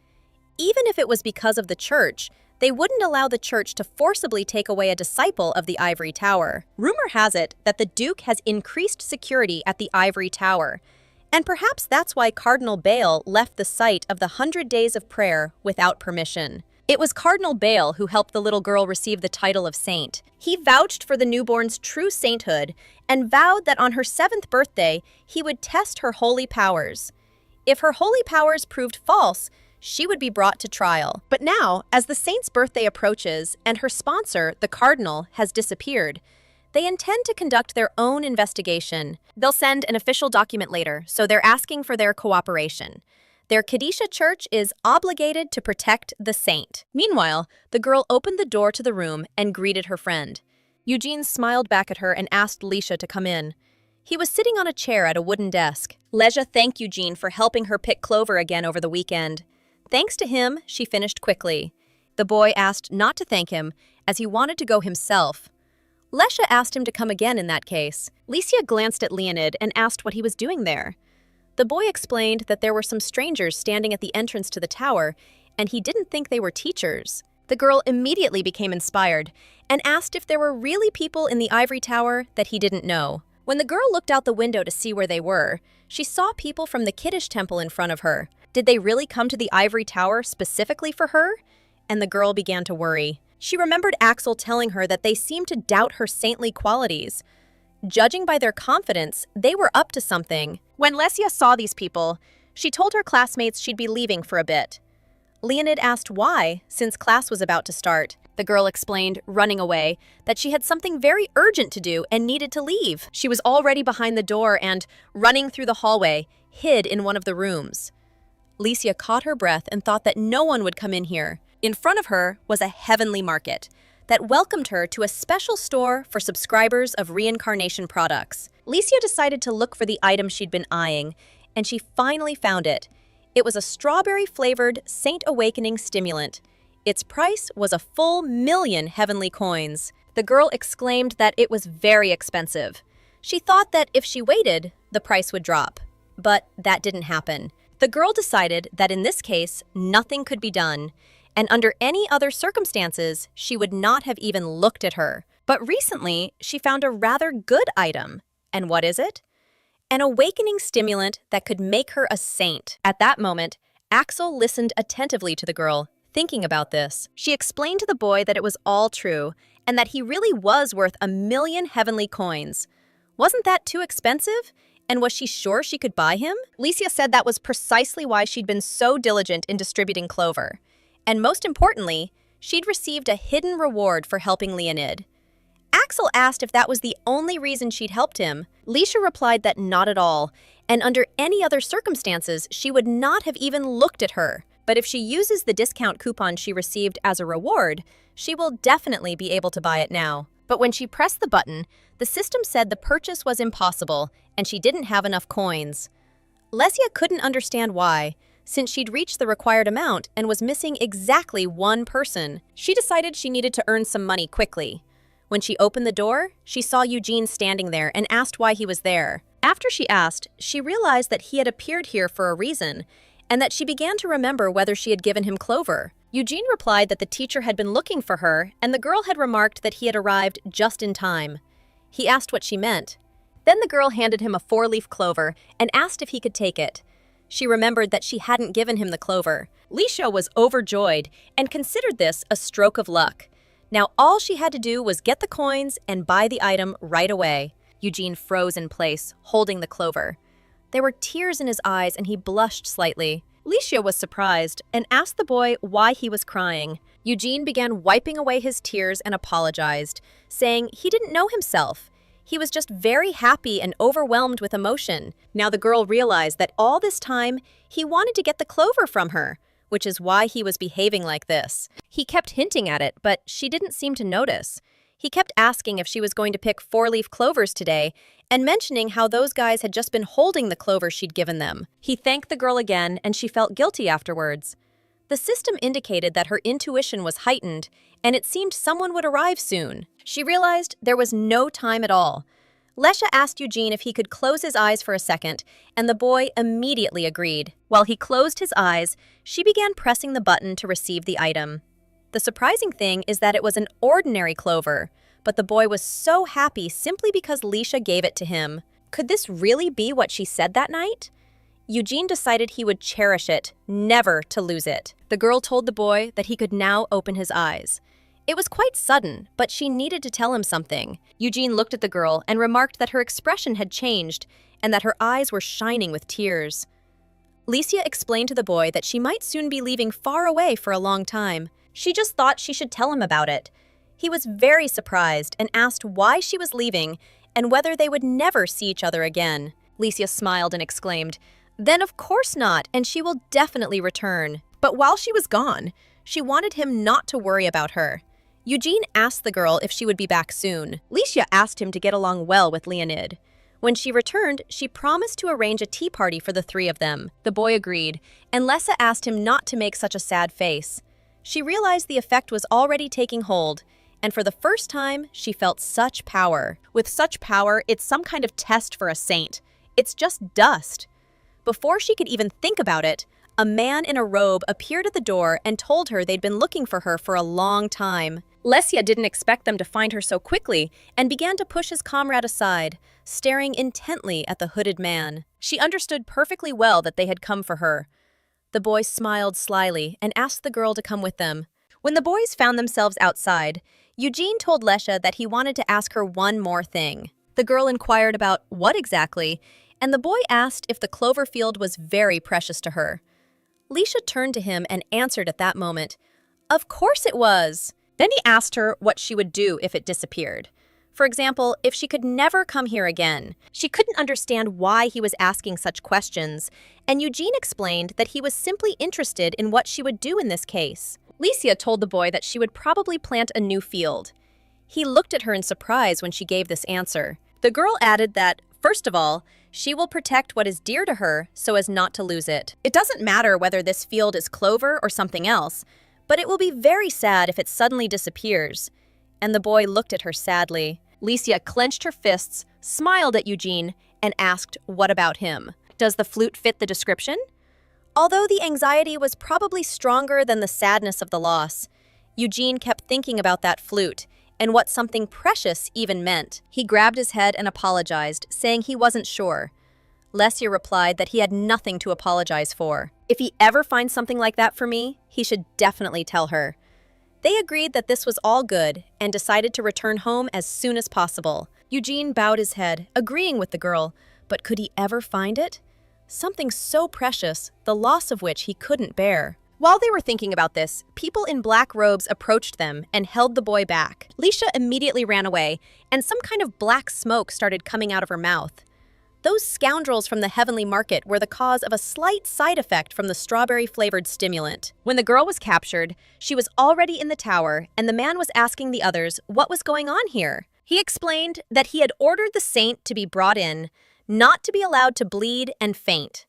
Even if it was because of the church, they wouldn't allow the church to forcibly take away a disciple of the Ivory Tower. Rumor has it that the Duke has increased security at the Ivory Tower, and perhaps that's why Cardinal Bale left the site of the 100 Days of Prayer without permission. It was Cardinal Bale who helped the little girl receive the title of saint. He vouched for the newborn's true sainthood and vowed that on her 7th birthday, he would test her holy powers. If her holy powers proved false, she would be brought to trial. But now, as the saint's birthday approaches and her sponsor, the cardinal, has disappeared, they intend to conduct their own investigation. They'll send an official document later, so they're asking for their cooperation. Their Kadisha church is obligated to protect the saint. Meanwhile, the girl opened the door to the room and greeted her friend. Eugene smiled back at her and asked Leisha to come in. He was sitting on a chair at a wooden desk. Leisha thanked Eugene for helping her pick clover again over the weekend. Thanks to him, she finished quickly. The boy asked not to thank him, as he wanted to go himself. Leisha asked him to come again in that case. Licia glanced at Leonid and asked what he was doing there. The boy explained that there were some strangers standing at the entrance to the tower, and he didn't think they were teachers. The girl immediately became inspired and asked if there were really people in the ivory tower that he didn't know. When the girl looked out the window to see where they were, she saw people from the Kiddush temple in front of her. Did they really come to the ivory tower specifically for her? And the girl began to worry. She remembered Axel telling her that they seemed to doubt her saintly qualities. Judging by their confidence, they were up to something. When Lesia saw these people, she told her classmates she'd be leaving for a bit. Leonid asked why, since class was about to start. The girl explained, running away, that she had something very urgent to do and needed to leave. She was already behind the door and, running through the hallway, hid in one of the rooms. Licia caught her breath and thought that no one would come in here. In front of her was a heavenly market that welcomed her to a special store for subscribers of reincarnation products. Licia decided to look for the item she'd been eyeing, and she finally found it. It was a strawberry-flavored Saint Awakening stimulant. Its price was a full 1,000,000 heavenly coins. The girl exclaimed that it was very expensive. She thought that if she waited, the price would drop. But that didn't happen. The girl decided that in this case, nothing could be done, and under any other circumstances, she would not have even looked at her. But recently, she found a rather good item. And what is it? An awakening stimulant that could make her a saint. At that moment, Axel listened attentively to the girl, thinking about this. She explained to the boy that it was all true, and that he really was worth 1,000,000 heavenly coins. Wasn't that too expensive? And was she sure she could buy him? Licia said that was precisely why she'd been so diligent in distributing clover. And most importantly, she'd received a hidden reward for helping Leonid. Axel asked if that was the only reason she'd helped him. Licia replied that not at all, and under any other circumstances, she would not have even looked at her. But if she uses the discount coupon she received as a reward, she will definitely be able to buy it now. But when she pressed the button, the system said the purchase was impossible, and she didn't have enough coins. Lesia couldn't understand why, since she'd reached the required amount and was missing exactly one person. She decided she needed to earn some money quickly. When she opened the door, she saw Eugene standing there and asked why he was there. After she asked, she realized that he had appeared here for a reason, and that she began to remember whether she had given him clover. Eugene replied that the teacher had been looking for her, and the girl had remarked that he had arrived just in time. He asked what she meant. Then the girl handed him a 4-leaf clover and asked if he could take it. She remembered that she hadn't given him the clover. Licia was overjoyed and considered this a stroke of luck. Now all she had to do was get the coins and buy the item right away. Eugene froze in place, holding the clover. There were tears in his eyes and he blushed slightly. Licia was surprised and asked the boy why he was crying. Eugene began wiping away his tears and apologized, saying he didn't know himself. He was just very happy and overwhelmed with emotion. Now the girl realized that all this time, he wanted to get the clover from her, which is why he was behaving like this. He kept hinting at it, but she didn't seem to notice. He kept asking if she was going to pick 4-leaf clovers today and mentioning how those guys had just been holding the clover she'd given them. He thanked the girl again and she felt guilty afterwards. The system indicated that her intuition was heightened and it seemed someone would arrive soon. She realized there was no time at all. Lesha asked Eugene if he could close his eyes for a second, and the boy immediately agreed. While he closed his eyes, she began pressing the button to receive the item. The surprising thing is that it was an ordinary clover, but the boy was so happy simply because Licia gave it to him. Could this really be what she said that night? Eugene decided he would cherish it, never to lose it. The girl told the boy that he could now open his eyes. It was quite sudden, but she needed to tell him something. Eugene looked at the girl and remarked that her expression had changed and that her eyes were shining with tears. Licia explained to the boy that she might soon be leaving far away for a long time. She just thought she should tell him about it. He was very surprised and asked why she was leaving and whether they would never see each other again. Licia smiled and exclaimed, Then of course not, and she will definitely return. But while she was gone, she wanted him not to worry about her. Eugene asked the girl if she would be back soon. Licia asked him to get along well with Leonid. When she returned, she promised to arrange a tea party for the three of them. The boy agreed, and Lessa asked him not to make such a sad face. She realized the effect was already taking hold, and for the first time, she felt such power. With such power, it's some kind of test for a saint. It's just dust. Before she could even think about it, a man in a robe appeared at the door and told her they'd been looking for her for a long time. Lesia didn't expect them to find her so quickly and began to push his comrade aside, staring intently at the hooded man. She understood perfectly well that they had come for her. The boy smiled slyly and asked the girl to come with them. When the boys found themselves outside, Eugene told Lesha that he wanted to ask her one more thing. The girl inquired about what exactly, and the boy asked if the clover field was very precious to her. Leisha turned to him and answered at that moment, "Of course it was." Then he asked her what she would do if it disappeared. For example, if she could never come here again. She couldn't understand why he was asking such questions, and Eugene explained that he was simply interested in what she would do in this case. Licia told the boy that she would probably plant a new field. He looked at her in surprise when she gave this answer. The girl added that, first of all, she will protect what is dear to her so as not to lose it. It doesn't matter whether this field is clover or something else, but it will be very sad if it suddenly disappears. And the boy looked at her sadly. Licia clenched her fists, smiled at Eugene, and asked, what about him? Does the flute fit the description? Although the anxiety was probably stronger than the sadness of the loss, Eugene kept thinking about that flute and what something precious even meant. He grabbed his head and apologized, saying he wasn't sure. Lesia replied that he had nothing to apologize for. If he ever finds something like that for me, he should definitely tell her. They agreed that this was all good and decided to return home as soon as possible. Eugene bowed his head, agreeing with the girl, but could he ever find it? Something so precious, the loss of which he couldn't bear. While they were thinking about this, people in black robes approached them and held the boy back. Leisha immediately ran away, and some kind of black smoke started coming out of her mouth. Those scoundrels from the heavenly market were the cause of a slight side effect from the strawberry-flavored stimulant. When the girl was captured, she was already in the tower, and the man was asking the others what was going on here. He explained that he had ordered the saint to be brought in, not to be allowed to bleed and faint.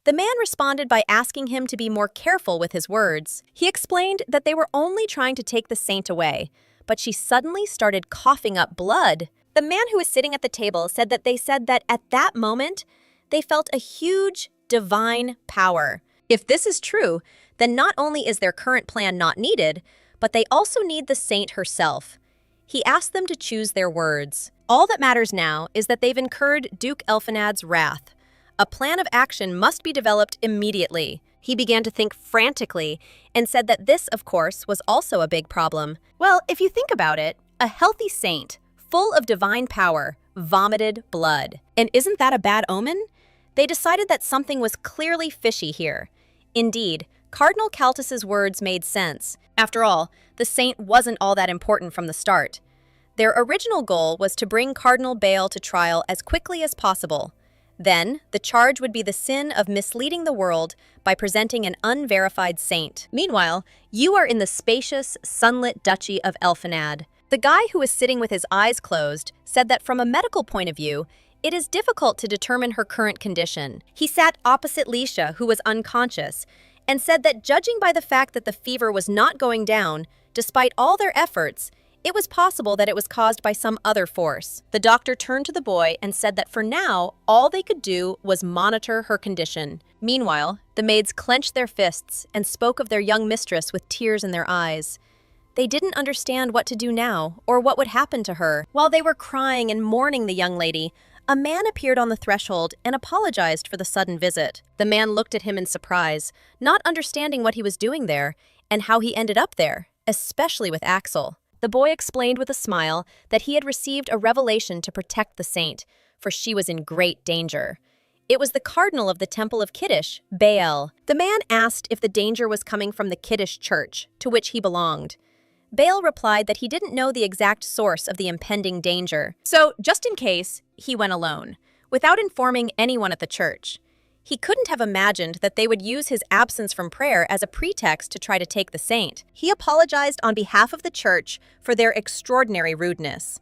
The man responded by asking him to be more careful with his words. He explained that they were only trying to take the saint away, but she suddenly started coughing up blood. The man who was sitting at the table said that at that moment, they felt a huge divine power. If this is true, then not only is their current plan not needed, but they also need the saint herself. He asked them to choose their words. All that matters now is that they've incurred Duke Elphinad's wrath. A plan of action must be developed immediately. He began to think frantically and said that this, of course, was also a big problem. Well, if you think about it, a healthy saint, full of divine power, vomited blood. And isn't that a bad omen? They decided that something was clearly fishy here. Indeed, Cardinal Caltus's words made sense. After all, the saint wasn't all that important from the start. Their original goal was to bring Cardinal Bale to trial as quickly as possible. Then, the charge would be the sin of misleading the world by presenting an unverified saint. Meanwhile, you are in the spacious, sunlit duchy of Elphinad. The guy who was sitting with his eyes closed said that from a medical point of view, it is difficult to determine her current condition. He sat opposite Leisha, who was unconscious, and said that judging by the fact that the fever was not going down, despite all their efforts, it was possible that it was caused by some other force. The doctor turned to the boy and said that for now, all they could do was monitor her condition. Meanwhile, the maids clenched their fists and spoke of their young mistress with tears in their eyes. They didn't understand what to do now or what would happen to her. While they were crying and mourning the young lady, a man appeared on the threshold and apologized for the sudden visit. The man looked at him in surprise, not understanding what he was doing there and how he ended up there, especially with Axel. The boy explained with a smile that he had received a revelation to protect the saint, for she was in great danger. It was the cardinal of the Temple of Kiddush, Baal. The man asked if the danger was coming from the Kiddush church, to which he belonged. Baal replied that he didn't know the exact source of the impending danger. So, just in case, he went alone, without informing anyone at the church. He couldn't have imagined that they would use his absence from prayer as a pretext to try to take the saint. He apologized on behalf of the church for their extraordinary rudeness.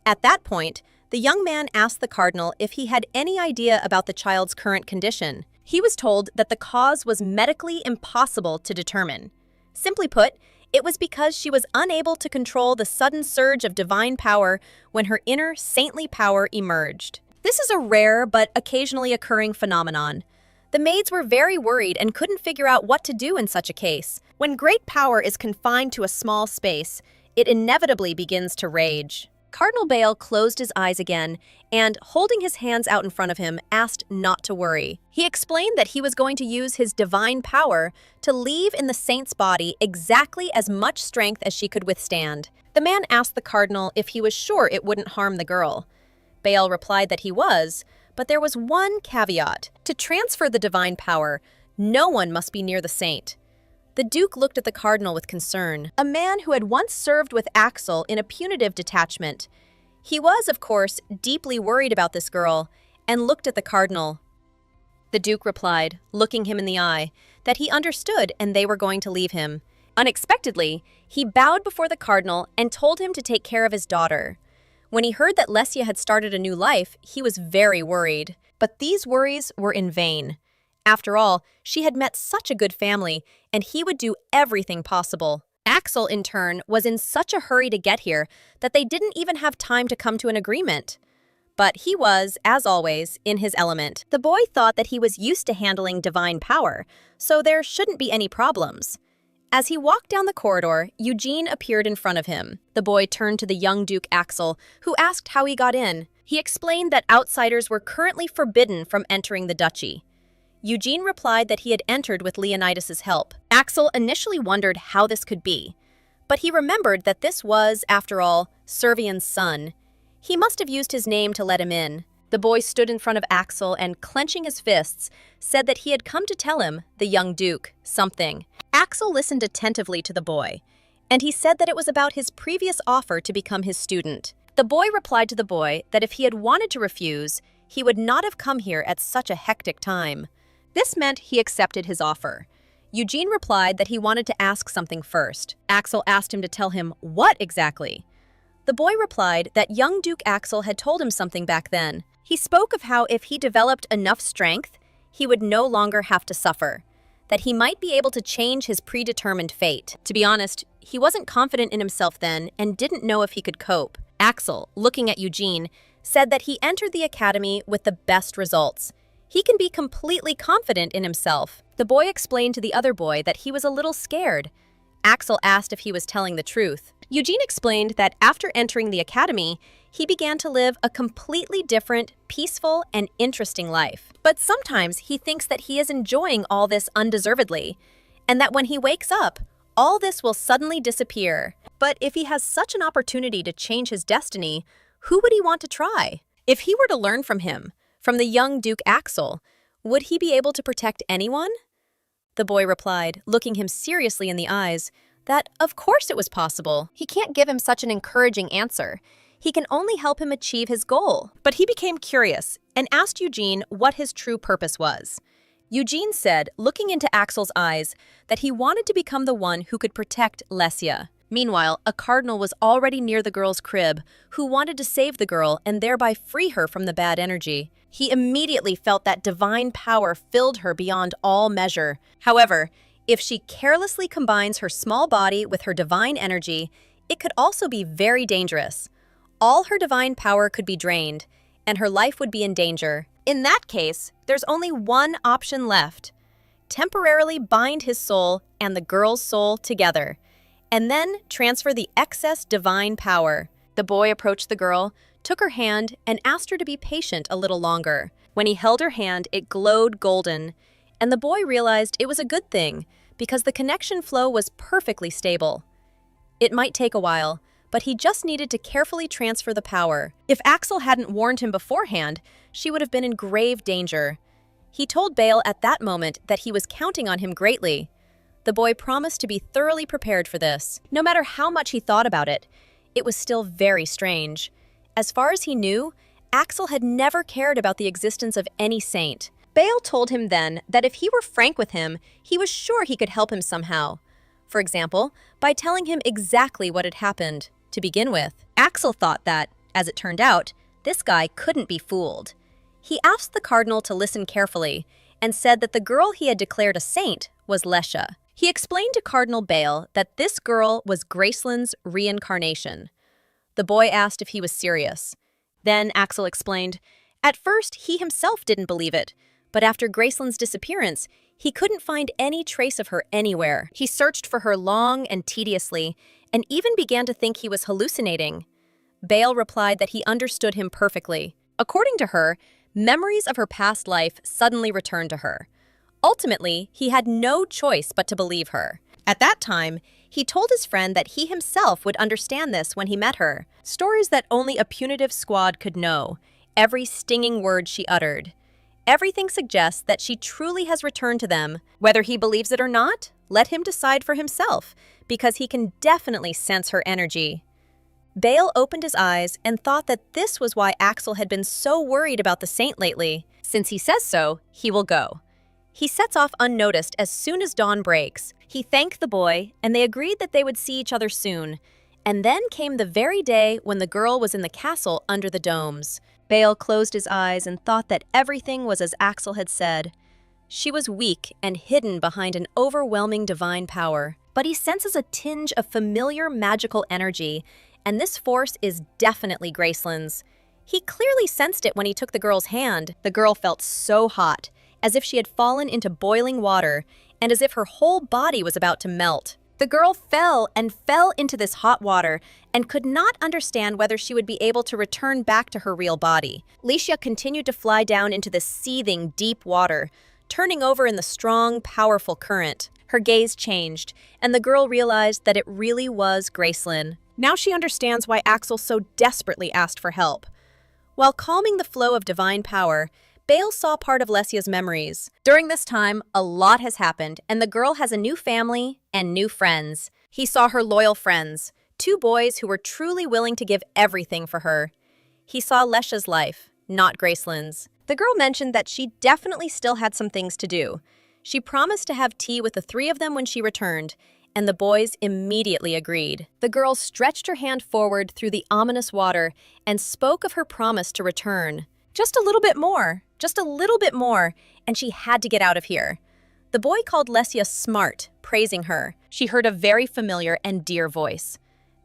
At that point, the young man asked the cardinal if he had any idea about the child's current condition. He was told that the cause was medically impossible to determine. Simply put, it was because she was unable to control the sudden surge of divine power when her inner saintly power emerged. This is a rare but occasionally occurring phenomenon. The maids were very worried and couldn't figure out what to do in such a case. When great power is confined to a small space, it inevitably begins to rage. Cardinal Bale closed his eyes again and, holding his hands out in front of him, asked not to worry. He explained that he was going to use his divine power to leave in the saint's body exactly as much strength as she could withstand. The man asked the cardinal if he was sure it wouldn't harm the girl. Bale replied that he was, but there was one caveat. To transfer the divine power, no one must be near the saint. The Duke looked at the cardinal with concern, a man who had once served with Axel in a punitive detachment. He was, of course, deeply worried about this girl, and looked at the cardinal. The Duke replied, looking him in the eye, that he understood and they were going to leave him. Unexpectedly, he bowed before the cardinal and told him to take care of his daughter. When he heard that Lesia had started a new life, he was very worried. But these worries were in vain. After all, she had met such a good family, and he would do everything possible. Axel, in turn, was in such a hurry to get here that they didn't even have time to come to an agreement. But he was, as always, in his element. The boy thought that he was used to handling divine power, so there shouldn't be any problems. As he walked down the corridor, Eugene appeared in front of him. The boy turned to the young Duke Axel, who asked how he got in. He explained that outsiders were currently forbidden from entering the duchy. Eugene replied that he had entered with Leonidas's help. Axel initially wondered how this could be, but he remembered that this was, after all, Servian's son. He must have used his name to let him in. The boy stood in front of Axel and, clenching his fists, said that he had come to tell him, the young Duke, something. Axel listened attentively to the boy, and he said that it was about his previous offer to become his student. The boy replied to the boy that if he had wanted to refuse, he would not have come here at such a hectic time. This meant he accepted his offer. Eugene replied that he wanted to ask something first. Axel asked him to tell him what exactly. The boy replied that young Duke Axel had told him something back then. He spoke of how if he developed enough strength, he would no longer have to suffer, that he might be able to change his predetermined fate. To be honest, he wasn't confident in himself then and didn't know if he could cope. Axel, looking at Eugene, said that he entered the academy with the best results. He can be completely confident in himself. The boy explained to the other boy that he was a little scared. Axel asked if he was telling the truth. Eugene explained that after entering the academy, he began to live a completely different, peaceful, and interesting life. But sometimes he thinks that he is enjoying all this undeservedly, and that when he wakes up, all this will suddenly disappear. But if he has such an opportunity to change his destiny, who would he want to try? If he were to learn from him, from the young Duke Axel, would he be able to protect anyone? The boy replied, looking him seriously in the eyes, that of course it was possible. He can't give him such an encouraging answer. He can only help him achieve his goal. But he became curious and asked Eugene what his true purpose was. Eugene said, looking into Axel's eyes, that he wanted to become the one who could protect Lesia. Meanwhile, a cardinal was already near the girl's crib, who wanted to save the girl and thereby free her from the bad energy. He immediately felt that divine power filled her beyond all measure. However, if she carelessly combines her small body with her divine energy, it could also be very dangerous. All her divine power could be drained, and her life would be in danger. In that case, there's only one option left: temporarily bind his soul and the girl's soul together, and then transfer the excess divine power. The boy approached the girl, took her hand, and asked her to be patient a little longer. When he held her hand, it glowed golden, and the boy realized it was a good thing because the connection flow was perfectly stable. It might take a while, but he just needed to carefully transfer the power. If Axel hadn't warned him beforehand, she would have been in grave danger. He told Bale at that moment that he was counting on him greatly. The boy promised to be thoroughly prepared for this. No matter how much he thought about it, it was still very strange. As far as he knew, Axel had never cared about the existence of any saint. Bale told him then that if he were frank with him, he was sure he could help him somehow. For example, by telling him exactly what had happened to begin with. Axel thought that, as it turned out, this guy couldn't be fooled. He asked the cardinal to listen carefully and said that the girl he had declared a saint was Lesha. He explained to Cardinal Bale that this girl was Graceland's reincarnation. The boy asked if he was serious. Then Axel explained, at first he himself didn't believe it, but after Graceland's disappearance, he couldn't find any trace of her anywhere. He searched for her long and tediously, and even began to think he was hallucinating. Bale replied that he understood him perfectly. According to her, memories of her past life suddenly returned to her. Ultimately, he had no choice but to believe her. At that time, he told his friend that he himself would understand this when he met her. Stories that only a punitive squad could know, every stinging word she uttered. Everything suggests that she truly has returned to them. Whether he believes it or not, let him decide for himself, because he can definitely sense her energy. Bale opened his eyes and thought that this was why Axel had been so worried about the saint lately. Since he says so, he will go. He sets off unnoticed as soon as dawn breaks. He thanked the boy, and they agreed that they would see each other soon. And then came the very day when the girl was in the castle under the domes. Bale closed his eyes and thought that everything was as Axel had said. She was weak and hidden behind an overwhelming divine power, but he senses a tinge of familiar magical energy, and this force is definitely Graceland's. He clearly sensed it when he took the girl's hand. The girl felt so hot, as if she had fallen into boiling water, and as if her whole body was about to melt. The girl fell into this hot water and could not understand whether she would be able to return back to her real body. Lesha continued to fly down into the seething, deep water, turning over in the strong, powerful current. Her gaze changed, and the girl realized that it really was Graceland. Now she understands why Axel so desperately asked for help. While calming the flow of divine power, Bale saw part of Lesia's memories. During this time, a lot has happened, and the girl has a new family and new friends. He saw her loyal friends, 2 boys who were truly willing to give everything for her. He saw Lesha's life, not Graceland's. The girl mentioned that she definitely still had some things to do. She promised to have tea with the 3 of them when she returned, and the boys immediately agreed. The girl stretched her hand forward through the ominous water and spoke of her promise to return. Just a little bit more, and she had to get out of here. The boy called Lesia smart, praising her. She heard a very familiar and dear voice.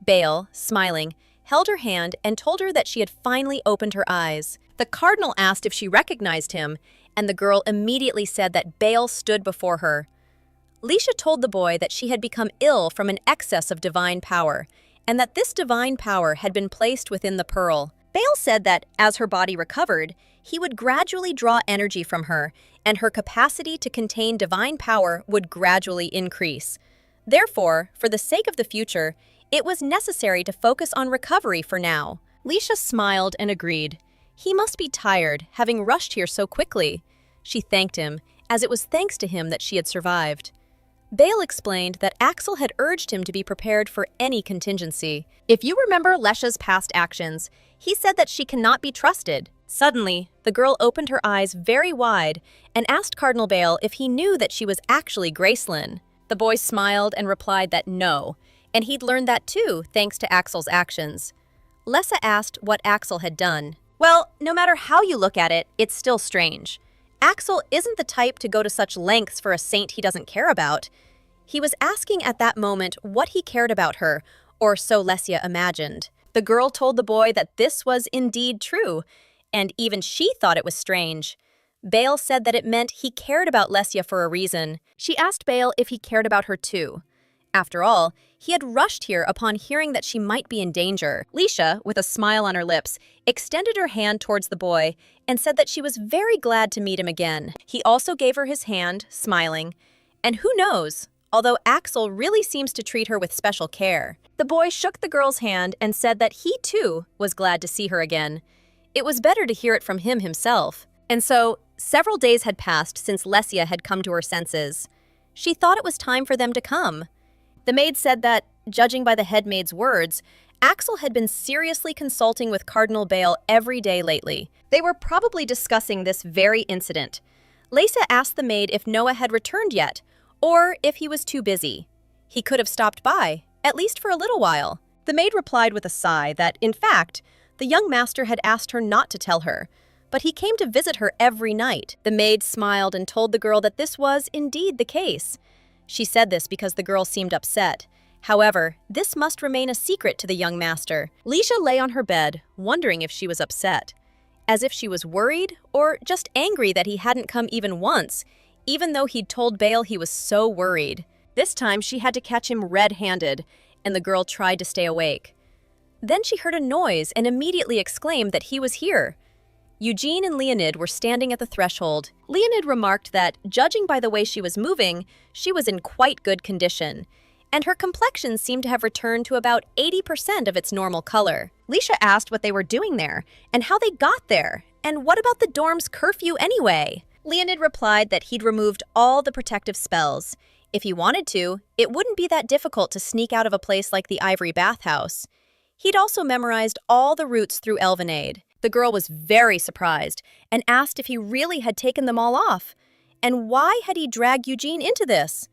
Bale, smiling, held her hand and told her that she had finally opened her eyes. The cardinal asked if she recognized him, and the girl immediately said that Bale stood before her. Lesha told the boy that she had become ill from an excess of divine power, and that this divine power had been placed within the pearl. Bale said that, as her body recovered, he would gradually draw energy from her, and her capacity to contain divine power would gradually increase. Therefore, for the sake of the future, it was necessary to focus on recovery for now. Lesha smiled and agreed. He must be tired, having rushed here so quickly. She thanked him, as it was thanks to him that she had survived. Bale explained that Axel had urged him to be prepared for any contingency. If you remember Lesha's past actions, he said that she cannot be trusted. Suddenly, the girl opened her eyes very wide and asked Cardinal Bale if he knew that she was actually Graceland. The boy smiled and replied that no, and he'd learned that too, thanks to Axel's actions. Lesha asked what Axel had done. Well, no matter how you look at it, it's still strange. Axel isn't the type to go to such lengths for a saint he doesn't care about. He was asking at that moment what he cared about her, or so Lesya imagined. The girl told the boy that this was indeed true, and even she thought it was strange. Bale said that it meant he cared about Lesya for a reason. She asked Bale if he cared about her too. After all, he had rushed here upon hearing that she might be in danger. Lesha, with a smile on her lips, extended her hand towards the boy and said that she was very glad to meet him again. He also gave her his hand, smiling. And who knows, although Axel really seems to treat her with special care. The boy shook the girl's hand and said that he too was glad to see her again. It was better to hear it from him himself. And so, several days had passed since Lesya had come to her senses. She thought it was time for them to come. The maid said that, judging by the head maid's words, Axel had been seriously consulting with Cardinal Bale every day lately. They were probably discussing this very incident. Lisa asked the maid if Noah had returned yet, or if he was too busy. He could have stopped by, at least for a little while. The maid replied with a sigh that, in fact, the young master had asked her not to tell her, but he came to visit her every night. The maid smiled and told the girl that this was indeed the case. She said this because the girl seemed upset. However, this must remain a secret to the young master. Leisha lay on her bed, wondering if she was upset, as if she was worried or just angry that he hadn't come even once, even though he'd told Bale he was so worried. This time she had to catch him red-handed, and the girl tried to stay awake. Then she heard a noise and immediately exclaimed that he was here. Eugene and Leonid were standing at the threshold. Leonid remarked that, judging by the way she was moving, she was in quite good condition, and her complexion seemed to have returned to about 80% of its normal color. Leisha asked what they were doing there, and how they got there, and what about the dorm's curfew anyway? Leonid replied that he'd removed all the protective spells. If he wanted to, it wouldn't be that difficult to sneak out of a place like the Ivory Bathhouse. He'd also memorized all the routes through Elvenade. The girl was very surprised and asked if he really had taken them all off. And why had he dragged Eugene into this?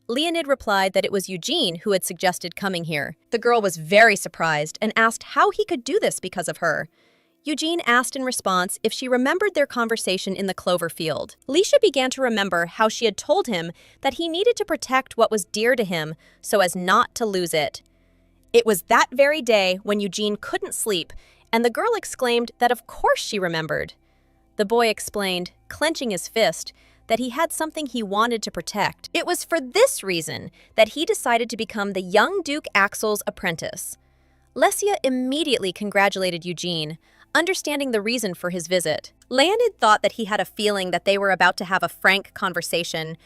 Leonid replied that it was Eugene who had suggested coming here. The girl was very surprised and asked how he could do this because of her. Eugene asked in response if she remembered their conversation in the clover field. Leisha began to remember how she had told him that he needed to protect what was dear to him so as not to lose it. It was that very day when Eugene couldn't sleep, and the girl exclaimed that of course she remembered. The boy explained, clenching his fist, that he had something he wanted to protect. It was for this reason that he decided to become the young Duke Axel's apprentice. Lesia immediately congratulated Eugene, understanding the reason for his visit. Leonid thought that he had a feeling that they were about to have a frank conversation,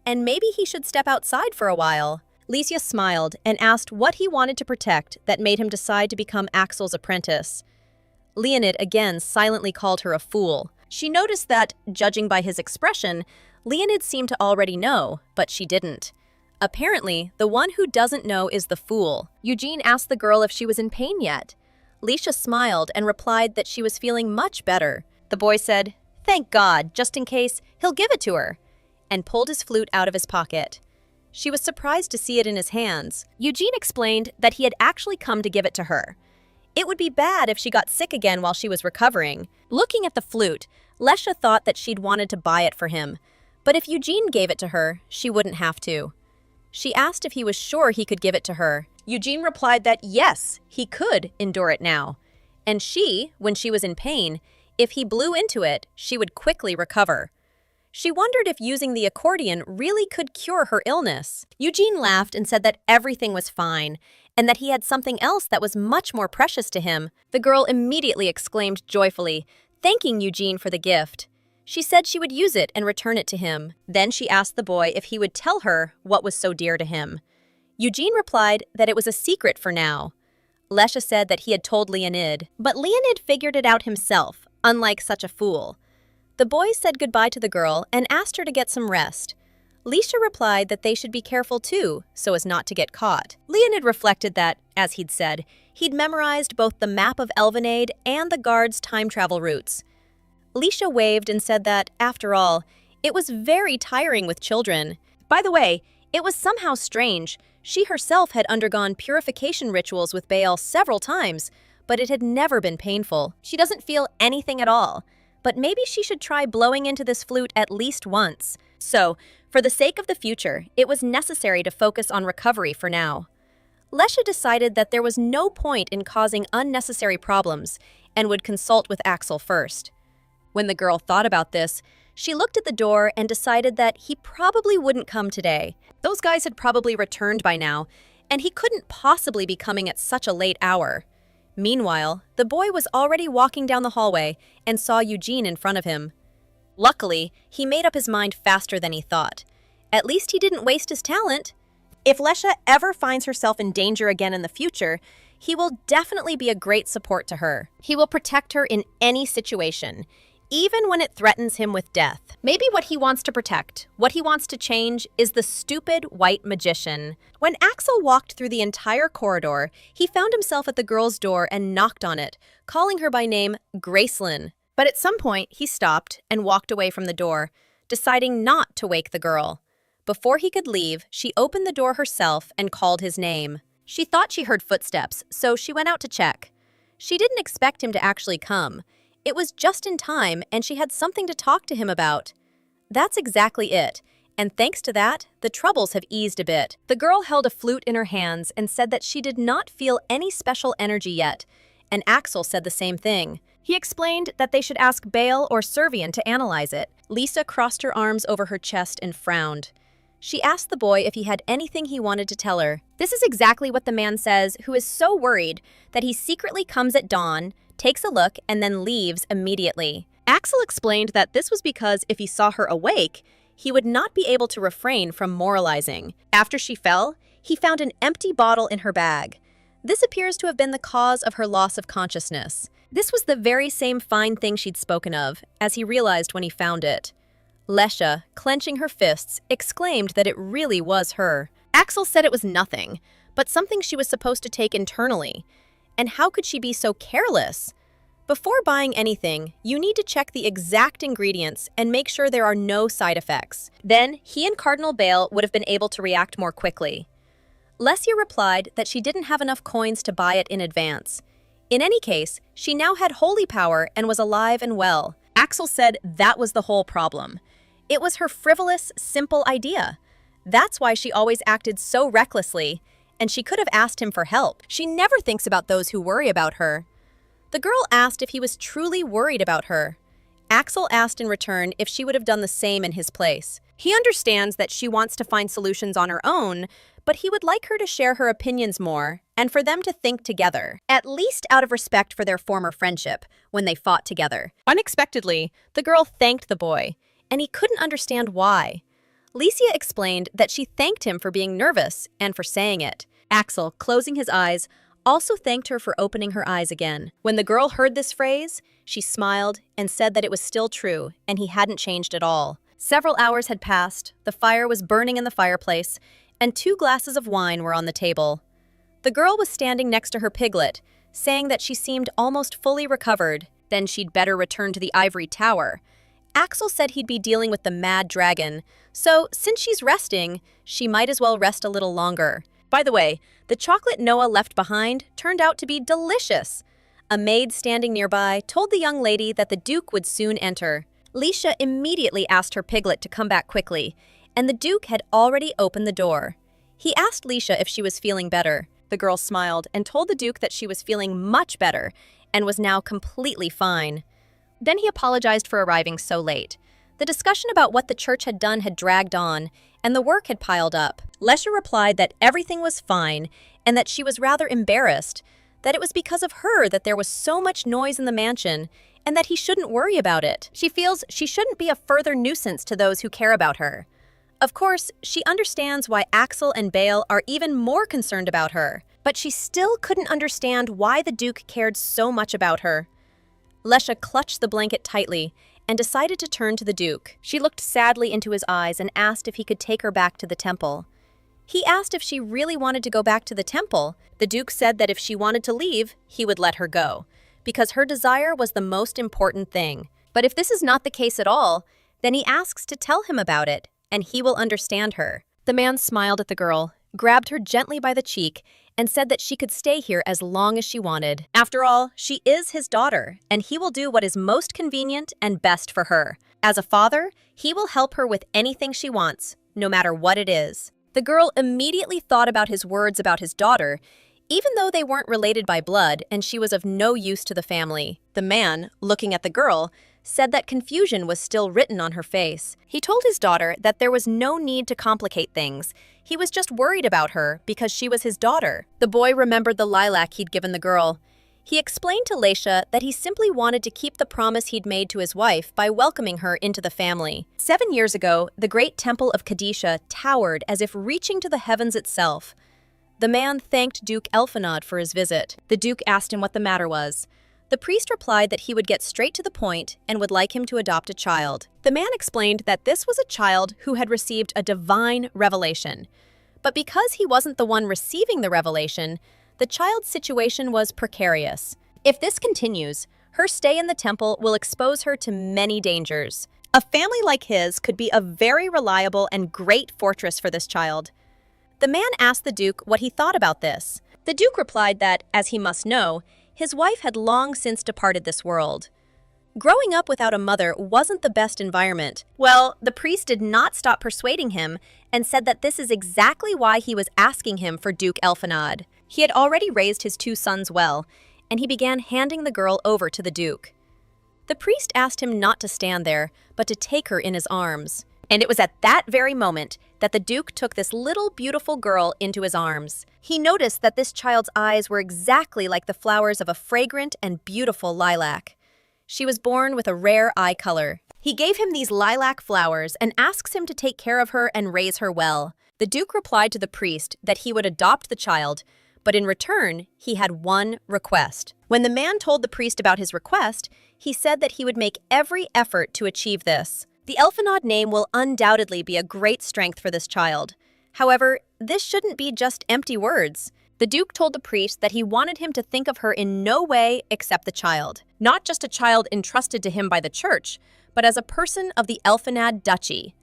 and maybe he should step outside for a while. Lesia smiled and asked what he wanted to protect that made him decide to become Axel's apprentice. Leonid again silently called her a fool. She noticed that, judging by his expression, Leonid seemed to already know, but she didn't. Apparently, the one who doesn't know is the fool. Eugene asked the girl if she was in pain yet. Leisha smiled and replied that she was feeling much better. The boy said, "Thank God, just in case, he'll give it to her," and pulled his flute out of his pocket. She was surprised to see it in his hands. Eugene explained that he had actually come to give it to her. It would be bad if she got sick again while she was recovering. Looking at the flute, Lesha thought that she'd wanted to buy it for him, but if Eugene gave it to her, she wouldn't have to. She asked if he was sure he could give it to her. Eugene replied that yes, he could endure it now. And she, when she was in pain, if he blew into it, she would quickly recover. She wondered if using the accordion really could cure her illness. Eugene laughed and said that everything was fine, and that he had something else that was much more precious to him. The girl immediately exclaimed joyfully, thanking Eugene for the gift. She said she would use it and return it to him. Then she asked the boy if he would tell her what was so dear to him. Eugene replied that it was a secret for now. Lesha said that he had told Leonid, but Leonid figured it out himself, unlike such a fool. The boy said goodbye to the girl and asked her to get some rest. Leisha replied that they should be careful too, so as not to get caught. Leonid reflected that, as he'd said, he'd memorized both the map of Elvenade and the guard's time travel routes. Leisha waved and said that, after all, it was very tiring with children. By the way, it was somehow strange. She herself had undergone purification rituals with Baal several times, but it had never been painful. She doesn't feel anything at all, but maybe she should try blowing into this flute at least once. So, for the sake of the future, it was necessary to focus on recovery for now. Lesha decided that there was no point in causing unnecessary problems and would consult with Axel first. When the girl thought about this, she looked at the door and decided that he probably wouldn't come today. Those guys had probably returned by now, and he couldn't possibly be coming at such a late hour. Meanwhile, the boy was already walking down the hallway and saw Eugene in front of him. Luckily, he made up his mind faster than he thought. At least he didn't waste his talent. If Lesha ever finds herself in danger again in the future, he will definitely be a great support to her. He will protect her in any situation, even when it threatens him with death. Maybe what he wants to protect, what he wants to change, is the stupid white magician. When Axel walked through the entire corridor, he found himself at the girl's door and knocked on it, calling her by name Gracelyn. But at some point, he stopped and walked away from the door, deciding not to wake the girl. Before he could leave, she opened the door herself and called his name. She thought she heard footsteps, so she went out to check. She didn't expect him to actually come. It was just in time, and she had something to talk to him about. That's exactly it. And thanks to that, the troubles have eased a bit. The girl held a flute in her hands and said that she did not feel any special energy yet, and Axel said the same thing. He explained that they should ask Bale or Servian to analyze it. Lisa crossed her arms over her chest and frowned. She asked the boy if he had anything he wanted to tell her. This is exactly what the man says, who is so worried that he secretly comes at dawn, takes a look, and then leaves immediately. Axel explained that this was because if he saw her awake, he would not be able to refrain from moralizing. After she fell, he found an empty bottle in her bag. This appears to have been the cause of her loss of consciousness. This was the very same fine thing she'd spoken of, as he realized when he found it. Lesha, clenching her fists, exclaimed that it really was her. Axel said it was nothing, but something she was supposed to take internally. And how could she be so careless? Before buying anything, you need to check the exact ingredients and make sure there are no side effects. Then, he and Cardinal Bale would have been able to react more quickly. Lesia replied that she didn't have enough coins to buy it in advance. In any case, she now had holy power and was alive and well. Axel said that was the whole problem. It was her frivolous, simple idea. That's why she always acted so recklessly, and she could have asked him for help. She never thinks about those who worry about her. The girl asked if he was truly worried about her. Axel asked in return if she would have done the same in his place. He understands that she wants to find solutions on her own, but he would like her to share her opinions more and for them to think together, at least out of respect for their former friendship when they fought together. Unexpectedly, the girl thanked the boy, and he couldn't understand why. Lesia explained that she thanked him for being nervous and for saying it. Axel, closing his eyes, also thanked her for opening her eyes again. When the girl heard this phrase, she smiled and said that it was still true and he hadn't changed at all. Several hours had passed, the fire was burning in the fireplace, and 2 glasses of wine were on the table. The girl was standing next to her piglet, saying that she seemed almost fully recovered, then she'd better return to the ivory tower. Axel said he'd be dealing with the mad dragon, so since she's resting, she might as well rest a little longer. By the way, the chocolate Noah left behind turned out to be delicious. A maid standing nearby told the young lady that the Duke would soon enter. Lesia immediately asked her piglet to come back quickly, and the Duke had already opened the door. He asked Lesia if she was feeling better. The girl smiled and told the Duke that she was feeling much better and was now completely fine. Then he apologized for arriving so late. The discussion about what the church had done had dragged on, and the work had piled up. Lesha replied that everything was fine and that she was rather embarrassed, that it was because of her that there was so much noise in the mansion, and that he shouldn't worry about it. She feels she shouldn't be a further nuisance to those who care about her. Of course, she understands why Axel and Bale are even more concerned about her, but she still couldn't understand why the Duke cared so much about her. Lesha clutched the blanket tightly and decided to turn to the Duke. She looked sadly into his eyes and asked if he could take her back to the temple. He asked if she really wanted to go back to the temple. The Duke said that if she wanted to leave, he would let her go, because her desire was the most important thing. But if this is not the case at all, then he asks to tell him about it, and he will understand her. The man smiled at the girl, grabbed her gently by the cheek, and said that she could stay here as long as she wanted. After all, she is his daughter, and he will do what is most convenient and best for her. As a father, he will help her with anything she wants, no matter what it is. The girl immediately thought about his words about his daughter, even though they weren't related by blood and she was of no use to the family. The man, looking at the girl, said that confusion was still written on her face. He told his daughter that there was no need to complicate things. He was just worried about her because she was his daughter. The boy remembered the lilac he'd given the girl. He explained to Lesia that he simply wanted to keep the promise he'd made to his wife by welcoming her into the family. 7 years ago, the great temple of Kadisha towered as if reaching to the heavens itself. The man thanked Duke Elfenad for his visit. The Duke asked him what the matter was. The priest replied that he would get straight to the point and would like him to adopt a child. The man explained that this was a child who had received a divine revelation. But because he wasn't the one receiving the revelation, the child's situation was precarious. If this continues, her stay in the temple will expose her to many dangers. A family like his could be a very reliable and great fortress for this child. The man asked the Duke what he thought about this. The Duke replied that, as he must know, his wife had long since departed this world. Growing up without a mother wasn't the best environment. Well, the priest did not stop persuading him and said that this is exactly why he was asking him for Duke Elphanad. He had already raised his two sons well, and he began handing the girl over to the Duke. The priest asked him not to stand there, but to take her in his arms. And it was at that very moment that the Duke took this little beautiful girl into his arms. He noticed that this child's eyes were exactly like the flowers of a fragrant and beautiful lilac. She was born with a rare eye color. He gave him these lilac flowers and asks him to take care of her and raise her well. The Duke replied to the priest that he would adopt the child, but in return, he had one request. When the man told the priest about his request, he said that he would make every effort to achieve this. The Elphanad name will undoubtedly be a great strength for this child. However, this shouldn't be just empty words. The Duke told the priest that he wanted him to think of her in no way except the child. Not just a child entrusted to him by the church, but as a person of the Elphanad Duchy.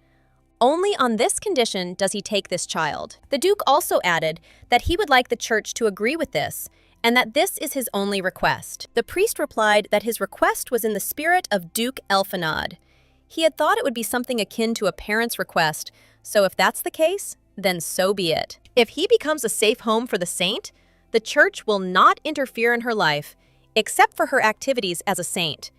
Only on this condition does he take this child. The Duke also added that he would like the church to agree with this, and that this is his only request. The priest replied that his request was in the spirit of Duke Elphanad. He had thought it would be something akin to a parent's request, so if that's the case, then so be it. If he becomes a safe home for the saint, the church will not interfere in her life, except for her activities as a saint.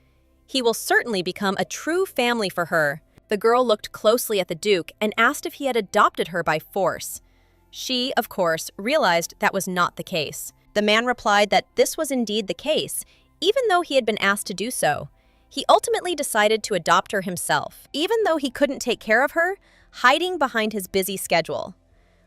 He will certainly become a true family for her. The girl looked closely at the Duke and asked if he had adopted her by force. She, of course, realized that was not the case. The man replied that this was indeed the case, even though he had been asked to do so. He ultimately decided to adopt her himself, even though he couldn't take care of her, hiding behind his busy schedule.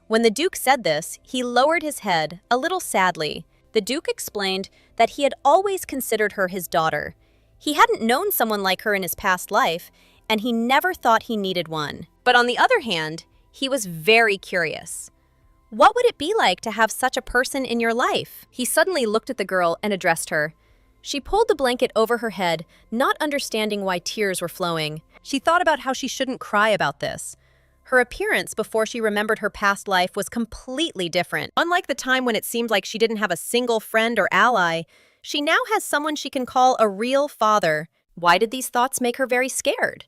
When the Duke said this, he lowered his head, a little sadly. The Duke explained that he had always considered her his daughter. He hadn't known someone like her in his past life, and he never thought he needed one. But on the other hand, he was very curious. What would it be like to have such a person in your life? He suddenly looked at the girl and addressed her. She pulled the blanket over her head, not understanding why tears were flowing. She thought about how she shouldn't cry about this. Her appearance before she remembered her past life was completely different. Unlike the time when it seemed like she didn't have a single friend or ally, she now has someone she can call a real father. Why did these thoughts make her very scared?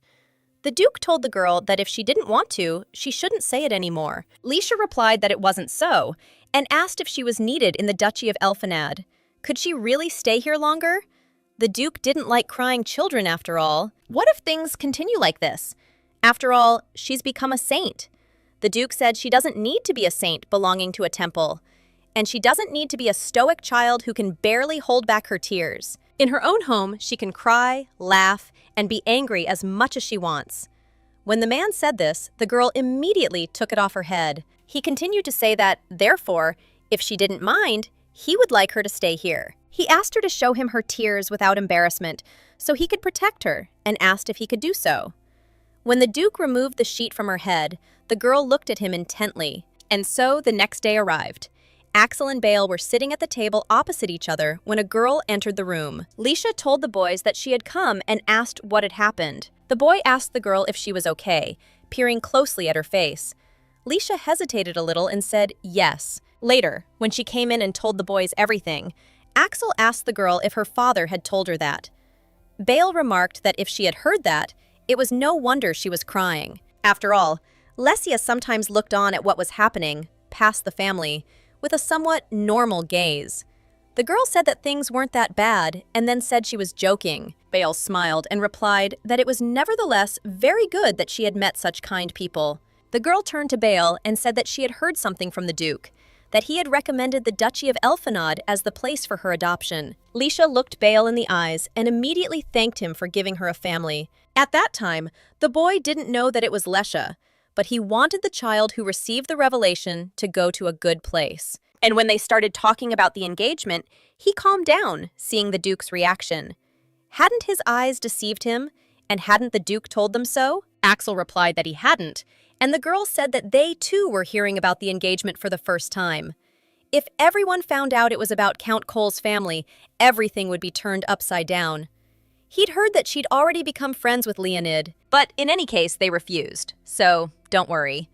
The Duke told the girl that if she didn't want to, she shouldn't say it anymore. Lisha replied that it wasn't so, and asked if she was needed in the Duchy of Elphanad. Could she really stay here longer? The Duke didn't like crying children after all. What if things continue like this? After all, she's become a saint. The Duke said she doesn't need to be a saint belonging to a temple, and she doesn't need to be a stoic child who can barely hold back her tears. In her own home, she can cry, laugh, and be angry as much as she wants. When the man said this, the girl immediately took it off her head. He continued to say that, therefore, if she didn't mind, he would like her to stay here. He asked her to show him her tears without embarrassment so he could protect her, and asked if he could do so. When the Duke removed the sheet from her head, the girl looked at him intently. And so the next day arrived. Axel and Bale were sitting at the table opposite each other when a girl entered the room. Lisha told the boys that she had come and asked what had happened. The boy asked the girl if she was okay, peering closely at her face. Lisha hesitated a little and said yes. Later, when she came in and told the boys everything, Axel asked the girl if her father had told her that. Bale remarked that if she had heard that, it was no wonder she was crying. After all, Lesia sometimes looked on at what was happening, past the family, with a somewhat normal gaze. The girl said that things weren't that bad, and then said she was joking. Bale smiled and replied that it was nevertheless very good that she had met such kind people. The girl turned to Bale and said that she had heard something from the Duke, that he had recommended the Duchy of Elphanad as the place for her adoption. Lisha looked Bale in the eyes and immediately thanked him for giving her a family. At that time, the boy didn't know that it was Lesha, but he wanted the child who received the revelation to go to a good place. And when they started talking about the engagement, he calmed down, seeing the Duke's reaction. Hadn't his eyes deceived him, and hadn't the Duke told them so? Axel replied that he hadn't, and the girl said that they too were hearing about the engagement for the first time. If everyone found out it was about Count Cole's family, everything would be turned upside down. He'd heard that she'd already become friends with Leonid, but in any case, they refused, so don't worry.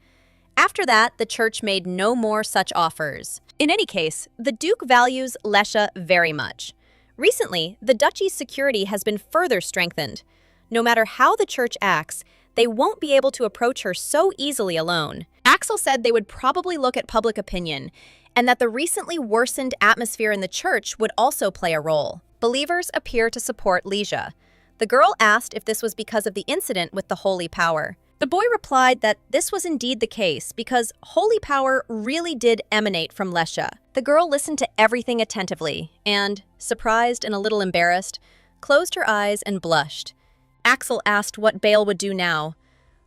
After that, the church made no more such offers. In any case, the Duke values Lesha very much. Recently, the duchy's security has been further strengthened. No matter how the church acts, they won't be able to approach her so easily alone. Axel said they would probably look at public opinion, and that the recently worsened atmosphere in the church would also play a role. Believers appear to support Lisha. The girl asked if this was because of the incident with the holy power. The boy replied that this was indeed the case because holy power really did emanate from Lesha. The girl listened to everything attentively and, surprised and a little embarrassed, closed her eyes and blushed. Axel asked what Bale would do now.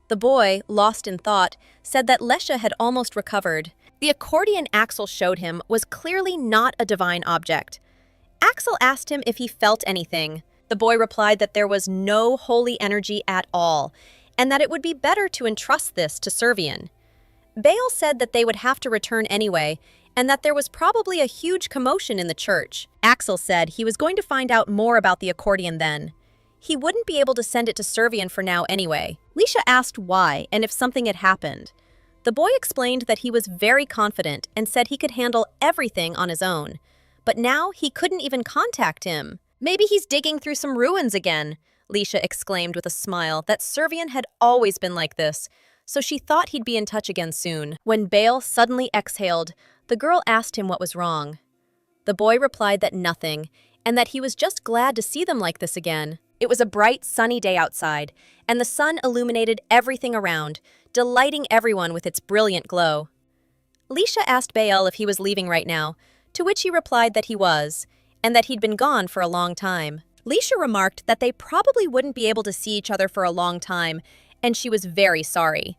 The boy, lost in thought, said that Lesha had almost recovered. The accordion Axel showed him was clearly not a divine object. Axel asked him if he felt anything. The boy replied that there was no holy energy at all, and that it would be better to entrust this to Servian. Bale said that they would have to return anyway, and that there was probably a huge commotion in the church. Axel said he was going to find out more about the accordion then. He wouldn't be able to send it to Servian for now anyway. Lisha asked why and if something had happened. The boy explained that he was very confident and said he could handle everything on his own. But now he couldn't even contact him. Maybe he's digging through some ruins again, Lisha exclaimed with a smile that Servian had always been like this, so she thought he'd be in touch again soon. When Bale suddenly exhaled, the girl asked him what was wrong. The boy replied that nothing, and that he was just glad to see them like this again. It was a bright, sunny day outside, and the sun illuminated everything around, delighting everyone with its brilliant glow. Lisha asked Bale if he was leaving right now, to which he replied that he was, and that he'd been gone for a long time. Lisha remarked that they probably wouldn't be able to see each other for a long time, and she was very sorry.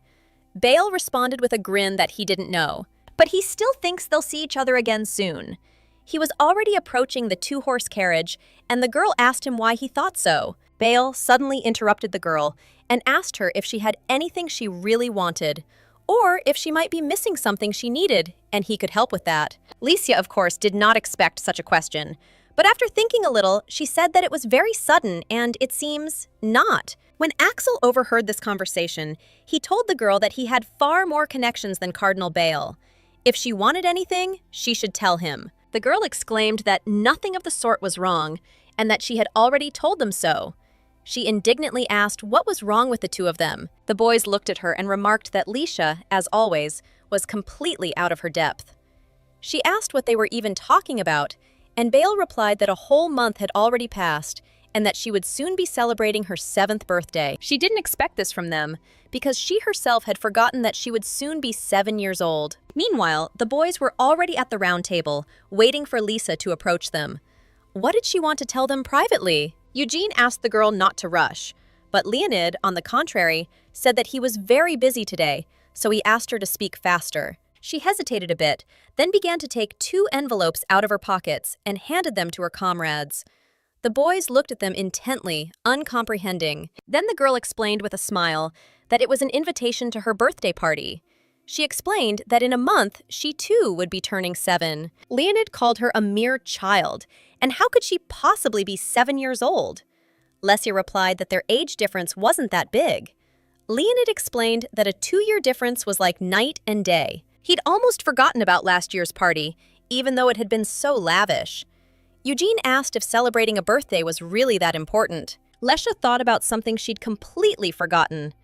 Bale responded with a grin that he didn't know, but he still thinks they'll see each other again soon. He was already approaching the two-horse carriage, and the girl asked him why he thought so. Bale suddenly interrupted the girl and asked her if she had anything she really wanted, or if she might be missing something she needed, and he could help with that. Licia, of course, did not expect such a question, but after thinking a little, she said that it was very sudden and, it seems, not. When Axel overheard this conversation, he told the girl that he had far more connections than Cardinal Bale. If she wanted anything, she should tell him. The girl exclaimed that nothing of the sort was wrong, and that she had already told them so. She indignantly asked what was wrong with the two of them. The boys looked at her and remarked that Lisha, as always, was completely out of her depth. She asked what they were even talking about, and Bale replied that a whole month had already passed, and that she would soon be celebrating her 7th birthday. She didn't expect this from them, because she herself had forgotten that she would soon be 7 years old. Meanwhile, the boys were already at the round table, waiting for Lisa to approach them. What did she want to tell them privately? Eugene asked the girl not to rush, but Leonid, on the contrary, said that he was very busy today, so he asked her to speak faster. She hesitated a bit, then began to take 2 envelopes out of her pockets and handed them to her comrades. The boys looked at them intently, uncomprehending. Then the girl explained with a smile that it was an invitation to her birthday party. She explained that in a month, she too would be turning 7. Leonid called her a mere child, and how could she possibly be 7 years old? Lesia replied that their age difference wasn't that big. Leonid explained that a 2-year difference was like night and day. He'd almost forgotten about last year's party, even though it had been so lavish. Eugene asked if celebrating a birthday was really that important. Lesha thought about something she'd completely forgotten.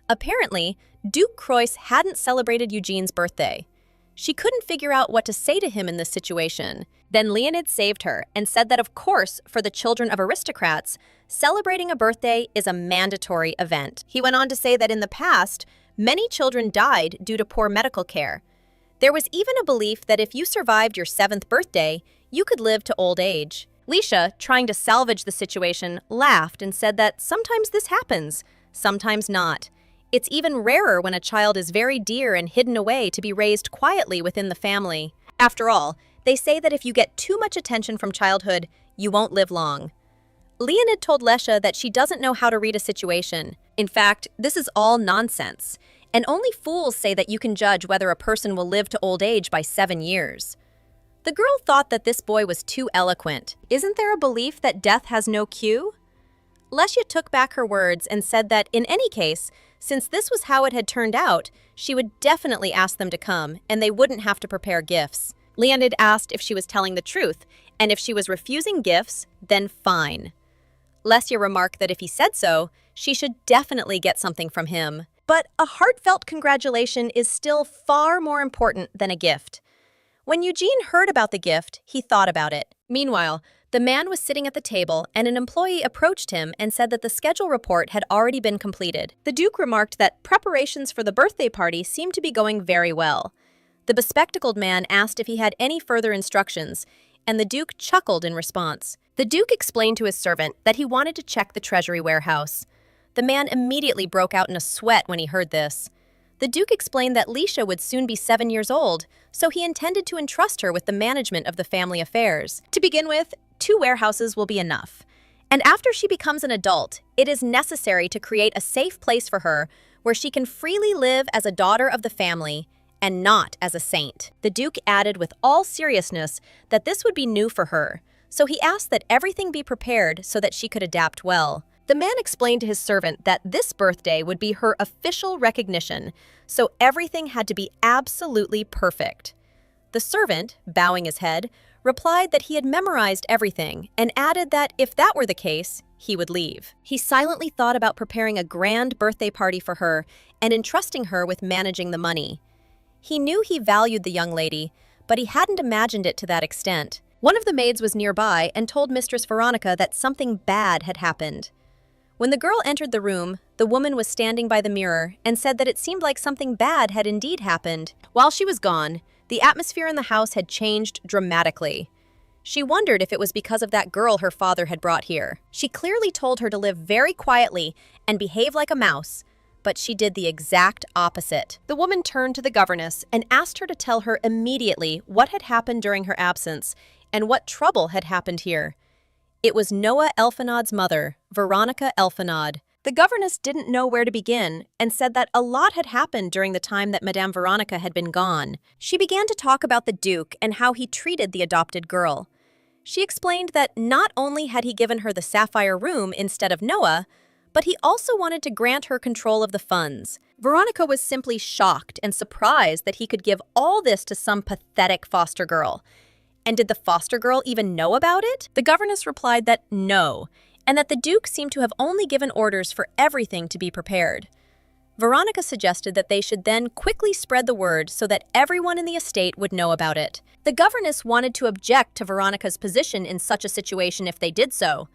Apparently, Duke Croix hadn't celebrated Eugene's birthday. She couldn't figure out what to say to him in this situation. Then Leonid saved her and said that of course, for the children of aristocrats, celebrating a birthday is a mandatory event. He went on to say that in the past, many children died due to poor medical care. There was even a belief that if you survived your 7th birthday, you could live to old age. Lisha, trying to salvage the situation, laughed and said that sometimes this happens, sometimes not. It's even rarer when a child is very dear and hidden away to be raised quietly within the family. After all, they say that if you get too much attention from childhood, you won't live long. Leonid told Lesha that she doesn't know how to read a situation. In fact, this is all nonsense, and only fools say that you can judge whether a person will live to old age by 7 years. The girl thought that this boy was too eloquent. Isn't there a belief that death has no cue? Lesya took back her words and said that, in any case, since this was how it had turned out, she would definitely ask them to come, and they wouldn't have to prepare gifts. Leonid asked if she was telling the truth, and if she was refusing gifts, then fine. Lesya remarked that if he said so, she should definitely get something from him. But a heartfelt congratulation is still far more important than a gift. When Eugene heard about the gift, he thought about it. Meanwhile, the man was sitting at the table, and an employee approached him and said that the schedule report had already been completed. The Duke remarked that preparations for the birthday party seemed to be going very well. The bespectacled man asked if he had any further instructions, and the Duke chuckled in response. The Duke explained to his servant that he wanted to check the treasury warehouse. The man immediately broke out in a sweat when he heard this. The Duke explained that Lesya would soon be 7 years old, so he intended to entrust her with the management of the family affairs. To begin with, 2 warehouses will be enough. And after she becomes an adult, it is necessary to create a safe place for her where she can freely live as a daughter of the family and not as a saint. The Duke added with all seriousness that this would be new for her, so he asked that everything be prepared so that she could adapt well. The man explained to his servant that this birthday would be her official recognition, so everything had to be absolutely perfect. The servant, bowing his head, replied that he had memorized everything and added that if that were the case, he would leave. He silently thought about preparing a grand birthday party for her and entrusting her with managing the money. He knew he valued the young lady, but he hadn't imagined it to that extent. One of the maids was nearby and told Mistress Veronica that something bad had happened. When the girl entered the room, the woman was standing by the mirror and said that it seemed like something bad had indeed happened. While she was gone, the atmosphere in the house had changed dramatically. She wondered if it was because of that girl her father had brought here. She clearly told her to live very quietly and behave like a mouse, but she did the exact opposite. The woman turned to the governess and asked her to tell her immediately what had happened during her absence and what trouble had happened here. It was Noah Elfenad's mother, Veronica Elfenad. The governess didn't know where to begin and said that a lot had happened during the time that Madame Veronica had been gone. She began to talk about the Duke and how he treated the adopted girl. She explained that not only had he given her the sapphire room instead of Noah, but he also wanted to grant her control of the funds. Veronica was simply shocked and surprised that he could give all this to some pathetic foster girl. And did the foster girl even know about it? The governess replied that no, and that the Duke seemed to have only given orders for everything to be prepared. Veronica suggested that they should then quickly spread the word so that everyone in the estate would know about it. The governess wanted to object to Veronica's position in such a situation if they did so,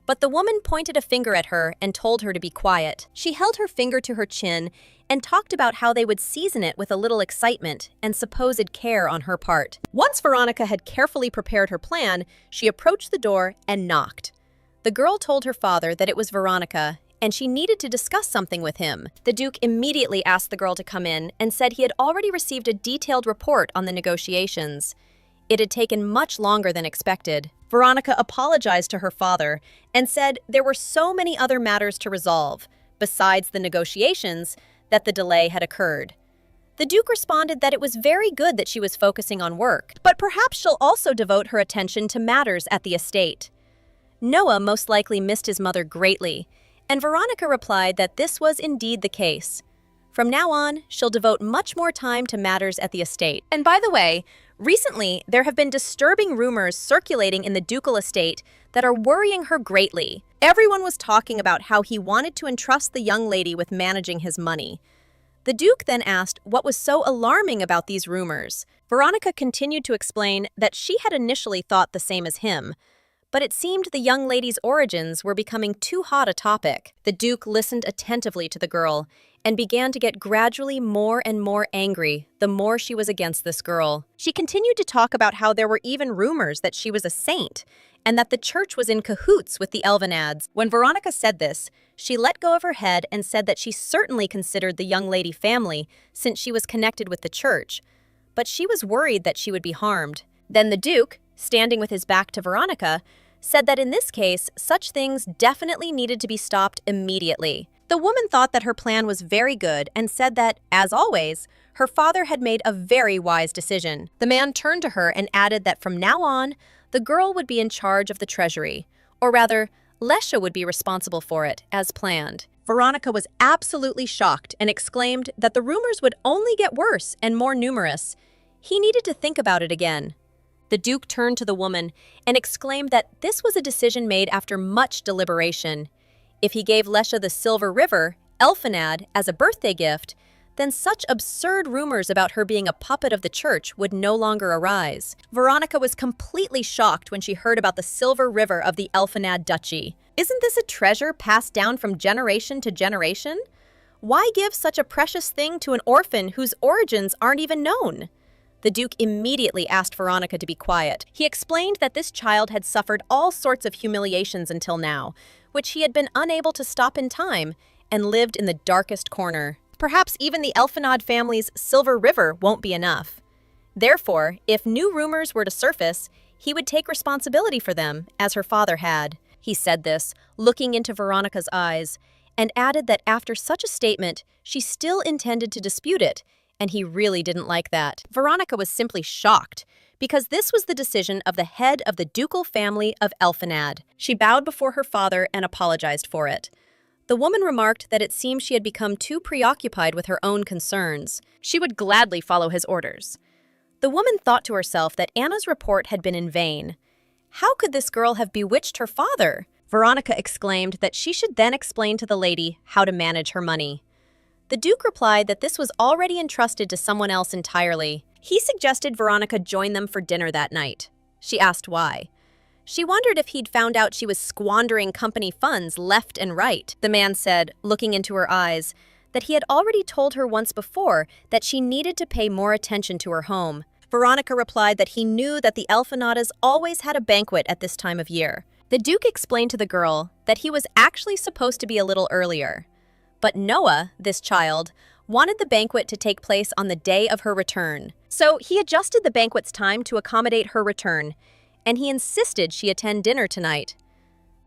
but the woman pointed a finger at her and told her to be quiet. She held her finger to her chin and talked about how they would season it with a little excitement and supposed care on her part. Once Veronica had carefully prepared her plan, she approached the door and knocked. The girl told her father that it was Veronica, and she needed to discuss something with him. The Duke immediately asked the girl to come in and said he had already received a detailed report on the negotiations. It had taken much longer than expected. Veronica apologized to her father and said there were so many other matters to resolve, besides the negotiations, that the delay had occurred. The Duke responded that it was very good that she was focusing on work, but perhaps she'll also devote her attention to matters at the estate. Noah most likely missed his mother greatly, and Veronica replied that this was indeed the case. From now on, she'll devote much more time to matters at the estate. And by the way, recently there have been disturbing rumors circulating in the ducal estate that are worrying her greatly. Everyone was talking about how he wanted to entrust the young lady with managing his money. The Duke then asked what was so alarming about these rumors. Veronica continued to explain that she had initially thought the same as him, but it seemed the young lady's origins were becoming too hot a topic. The Duke listened attentively to the girl and began to get gradually more and more angry the more she was against this girl. She continued to talk about how there were even rumors that she was a saint and that the church was in cahoots with the Elfenads. When Veronica said this, she let go of her head and said that she certainly considered the young lady family since she was connected with the church, but she was worried that she would be harmed. Then the Duke, standing with his back to Veronica, said that in this case, such things definitely needed to be stopped immediately. The woman thought that her plan was very good and said that, as always, her father had made a very wise decision. The man turned to her and added that from now on, the girl would be in charge of the treasury, or rather, Lesya would be responsible for it, as planned. Veronica was absolutely shocked and exclaimed that the rumors would only get worse and more numerous. He needed to think about it again. The Duke turned to the woman and exclaimed that this was a decision made after much deliberation. If he gave Lesya the Silver River, Elfenad, as a birthday gift, then such absurd rumors about her being a puppet of the church would no longer arise. Veronica was completely shocked when she heard about the Silver River of the Elfenad Duchy. Isn't this a treasure passed down from generation to generation? Why give such a precious thing to an orphan whose origins aren't even known? The Duke immediately asked Veronica to be quiet. He explained that this child had suffered all sorts of humiliations until now, which he had been unable to stop in time, and lived in the darkest corner. Perhaps even the Elfenad family's Silver River won't be enough. Therefore, if new rumors were to surface, he would take responsibility for them, as her father had. He said this, looking into Veronica's eyes, and added that after such a statement, she still intended to dispute it, and he really didn't like that. Veronica was simply shocked, because this was the decision of the head of the ducal family of Elfenad. She bowed before her father and apologized for it. The woman remarked that it seemed she had become too preoccupied with her own concerns. She would gladly follow his orders. The woman thought to herself that Anna's report had been in vain. How could this girl have bewitched her father? Veronica exclaimed that she should then explain to the lady how to manage her money. The Duke replied that this was already entrusted to someone else entirely. He suggested Veronica join them for dinner that night. She asked why. She wondered if he'd found out she was squandering company funds left and right. The man said, looking into her eyes, that he had already told her once before that she needed to pay more attention to her home. Veronica replied that he knew that the Elfenadas always had a banquet at this time of year. The Duke explained to the girl that he was actually supposed to be a little earlier. But Noah, this child, wanted the banquet to take place on the day of her return. So he adjusted the banquet's time to accommodate her return, and he insisted she attend dinner tonight.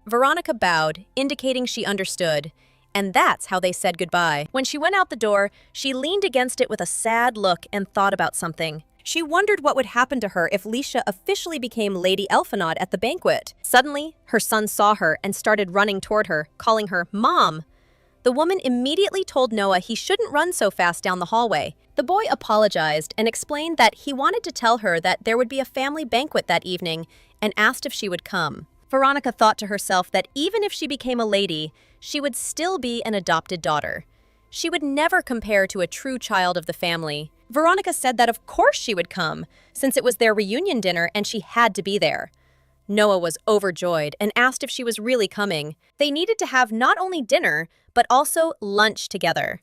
Veronica bowed, indicating she understood, and that's how they said goodbye. When she went out the door, she leaned against it with a sad look and thought about something. She wondered what would happen to her if Lesya officially became Lady Elfenad at the banquet. Suddenly, her son saw her and started running toward her, calling her Mom. The woman immediately told Noah he shouldn't run so fast down the hallway. The boy apologized and explained that he wanted to tell her that there would be a family banquet that evening and asked if she would come. Veronica thought to herself that even if she became a lady, she would still be an adopted daughter. She would never compare to a true child of the family. Veronica said that of course she would come, since it was their reunion dinner and she had to be there. Noah was overjoyed and asked if she was really coming. They needed to have not only dinner, but also lunch together.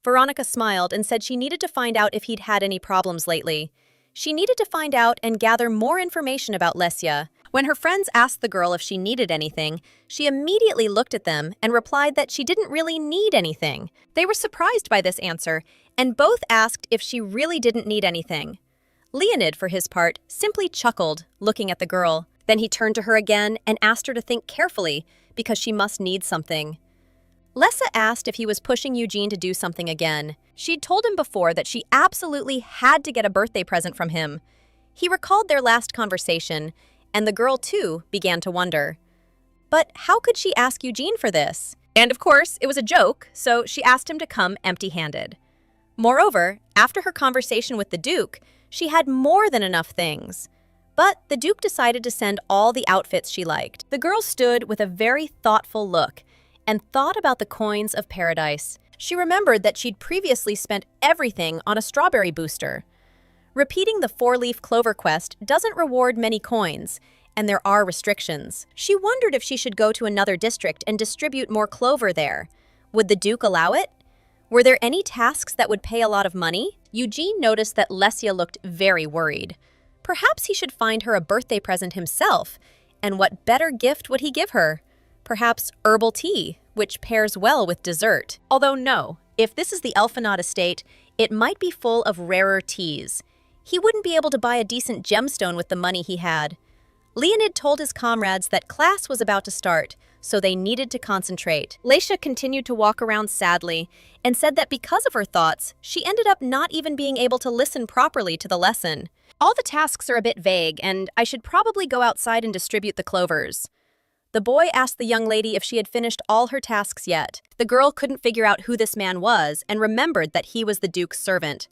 Veronica smiled and said she needed to find out if he'd had any problems lately. She needed to find out and gather more information about Lesya. When her friends asked the girl if she needed anything, she immediately looked at them and replied that she didn't really need anything. They were surprised by this answer, and both asked if she really didn't need anything. Leonid, for his part, simply chuckled, looking at the girl. Then he turned to her again and asked her to think carefully, because she must need something. Lesya asked if he was pushing Eugene to do something again. She'd told him before that she absolutely had to get a birthday present from him. He recalled their last conversation, and the girl, too, began to wonder. But how could she ask Eugene for this? And of course, it was a joke, so she asked him to come empty-handed. Moreover, after her conversation with the Duke, she had more than enough things. But the Duke decided to send all the outfits she liked. The girl stood with a very thoughtful look and thought about the coins of paradise. She remembered that she'd previously spent everything on a strawberry booster. Repeating the four-leaf clover quest doesn't reward many coins, and there are restrictions. She wondered if she should go to another district and distribute more clover there. Would the Duke allow it? Were there any tasks that would pay a lot of money? Eugene noticed that Lesya looked very worried. Perhaps he should find her a birthday present himself, and what better gift would he give her? Perhaps herbal tea, which pairs well with dessert. Although no, if this is the Elfenad estate, it might be full of rarer teas. He wouldn't be able to buy a decent gemstone with the money he had. Leonid told his comrades that class was about to start, so they needed to concentrate. Lesya continued to walk around sadly and said that because of her thoughts, she ended up not even being able to listen properly to the lesson. All the tasks are a bit vague, and I should probably go outside and distribute the clovers. The boy asked the young lady if she had finished all her tasks yet. The girl couldn't figure out who this man was and remembered that he was the Duke's servant.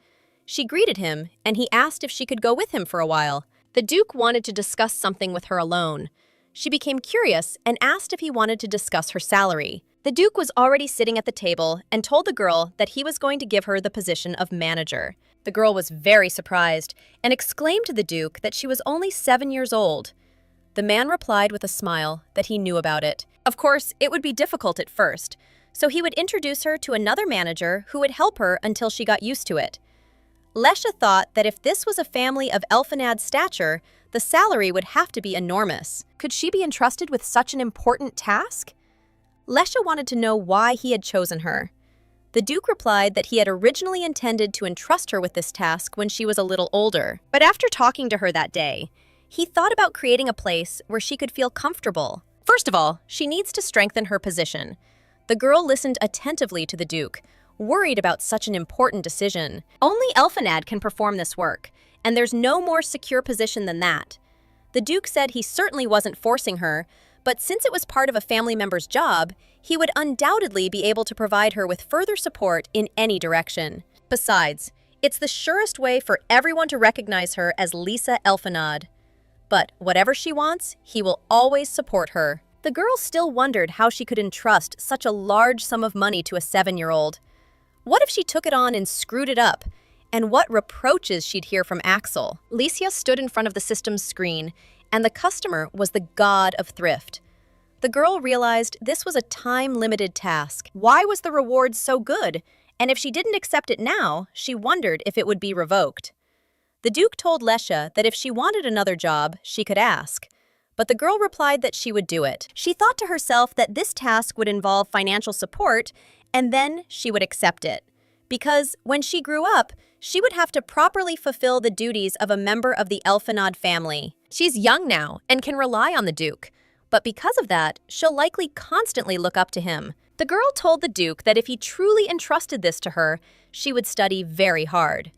She greeted him, and he asked if she could go with him for a while. The Duke wanted to discuss something with her alone. She became curious and asked if he wanted to discuss her salary. The Duke was already sitting at the table and told the girl that he was going to give her the position of manager. The girl was very surprised and exclaimed to the Duke that she was only 7 years old. The man replied with a smile that he knew about it. Of course, it would be difficult at first, so he would introduce her to another manager who would help her until she got used to it. Lesha thought that if this was a family of Elfenad's stature, the salary would have to be enormous. Could she be entrusted with such an important task? Lesha wanted to know why he had chosen her. The Duke replied that he had originally intended to entrust her with this task when she was a little older. But after talking to her that day, he thought about creating a place where she could feel comfortable. First of all, she needs to strengthen her position. The girl listened attentively to the Duke, worried about such an important decision. Only Elfenad can perform this work, and there's no more secure position than that. The Duke said he certainly wasn't forcing her, but since it was part of a family member's job, he would undoubtedly be able to provide her with further support in any direction. Besides, it's the surest way for everyone to recognize her as Lisa Elfenad. But whatever she wants, he will always support her. The girl still wondered how she could entrust such a large sum of money to a 7-year-old. What if she took it on and screwed it up? And what reproaches she'd hear from Axel. Licia stood in front of the system's screen, and the customer was the god of thrift. The girl realized this was a time-limited task. Why was the reward so good? And if she didn't accept it now, she wondered if it would be revoked. The Duke told Lesha that if she wanted another job, she could ask. But the girl replied that she would do it. She thought to herself that this task would involve financial support, and then she would accept it. Because when she grew up, she would have to properly fulfill the duties of a member of the Elfenad family. She's young now and can rely on the Duke. But because of that, she'll likely constantly look up to him. The girl told the Duke that if he truly entrusted this to her, she would study very hard.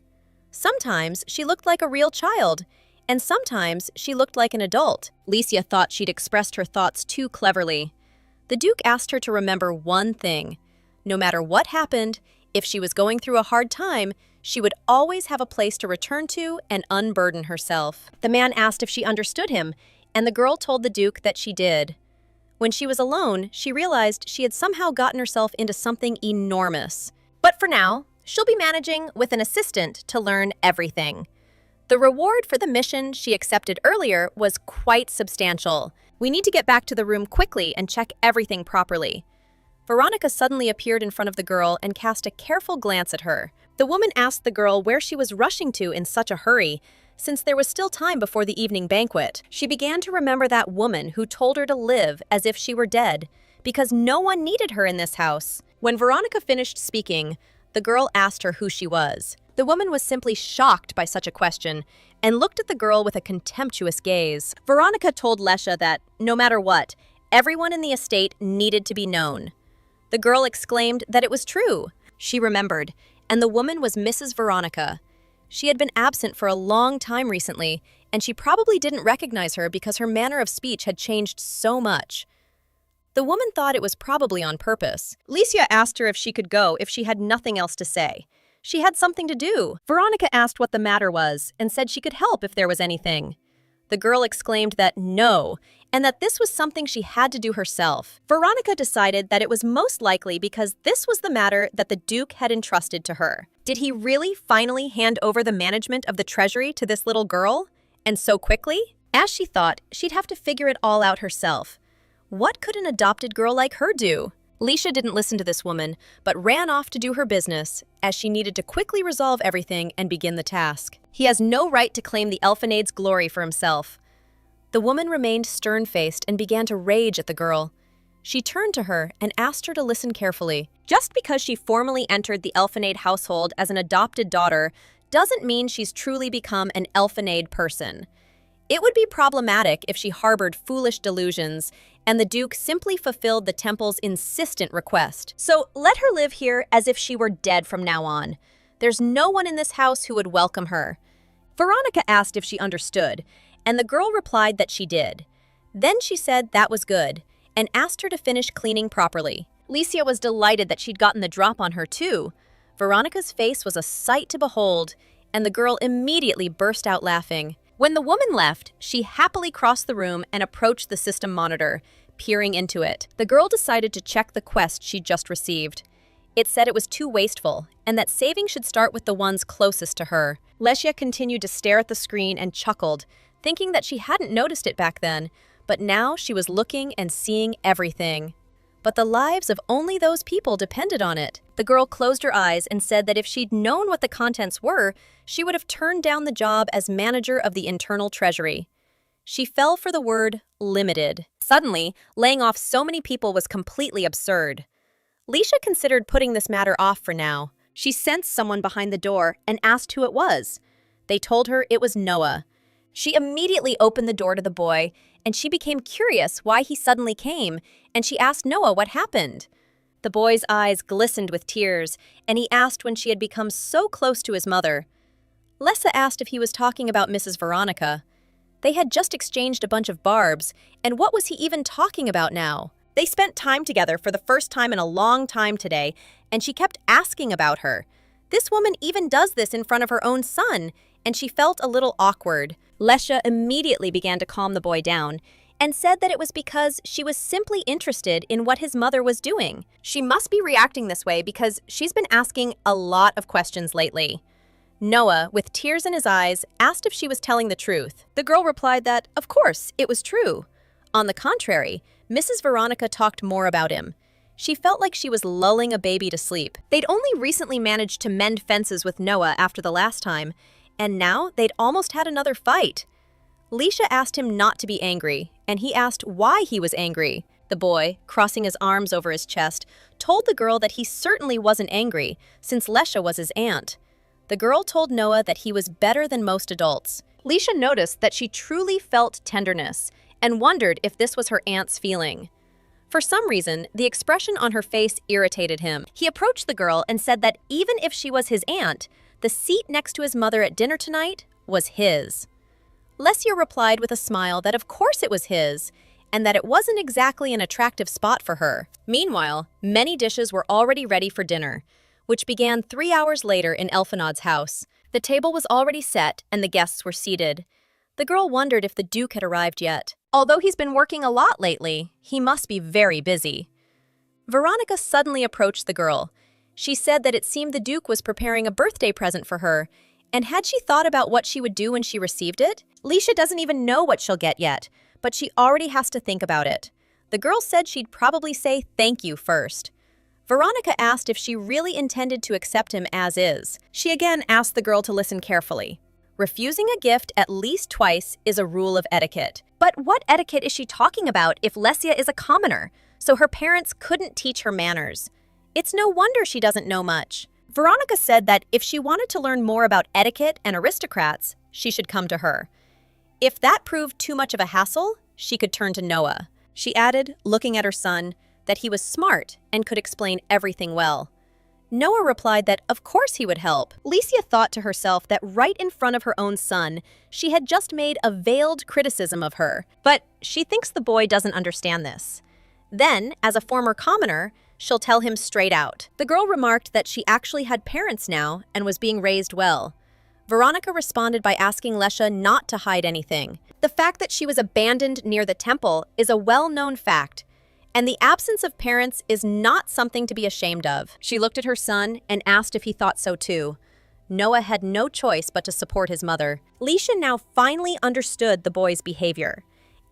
Sometimes she looked like a real child, and sometimes she looked like an adult. Licia thought she'd expressed her thoughts too cleverly. The Duke asked her to remember one thing. No matter what happened, if she was going through a hard time, she would always have a place to return to and unburden herself. The man asked if she understood him, and the girl told the Duke that she did. When she was alone, she realized she had somehow gotten herself into something enormous. But for now, she'll be managing with an assistant to learn everything. The reward for the mission she accepted earlier was quite substantial. We need to get back to the room quickly and check everything properly. Veronica suddenly appeared in front of the girl and cast a careful glance at her. The woman asked the girl where she was rushing to in such a hurry, since there was still time before the evening banquet. She began to remember that woman who told her to live as if she were dead, because no one needed her in this house. When Veronica finished speaking, the girl asked her who she was. The woman was simply shocked by such a question and looked at the girl with a contemptuous gaze. Veronica told Lesha that, no matter what, everyone in the estate needed to be known. The girl exclaimed that it was true. She remembered, and the woman was Mrs. Veronica. She had been absent for a long time recently, and she probably didn't recognize her because her manner of speech had changed so much. The woman thought it was probably on purpose. Licia asked her if she could go if she had nothing else to say. She had something to do. Veronica asked what the matter was and said she could help if there was anything. The girl exclaimed that no, and that this was something she had to do herself. Veronica decided that it was most likely because this was the matter that the Duke had entrusted to her. Did he really finally hand over the management of the treasury to this little girl? And so quickly? As she thought, she'd have to figure it all out herself. What could an adopted girl like her do? Licia didn't listen to this woman, but ran off to do her business, as she needed to quickly resolve everything and begin the task. He has no right to claim the Elfenad's glory for himself. The woman remained stern-faced and began to rage at the girl. She turned to her and asked her to listen carefully. Just because she formally entered the Elfenad household as an adopted daughter doesn't mean she's truly become an Elfenad person. It would be problematic if she harbored foolish delusions and the Duke simply fulfilled the temple's insistent request. So let her live here as if she were dead from now on. There's no one in this house who would welcome her. Veronica asked if she understood, and the girl replied that she did. Then she said that was good, and asked her to finish cleaning properly. Licia was delighted that she'd gotten the drop on her too. Veronica's face was a sight to behold, and the girl immediately burst out laughing. When the woman left, she happily crossed the room and approached the system monitor, peering into it. The girl decided to check the quest she'd just received. It said it was too wasteful, and that saving should start with the ones closest to her. Lesia continued to stare at the screen and chuckled, thinking that she hadn't noticed it back then, but now she was looking and seeing everything. But the lives of only those people depended on it. The girl closed her eyes and said that if she'd known what the contents were, she would have turned down the job as manager of the Internal Treasury. She fell for the word limited. Suddenly, laying off so many people was completely absurd. Licia considered putting this matter off for now. She sensed someone behind the door and asked who it was. They told her it was Noah. She immediately opened the door to the boy, and she became curious why he suddenly came, and she asked Noah what happened. The boy's eyes glistened with tears, and he asked when she had become so close to his mother. Lessa asked if he was talking about Mrs. Veronica. They had just exchanged a bunch of barbs, and what was he even talking about now? They spent time together for the first time in a long time today, and she kept asking about her. This woman even does this in front of her own son, and she felt a little awkward. Lesha immediately began to calm the boy down and said that it was because she was simply interested in what his mother was doing. She must be reacting this way because she's been asking a lot of questions lately. Noah, with tears in his eyes, asked if she was telling the truth. The girl replied that, of course, it was true. On the contrary, Mrs. Veronica talked more about him. She felt like she was lulling a baby to sleep. They'd only recently managed to mend fences with Noah after the last time, and now they'd almost had another fight. Leisha asked him not to be angry, and he asked why he was angry. The boy, crossing his arms over his chest, told the girl that he certainly wasn't angry, since Lesha was his aunt. The girl told Noah that he was better than most adults. Leisha noticed that she truly felt tenderness and wondered if this was her aunt's feeling. For some reason, the expression on her face irritated him. He approached the girl and said that even if she was his aunt, the seat next to his mother at dinner tonight was his. Lesia replied with a smile that of course it was his, and that it wasn't exactly an attractive spot for her. Meanwhile, many dishes were already ready for dinner, which began 3 hours later in Elfinod's house. The table was already set and the guests were seated. The girl wondered if the Duke had arrived yet. Although he's been working a lot lately, he must be very busy. Veronica suddenly approached the girl. She said that it seemed the Duke was preparing a birthday present for her, and had she thought about what she would do when she received it? Leisha doesn't even know what she'll get yet, but she already has to think about it. The girl said she'd probably say thank you first. Veronica asked if she really intended to accept him as is. She again asked the girl to listen carefully. Refusing a gift at least twice is a rule of etiquette. But what etiquette is she talking about if Lesia is a commoner, so her parents couldn't teach her manners? It's no wonder she doesn't know much. Veronica said that if she wanted to learn more about etiquette and aristocrats, she should come to her. If that proved too much of a hassle, she could turn to Noah. She added, looking at her son, that he was smart and could explain everything well. Noah replied that of course he would help. Lesia thought to herself that right in front of her own son, she had just made a veiled criticism of her. But she thinks the boy doesn't understand this. Then, as a former commoner, she'll tell him straight out. The girl remarked that she actually had parents now and was being raised well. Veronica responded by asking Lesha not to hide anything. The fact that she was abandoned near the temple is a well-known fact, and the absence of parents is not something to be ashamed of. She looked at her son and asked if he thought so too. Noah had no choice but to support his mother. Leisha now finally understood the boy's behavior.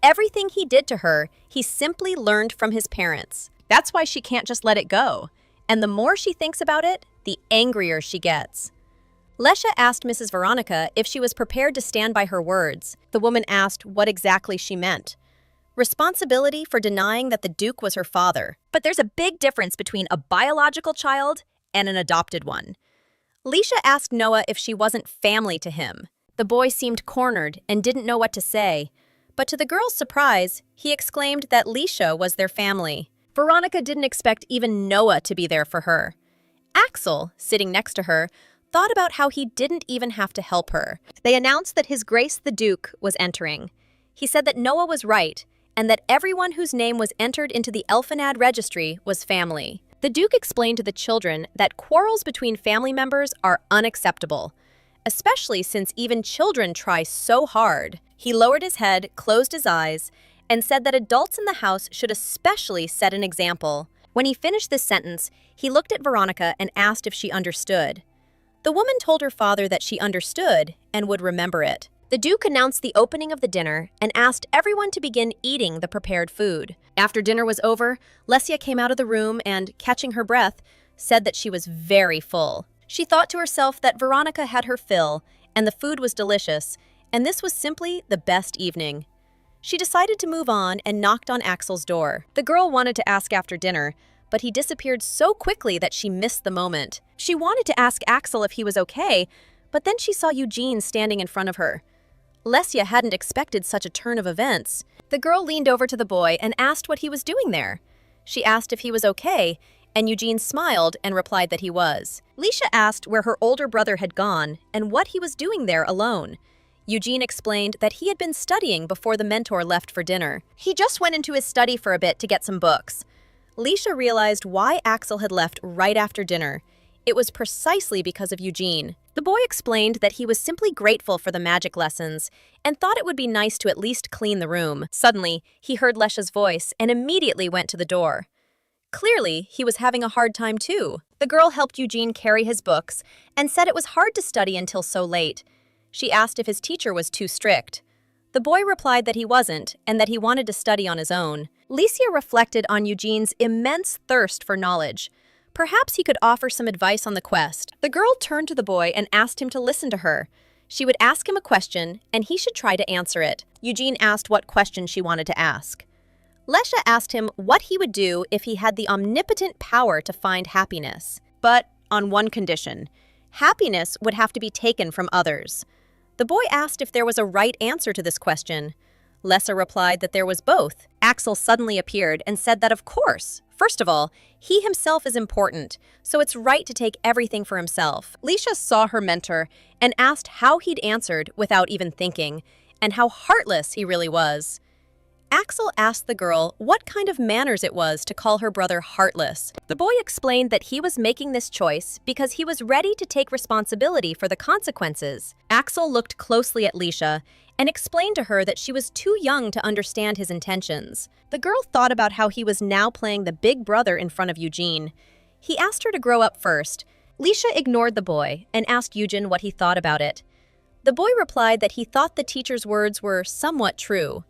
Everything he did to her, he simply learned from his parents. That's why she can't just let it go. And the more she thinks about it, the angrier she gets. Lesha asked Mrs. Veronica if she was prepared to stand by her words. The woman asked what exactly she meant. Responsibility for denying that the Duke was her father. But there's a big difference between a biological child and an adopted one. Leisha asked Noah if she wasn't family to him. The boy seemed cornered and didn't know what to say. But to the girl's surprise, he exclaimed that Leisha was their family. Veronica didn't expect even Noah to be there for her. Axel, sitting next to her, thought about how he didn't even have to help her. They announced that His Grace the Duke was entering. He said that Noah was right, and that everyone whose name was entered into the Elfenad registry was family. The Duke explained to the children that quarrels between family members are unacceptable, especially since even children try so hard. He lowered his head, closed his eyes, and said that adults in the house should especially set an example. When he finished this sentence, he looked at Veronica and asked if she understood. The woman told her father that she understood and would remember it. The Duke announced the opening of the dinner and asked everyone to begin eating the prepared food. After dinner was over, Lesia came out of the room and, catching her breath, said that she was very full. She thought to herself that Veronica had her fill, and the food was delicious, and this was simply the best evening. She decided to move on and knocked on Axel's door. The girl wanted to ask after dinner, but he disappeared so quickly that she missed the moment. She wanted to ask Axel if he was okay, but then she saw Eugene standing in front of her. Lesia hadn't expected such a turn of events. The girl leaned over to the boy and asked what he was doing there. She asked if he was okay, and Eugene smiled and replied that he was. Lesia asked where her older brother had gone and what he was doing there alone. Eugene explained that he had been studying before the mentor left for dinner. He just went into his study for a bit to get some books. Lesia realized why Axel had left right after dinner. It was precisely because of Eugene. The boy explained that he was simply grateful for the magic lessons and thought it would be nice to at least clean the room. Suddenly, he heard Lesia's voice and immediately went to the door. Clearly, he was having a hard time too. The girl helped Eugene carry his books and said it was hard to study until so late. She asked if his teacher was too strict. The boy replied that he wasn't and that he wanted to study on his own. Lesia reflected on Eugene's immense thirst for knowledge. Perhaps he could offer some advice on the quest. The girl turned to the boy and asked him to listen to her. She would ask him a question, and he should try to answer it. Eugene asked what question she wanted to ask. Lesia asked him what he would do if he had the omnipotent power to find happiness. But on one condition. Happiness would have to be taken from others. The boy asked if there was a right answer to this question. Lesia replied that there was both. Axel suddenly appeared and said that of course. First of all, he himself is important, so it's right to take everything for himself. Lesia saw her mentor and asked how he'd answered without even thinking, and how heartless he really was. Axel asked the girl what kind of manners it was to call her brother heartless. The boy explained that he was making this choice because he was ready to take responsibility for the consequences. Axel looked closely at Lesia and explained to her that she was too young to understand his intentions. The girl thought about how he was now playing the big brother in front of Eugene. He asked her to grow up first. Lesia ignored the boy and asked Eugene what he thought about it. The boy replied that he thought the teacher's words were somewhat true.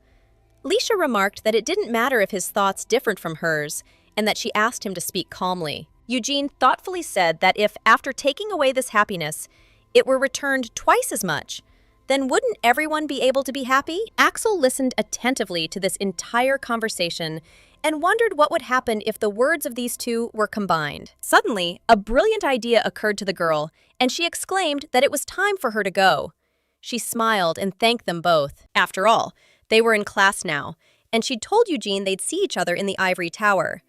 Lesia remarked that it didn't matter if his thoughts differed from hers, and that she asked him to speak calmly. Eugene thoughtfully said that if, after taking away this happiness, it were returned twice as much, then wouldn't everyone be able to be happy? Axel listened attentively to this entire conversation and wondered what would happen if the words of these two were combined. Suddenly, a brilliant idea occurred to the girl, and she exclaimed that it was time for her to go. She smiled and thanked them both. After all, they were in class now, and she'd told Eugene they'd see each other in the ivory tower.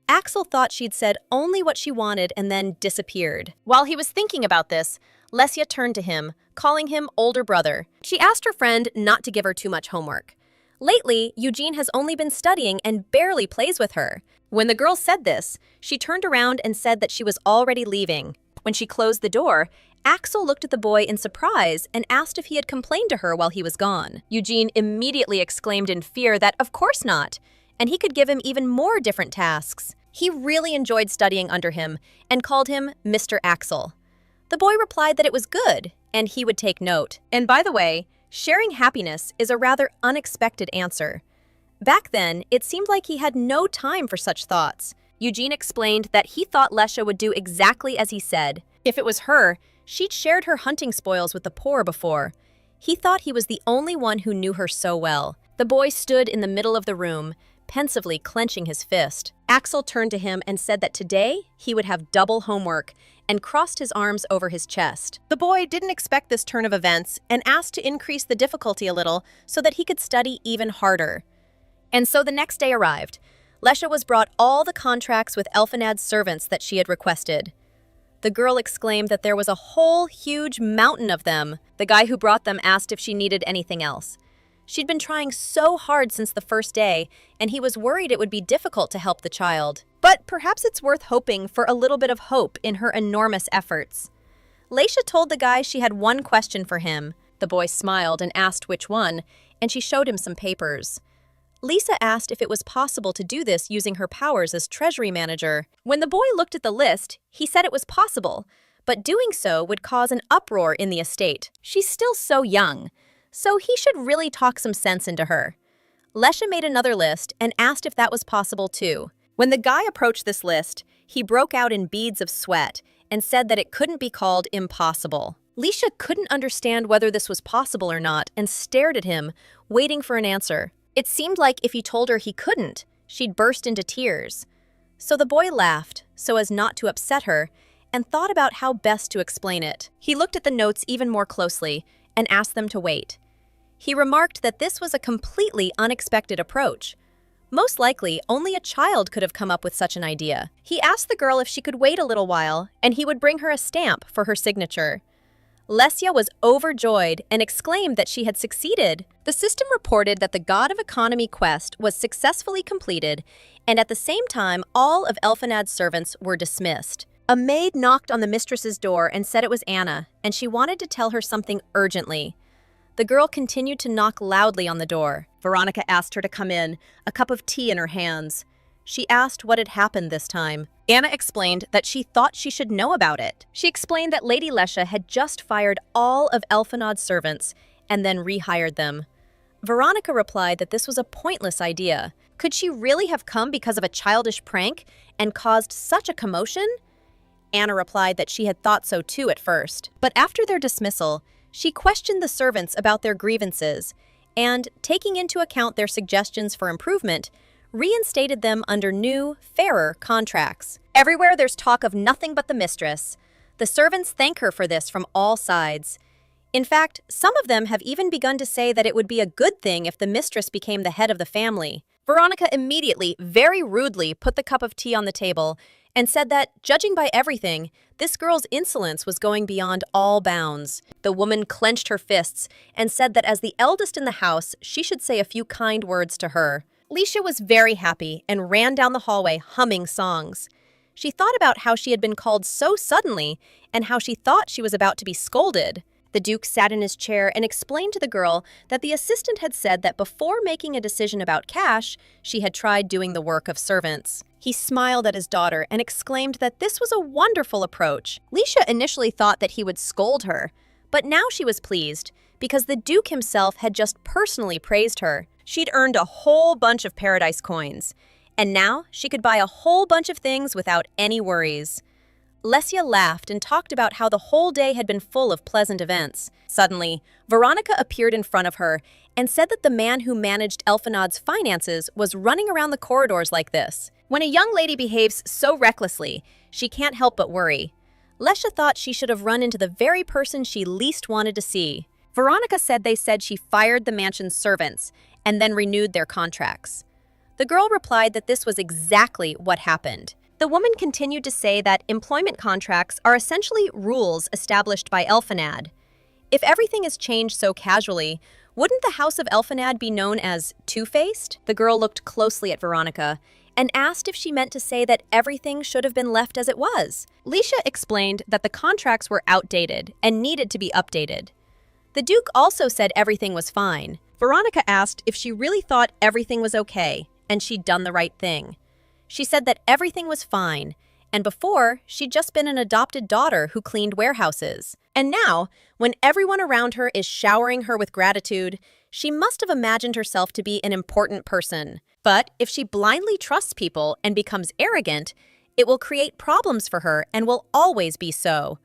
Axel thought she'd said only what she wanted and then disappeared. While he was thinking about this, Lesia turned to him, calling him older brother. She asked her friend not to give her too much homework. Lately, Eugene has only been studying and barely plays with her. When the girl said this, she turned around and said that she was already leaving. When she closed the door, Axel looked at the boy in surprise and asked if he had complained to her while he was gone. Eugene immediately exclaimed in fear that of course not, and he could give him even more different tasks. He really enjoyed studying under him and called him Mr. Axel. The boy replied that it was good, and he would take note. And by the way, sharing happiness is a rather unexpected answer. Back then, it seemed like he had no time for such thoughts. Eugene explained that he thought Lesia would do exactly as he said. If it was her, she'd shared her hunting spoils with the poor before. He thought he was the only one who knew her so well. The boy stood in the middle of the room, pensively clenching his fist. Axel turned to him and said that today he would have double homework, and crossed his arms over his chest. The boy didn't expect this turn of events and asked to increase the difficulty a little so that he could study even harder. And so the next day arrived. Lesia was brought all the contracts with Elfenad's servants that she had requested. The girl exclaimed that there was a whole huge mountain of them. The guy who brought them asked if she needed anything else. She'd been trying so hard since the first day, and he was worried it would be difficult to help the child. But perhaps it's worth hoping for a little bit of hope in her enormous efforts. Leisha told the guy she had one question for him. The boy smiled and asked which one, and she showed him some papers. Lisa asked if it was possible to do this using her powers as treasury manager. When the boy looked at the list, he said it was possible, but doing so would cause an uproar in the estate. She's still so young, so he should really talk some sense into her. Leisha made another list and asked if that was possible too. When the guy approached this list, he broke out in beads of sweat and said that it couldn't be called impossible. Leisha couldn't understand whether this was possible or not and stared at him, waiting for an answer. It seemed like if he told her he couldn't, she'd burst into tears. So the boy laughed, so as not to upset her, and thought about how best to explain it. He looked at the notes even more closely and asked them to wait. He remarked that this was a completely unexpected approach. Most likely, only a child could have come up with such an idea. He asked the girl if she could wait a little while, and he would bring her a stamp for her signature. Lesia was overjoyed and exclaimed that she had succeeded. The system reported that the God of Economy quest was successfully completed, and at the same time, all of Elfenad's servants were dismissed. A maid knocked on the mistress's door and said it was Anna, and she wanted to tell her something urgently. The girl continued to knock loudly on the door. Veronica asked her to come in, a cup of tea in her hands. She asked what had happened this time. Anna explained that she thought she should know about it. She explained that Lady Leisha had just fired all of Elfenad's servants and then rehired them. Veronica replied that this was a pointless idea. Could she really have come because of a childish prank and caused such a commotion? Anna replied that she had thought so too at first. But after their dismissal, she questioned the servants about their grievances and, taking into account their suggestions for improvement, reinstated them under new, fairer contracts. Everywhere there's talk of nothing but the mistress. The servants thank her for this from all sides. In fact, some of them have even begun to say that it would be a good thing if the mistress became the head of the family. Veronica immediately, very rudely, put the cup of tea on the table and said that, judging by everything, this girl's insolence was going beyond all bounds. The woman clenched her fists and said that as the eldest in the house, she should say a few kind words to her. Leisha was very happy and ran down the hallway humming songs. She thought about how she had been called so suddenly and how she thought she was about to be scolded. The Duke sat in his chair and explained to the girl that the assistant had said that before making a decision about cash, she had tried doing the work of servants. He smiled at his daughter and exclaimed that this was a wonderful approach. Leisha initially thought that he would scold her, but now she was pleased because the Duke himself had just personally praised her. She'd earned a whole bunch of paradise coins, and now she could buy a whole bunch of things without any worries. Lesia laughed and talked about how the whole day had been full of pleasant events. Suddenly, Veronica appeared in front of her and said that the man who managed Elfenad's finances was running around the corridors like this. When a young lady behaves so recklessly, she can't help but worry. Lesia thought she should have run into the very person she least wanted to see. Veronica said they said she fired the mansion's servants and then renewed their contracts. The girl replied that this was exactly what happened. The woman continued to say that employment contracts are essentially rules established by Elfenad. If everything is changed so casually, wouldn't the House of Elfenad be known as two-faced? The girl looked closely at Veronica and asked if she meant to say that everything should have been left as it was. Leisha explained that the contracts were outdated and needed to be updated. The Duke also said everything was fine. Veronica asked if she really thought everything was okay and she'd done the right thing. She said that everything was fine, and before, she'd just been an adopted daughter who cleaned warehouses. And now, when everyone around her is showering her with gratitude, she must have imagined herself to be an important person. But if she blindly trusts people and becomes arrogant, it will create problems for her and will always be so.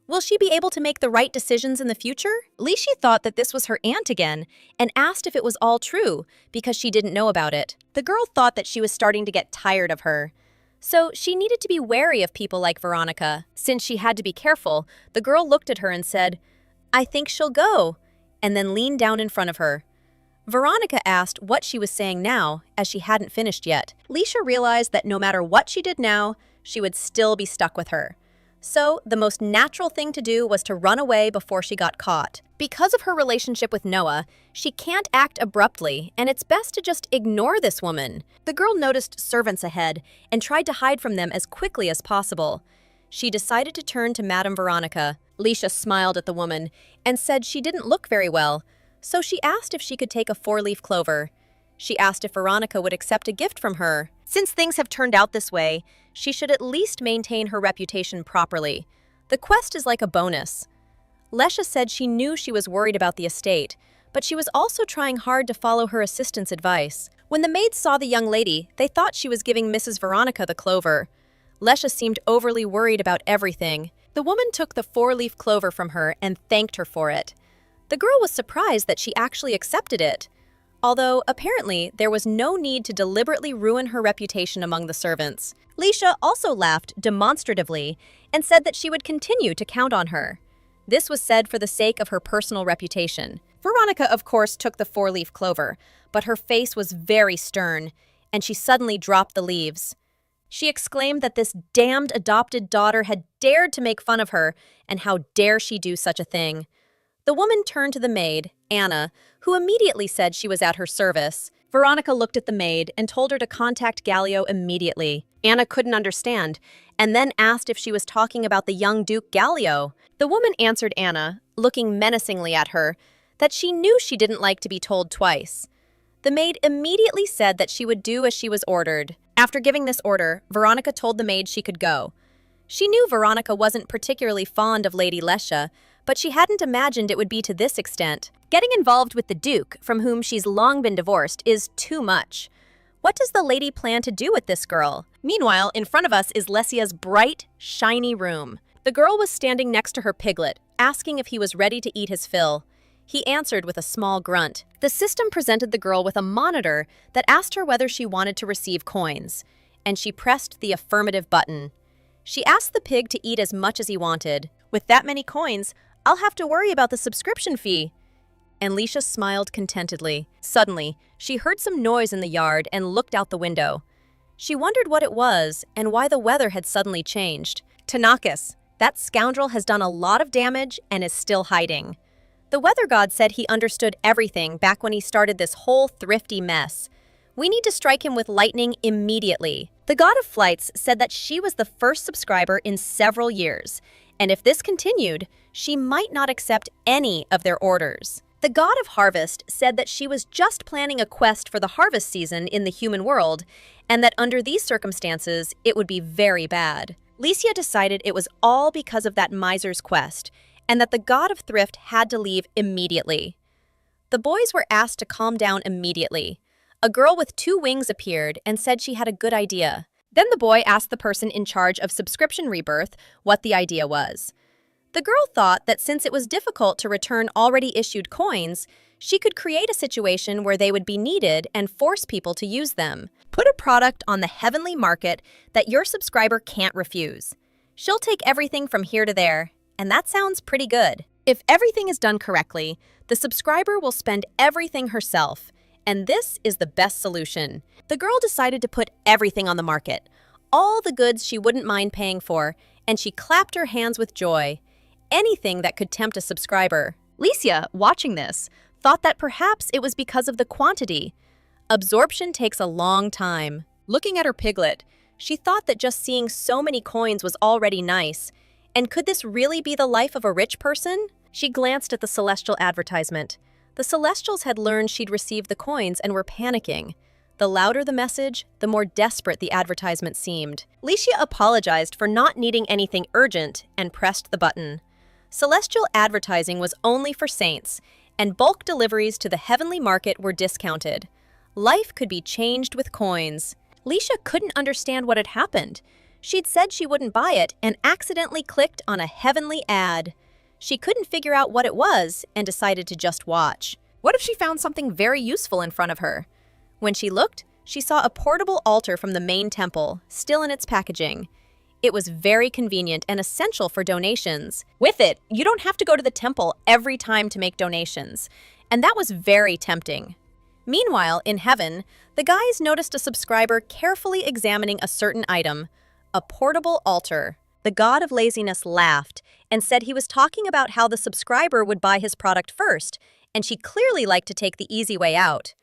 Will she be able to make the right decisions in the future? Leisha thought that this was her aunt again and asked if it was all true because she didn't know about it. The girl thought that she was starting to get tired of her. So she needed to be wary of people like Veronica. Since she had to be careful, the girl looked at her and said, "I think she'll go," and then leaned down in front of her. Veronica asked what she was saying now, as she hadn't finished yet. Leisha realized that no matter what she did now, she would still be stuck with her. So, the most natural thing to do was to run away before she got caught. Because of her relationship with Noah, she can't act abruptly, and it's best to just ignore this woman. The girl noticed servants ahead and tried to hide from them as quickly as possible. She decided to turn to Madame Veronica. Leisha smiled at the woman and said she didn't look very well, so she asked if she could take a four-leaf clover. She asked if Veronica would accept a gift from her. Since things have turned out this way, she should at least maintain her reputation properly. The quest is like a bonus. Lesha said she knew she was worried about the estate, but she was also trying hard to follow her assistant's advice. When the maids saw the young lady, they thought she was giving Mrs. Veronica the clover. Lesha seemed overly worried about everything. The woman took the four-leaf clover from her and thanked her for it. The girl was surprised that she actually accepted it. Although, apparently, there was no need to deliberately ruin her reputation among the servants. Leisha also laughed demonstratively and said that she would continue to count on her. This was said for the sake of her personal reputation. Veronica, of course, took the four-leaf clover, but her face was very stern, and she suddenly dropped the leaves. She exclaimed that this damned adopted daughter had dared to make fun of her, and how dare she do such a thing. The woman turned to the maid, Anna, who immediately said she was at her service. Veronica looked at the maid and told her to contact Gallio immediately. Anna couldn't understand, and then asked if she was talking about the young Duke Gallio. The woman answered Anna, looking menacingly at her, that she knew she didn't like to be told twice. The maid immediately said that she would do as she was ordered. After giving this order, Veronica told the maid she could go. She knew Veronica wasn't particularly fond of Lady Lesha, but she hadn't imagined it would be to this extent. Getting involved with the Duke, from whom she's long been divorced, is too much. What does the lady plan to do with this girl? Meanwhile, in front of us is Lesia's bright, shiny room. The girl was standing next to her piglet, asking if he was ready to eat his fill. He answered with a small grunt. The system presented the girl with a monitor that asked her whether she wanted to receive coins, and she pressed the affirmative button. She asked the pig to eat as much as he wanted. With that many coins, I'll have to worry about the subscription fee. And Leisha smiled contentedly. Suddenly, she heard some noise in the yard and looked out the window. She wondered what it was and why the weather had suddenly changed. Tanakis, that scoundrel has done a lot of damage and is still hiding. The weather god said he understood everything back when he started this whole thrifty mess. We need to strike him with lightning immediately. The god of flights said that she was the first subscriber in several years, and if this continued, she might not accept any of their orders. The god of harvest said that she was just planning a quest for the harvest season in the human world, and that under these circumstances, it would be very bad. Lesia decided it was all because of that miser's quest, and that the god of thrift had to leave immediately. The boys were asked to calm down immediately. A girl with two wings appeared and said she had a good idea. Then the boy asked the person in charge of subscription rebirth what the idea was. The girl thought that since it was difficult to return already issued coins, she could create a situation where they would be needed and force people to use them. Put a product on the heavenly market that your subscriber can't refuse. She'll take everything from here to there, and that sounds pretty good. If everything is done correctly, the subscriber will spend everything herself, and this is the best solution. The girl decided to put everything on the market, all the goods she wouldn't mind paying for, and she clapped her hands with joy. Anything that could tempt a subscriber. Lesia, watching this, thought that perhaps it was because of the quantity. Absorption takes a long time. Looking at her piglet, she thought that just seeing so many coins was already nice. And could this really be the life of a rich person? She glanced at the Celestial advertisement. The Celestials had learned she'd received the coins and were panicking. The louder the message, the more desperate the advertisement seemed. Lesia apologized for not needing anything urgent and pressed the button. Celestial advertising was only for saints, and bulk deliveries to the heavenly market were discounted. Life could be changed with coins. Lesia couldn't understand what had happened. She'd said she wouldn't buy it and accidentally clicked on a heavenly ad. She couldn't figure out what it was and decided to just watch. What if she found something very useful in front of her? When she looked, she saw a portable altar from the main temple, still in its packaging. It was very convenient and essential for donations. With it, you don't have to go to the temple every time to make donations, and that was very tempting. Meanwhile, in heaven, the guys noticed a subscriber carefully examining a certain item, a portable altar. The god of laziness laughed and said he was talking about how the subscriber would buy his product first, and she clearly liked to take the easy way out.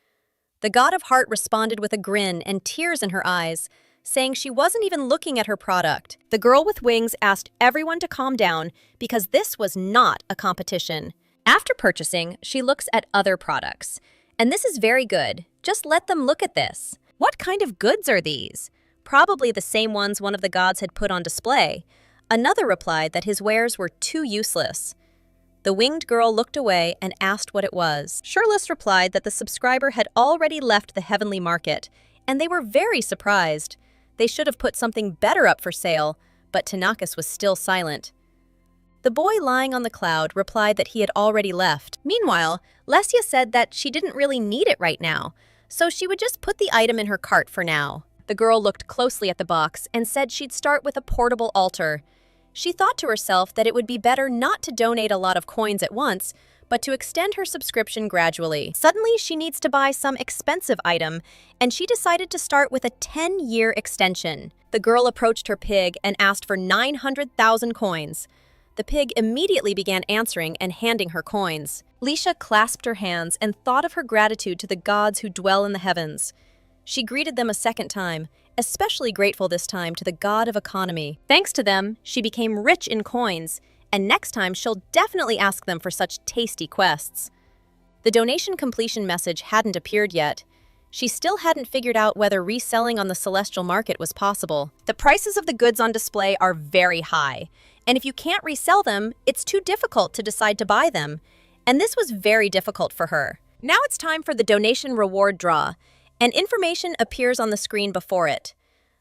The god of heart responded with a grin and tears in her eyes, saying she wasn't even looking at her product. The girl with wings asked everyone to calm down because this was not a competition. After purchasing, she looks at other products. And this is very good. Just let them look at this. What kind of goods are these? Probably the same ones one of the gods had put on display. Another replied that his wares were too useless. The winged girl looked away and asked what it was. Shirless replied that the subscriber had already left the heavenly market, and they were very surprised. They should have put something better up for sale, but Tanakis was still silent. The boy lying on the cloud replied that he had already left. Meanwhile, Lesia said that she didn't really need it right now, so she would just put the item in her cart for now. The girl looked closely at the box and said she'd start with a portable altar. She thought to herself that it would be better not to donate a lot of coins at once, but to extend her subscription gradually. Suddenly, she needs to buy some expensive item, and she decided to start with a 10-year extension. The girl approached her pig and asked for 900,000 coins. The pig immediately began answering and handing her coins. Leisha clasped her hands and thought of her gratitude to the gods who dwell in the heavens. She greeted them a second time, especially grateful this time to the god of economy. Thanks to them, she became rich in coins, and next time she'll definitely ask them for such tasty quests. The donation completion message hadn't appeared yet. She still hadn't figured out whether reselling on the celestial market was possible. The prices of the goods on display are very high, and if you can't resell them, it's too difficult to decide to buy them. And this was very difficult for her. Now it's time for the donation reward draw, and information appears on the screen before it.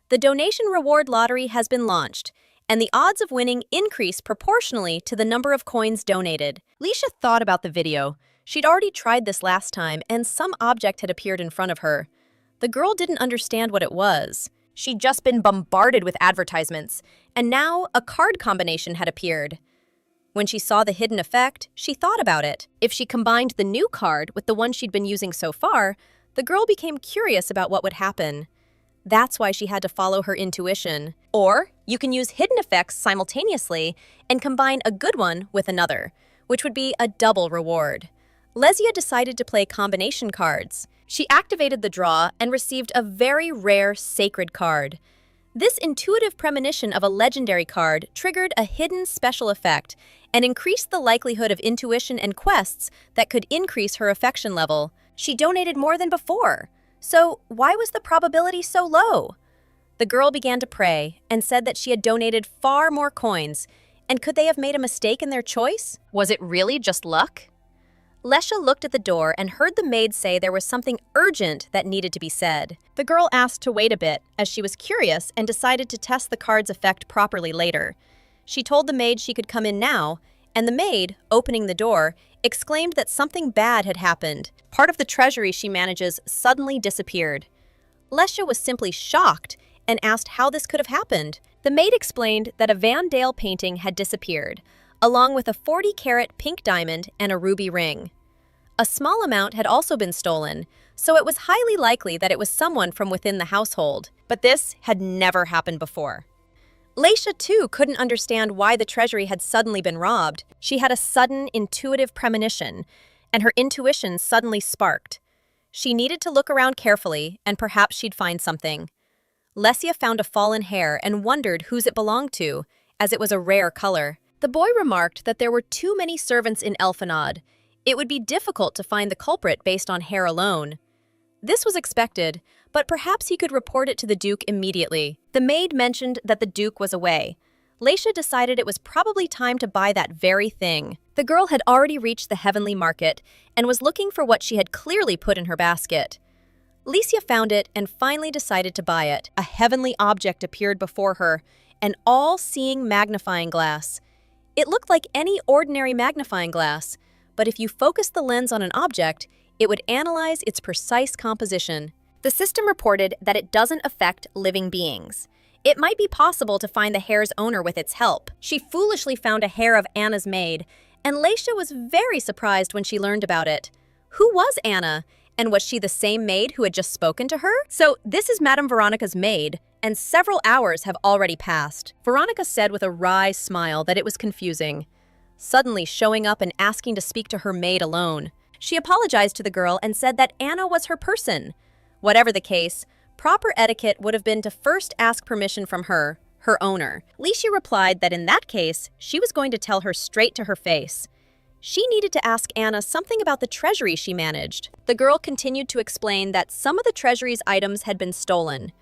The donation reward lottery has been launched, and the odds of winning increase proportionally to the number of coins donated. Leisha thought about the video. She'd already tried this last time, and some object had appeared in front of her. The girl didn't understand what it was. She'd just been bombarded with advertisements, and now a card combination had appeared. When she saw the hidden effect, she thought about it. If she combined the new card with the one she'd been using so far, the girl became curious about what would happen. That's why she had to follow her intuition. Or you can use hidden effects simultaneously and combine a good one with another, which would be a double reward. Lesia decided to play combination cards. She activated the draw and received a very rare sacred card. This intuitive premonition of a legendary card triggered a hidden special effect and increased the likelihood of intuition and quests that could increase her affection level. She donated more than before. So why was the probability so low? The girl began to pray and said that she had donated far more coins, and could they have made a mistake in their choice? Was it really just luck? Lesha looked at the door and heard the maid say there was something urgent that needed to be said. The girl asked to wait a bit, as she was curious and decided to test the card's effect properly later. She told the maid she could come in now, and the maid, opening the door, exclaimed that something bad had happened. Part of the treasury she manages suddenly disappeared. Lesha was simply shocked and asked how this could have happened. The maid explained that a Van Dale painting had disappeared, along with a 40-carat pink diamond and a ruby ring. A small amount had also been stolen, so it was highly likely that it was someone from within the household. But this had never happened before. Leisha, too, couldn't understand why the treasury had suddenly been robbed. She had a sudden, intuitive premonition, and her intuition suddenly sparked. She needed to look around carefully, and perhaps she'd find something. Lesia found a fallen hair and wondered whose it belonged to, as it was a rare color. The boy remarked that there were too many servants in Elfenod. It would be difficult to find the culprit based on hair alone. This was expected, but perhaps he could report it to the Duke immediately. The maid mentioned that the Duke was away. Leisha decided it was probably time to buy that very thing. The girl had already reached the heavenly market and was looking for what she had clearly put in her basket. Lesia found it and finally decided to buy it. A heavenly object appeared before her, an all-seeing magnifying glass. It looked like any ordinary magnifying glass, but if you focused the lens on an object, it would analyze its precise composition. The system reported that it doesn't affect living beings. It might be possible to find the hair's owner with its help. She foolishly found a hair of Anna's maid, and Leisha was very surprised when she learned about it. Who was Anna? And was she the same maid who had just spoken to her? So this is Madame Veronica's maid, and several hours have already passed. Veronica said with a wry smile that it was confusing, suddenly showing up and asking to speak to her maid alone. She apologized to the girl and said that Anna was her person. Whatever the case, proper etiquette would have been to first ask permission from her owner. Licia replied that in that case, she was going to tell her straight to her face. She needed to ask Anna something about the treasury she managed. The girl continued to explain that some of the treasury's items had been stolen.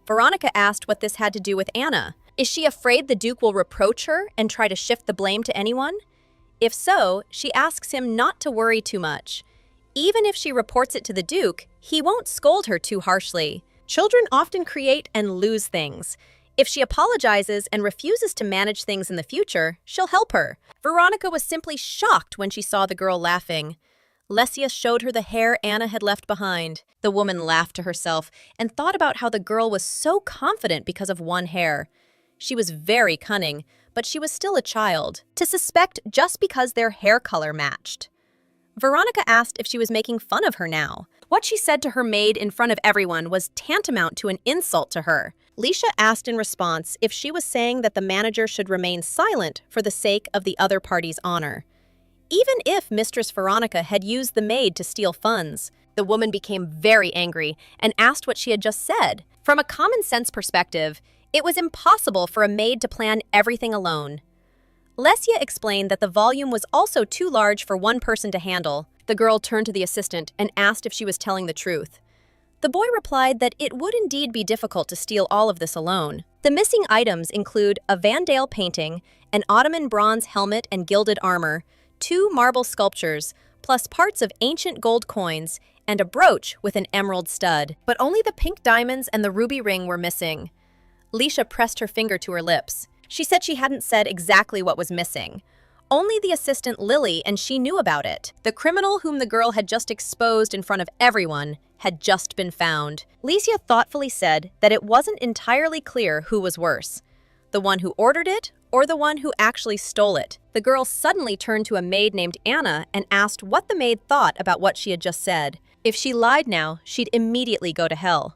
Veronica asked what this had to do with Anna. Is she afraid the Duke will reproach her and try to shift the blame to anyone? If so, she asks him not to worry too much. Even if she reports it to the Duke, he won't scold her too harshly. Children often create and lose things. If she apologizes and refuses to manage things in the future, she'll help her. Veronica was simply shocked when she saw the girl laughing. Lesia showed her the hair Anna had left behind. The woman laughed to herself and thought about how the girl was so confident because of one hair. She was very cunning, but she was still a child, to suspect just because their hair color matched. Veronica asked if she was making fun of her now. What she said to her maid in front of everyone was tantamount to an insult to her. Licia asked in response if she was saying that the manager should remain silent for the sake of the other party's honor. Even if Mistress Veronica had used the maid to steal funds, the woman became very angry and asked what she had just said. From a common-sense perspective, it was impossible for a maid to plan everything alone. Lesia explained that the volume was also too large for one person to handle. The girl turned to the assistant and asked if she was telling the truth. The boy replied that it would indeed be difficult to steal all of this alone. The missing items include a Van Dale painting, an Ottoman bronze helmet and gilded armor, 2 marble sculptures, plus parts of ancient gold coins, and a brooch with an emerald stud. But only the pink diamonds and the ruby ring were missing. Licia pressed her finger to her lips. She said she hadn't said exactly what was missing. Only the assistant Lily and she knew about it. The criminal whom the girl had just exposed in front of everyone had just been found. Licia thoughtfully said that it wasn't entirely clear who was worse, the one who ordered it or the one who actually stole it. The girl suddenly turned to a maid named Anna and asked what the maid thought about what she had just said. If she lied now, she'd immediately go to hell.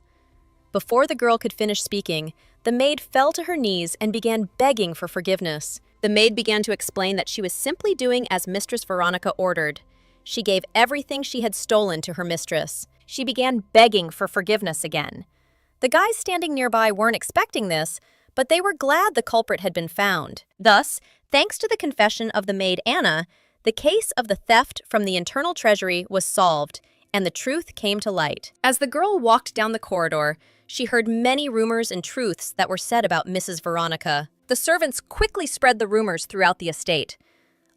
Before the girl could finish speaking, the maid fell to her knees and began begging for forgiveness. The maid began to explain that she was simply doing as Mistress Veronica ordered. She gave everything she had stolen to her mistress. She began begging for forgiveness again. The guys standing nearby weren't expecting this, but they were glad the culprit had been found. Thus, thanks to the confession of the maid Anna, the case of the theft from the internal treasury was solved, and the truth came to light. As the girl walked down the corridor, she heard many rumors and truths that were said about Mrs. Veronica. The servants quickly spread the rumors throughout the estate.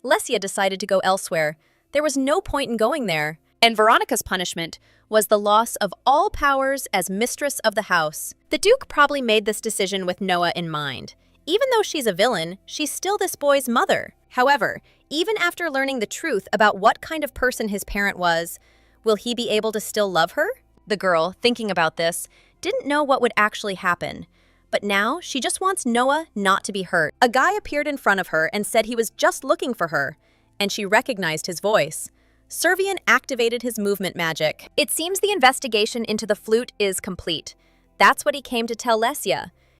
Lesia decided to go elsewhere. There was no point in going there, and Veronica's punishment was the loss of all powers as mistress of the house. The Duke probably made this decision with Noah in mind. Even though she's a villain, she's still this boy's mother. However, even after learning the truth about what kind of person his parent was, will he be able to still love her? The girl, thinking about this, didn't know what would actually happen. But now, she just wants Noah not to be hurt. A guy appeared in front of her and said he was just looking for her, and she recognized his voice. Servian activated his movement magic. It seems the investigation into the flute is complete. That's what he came to tell Lesia.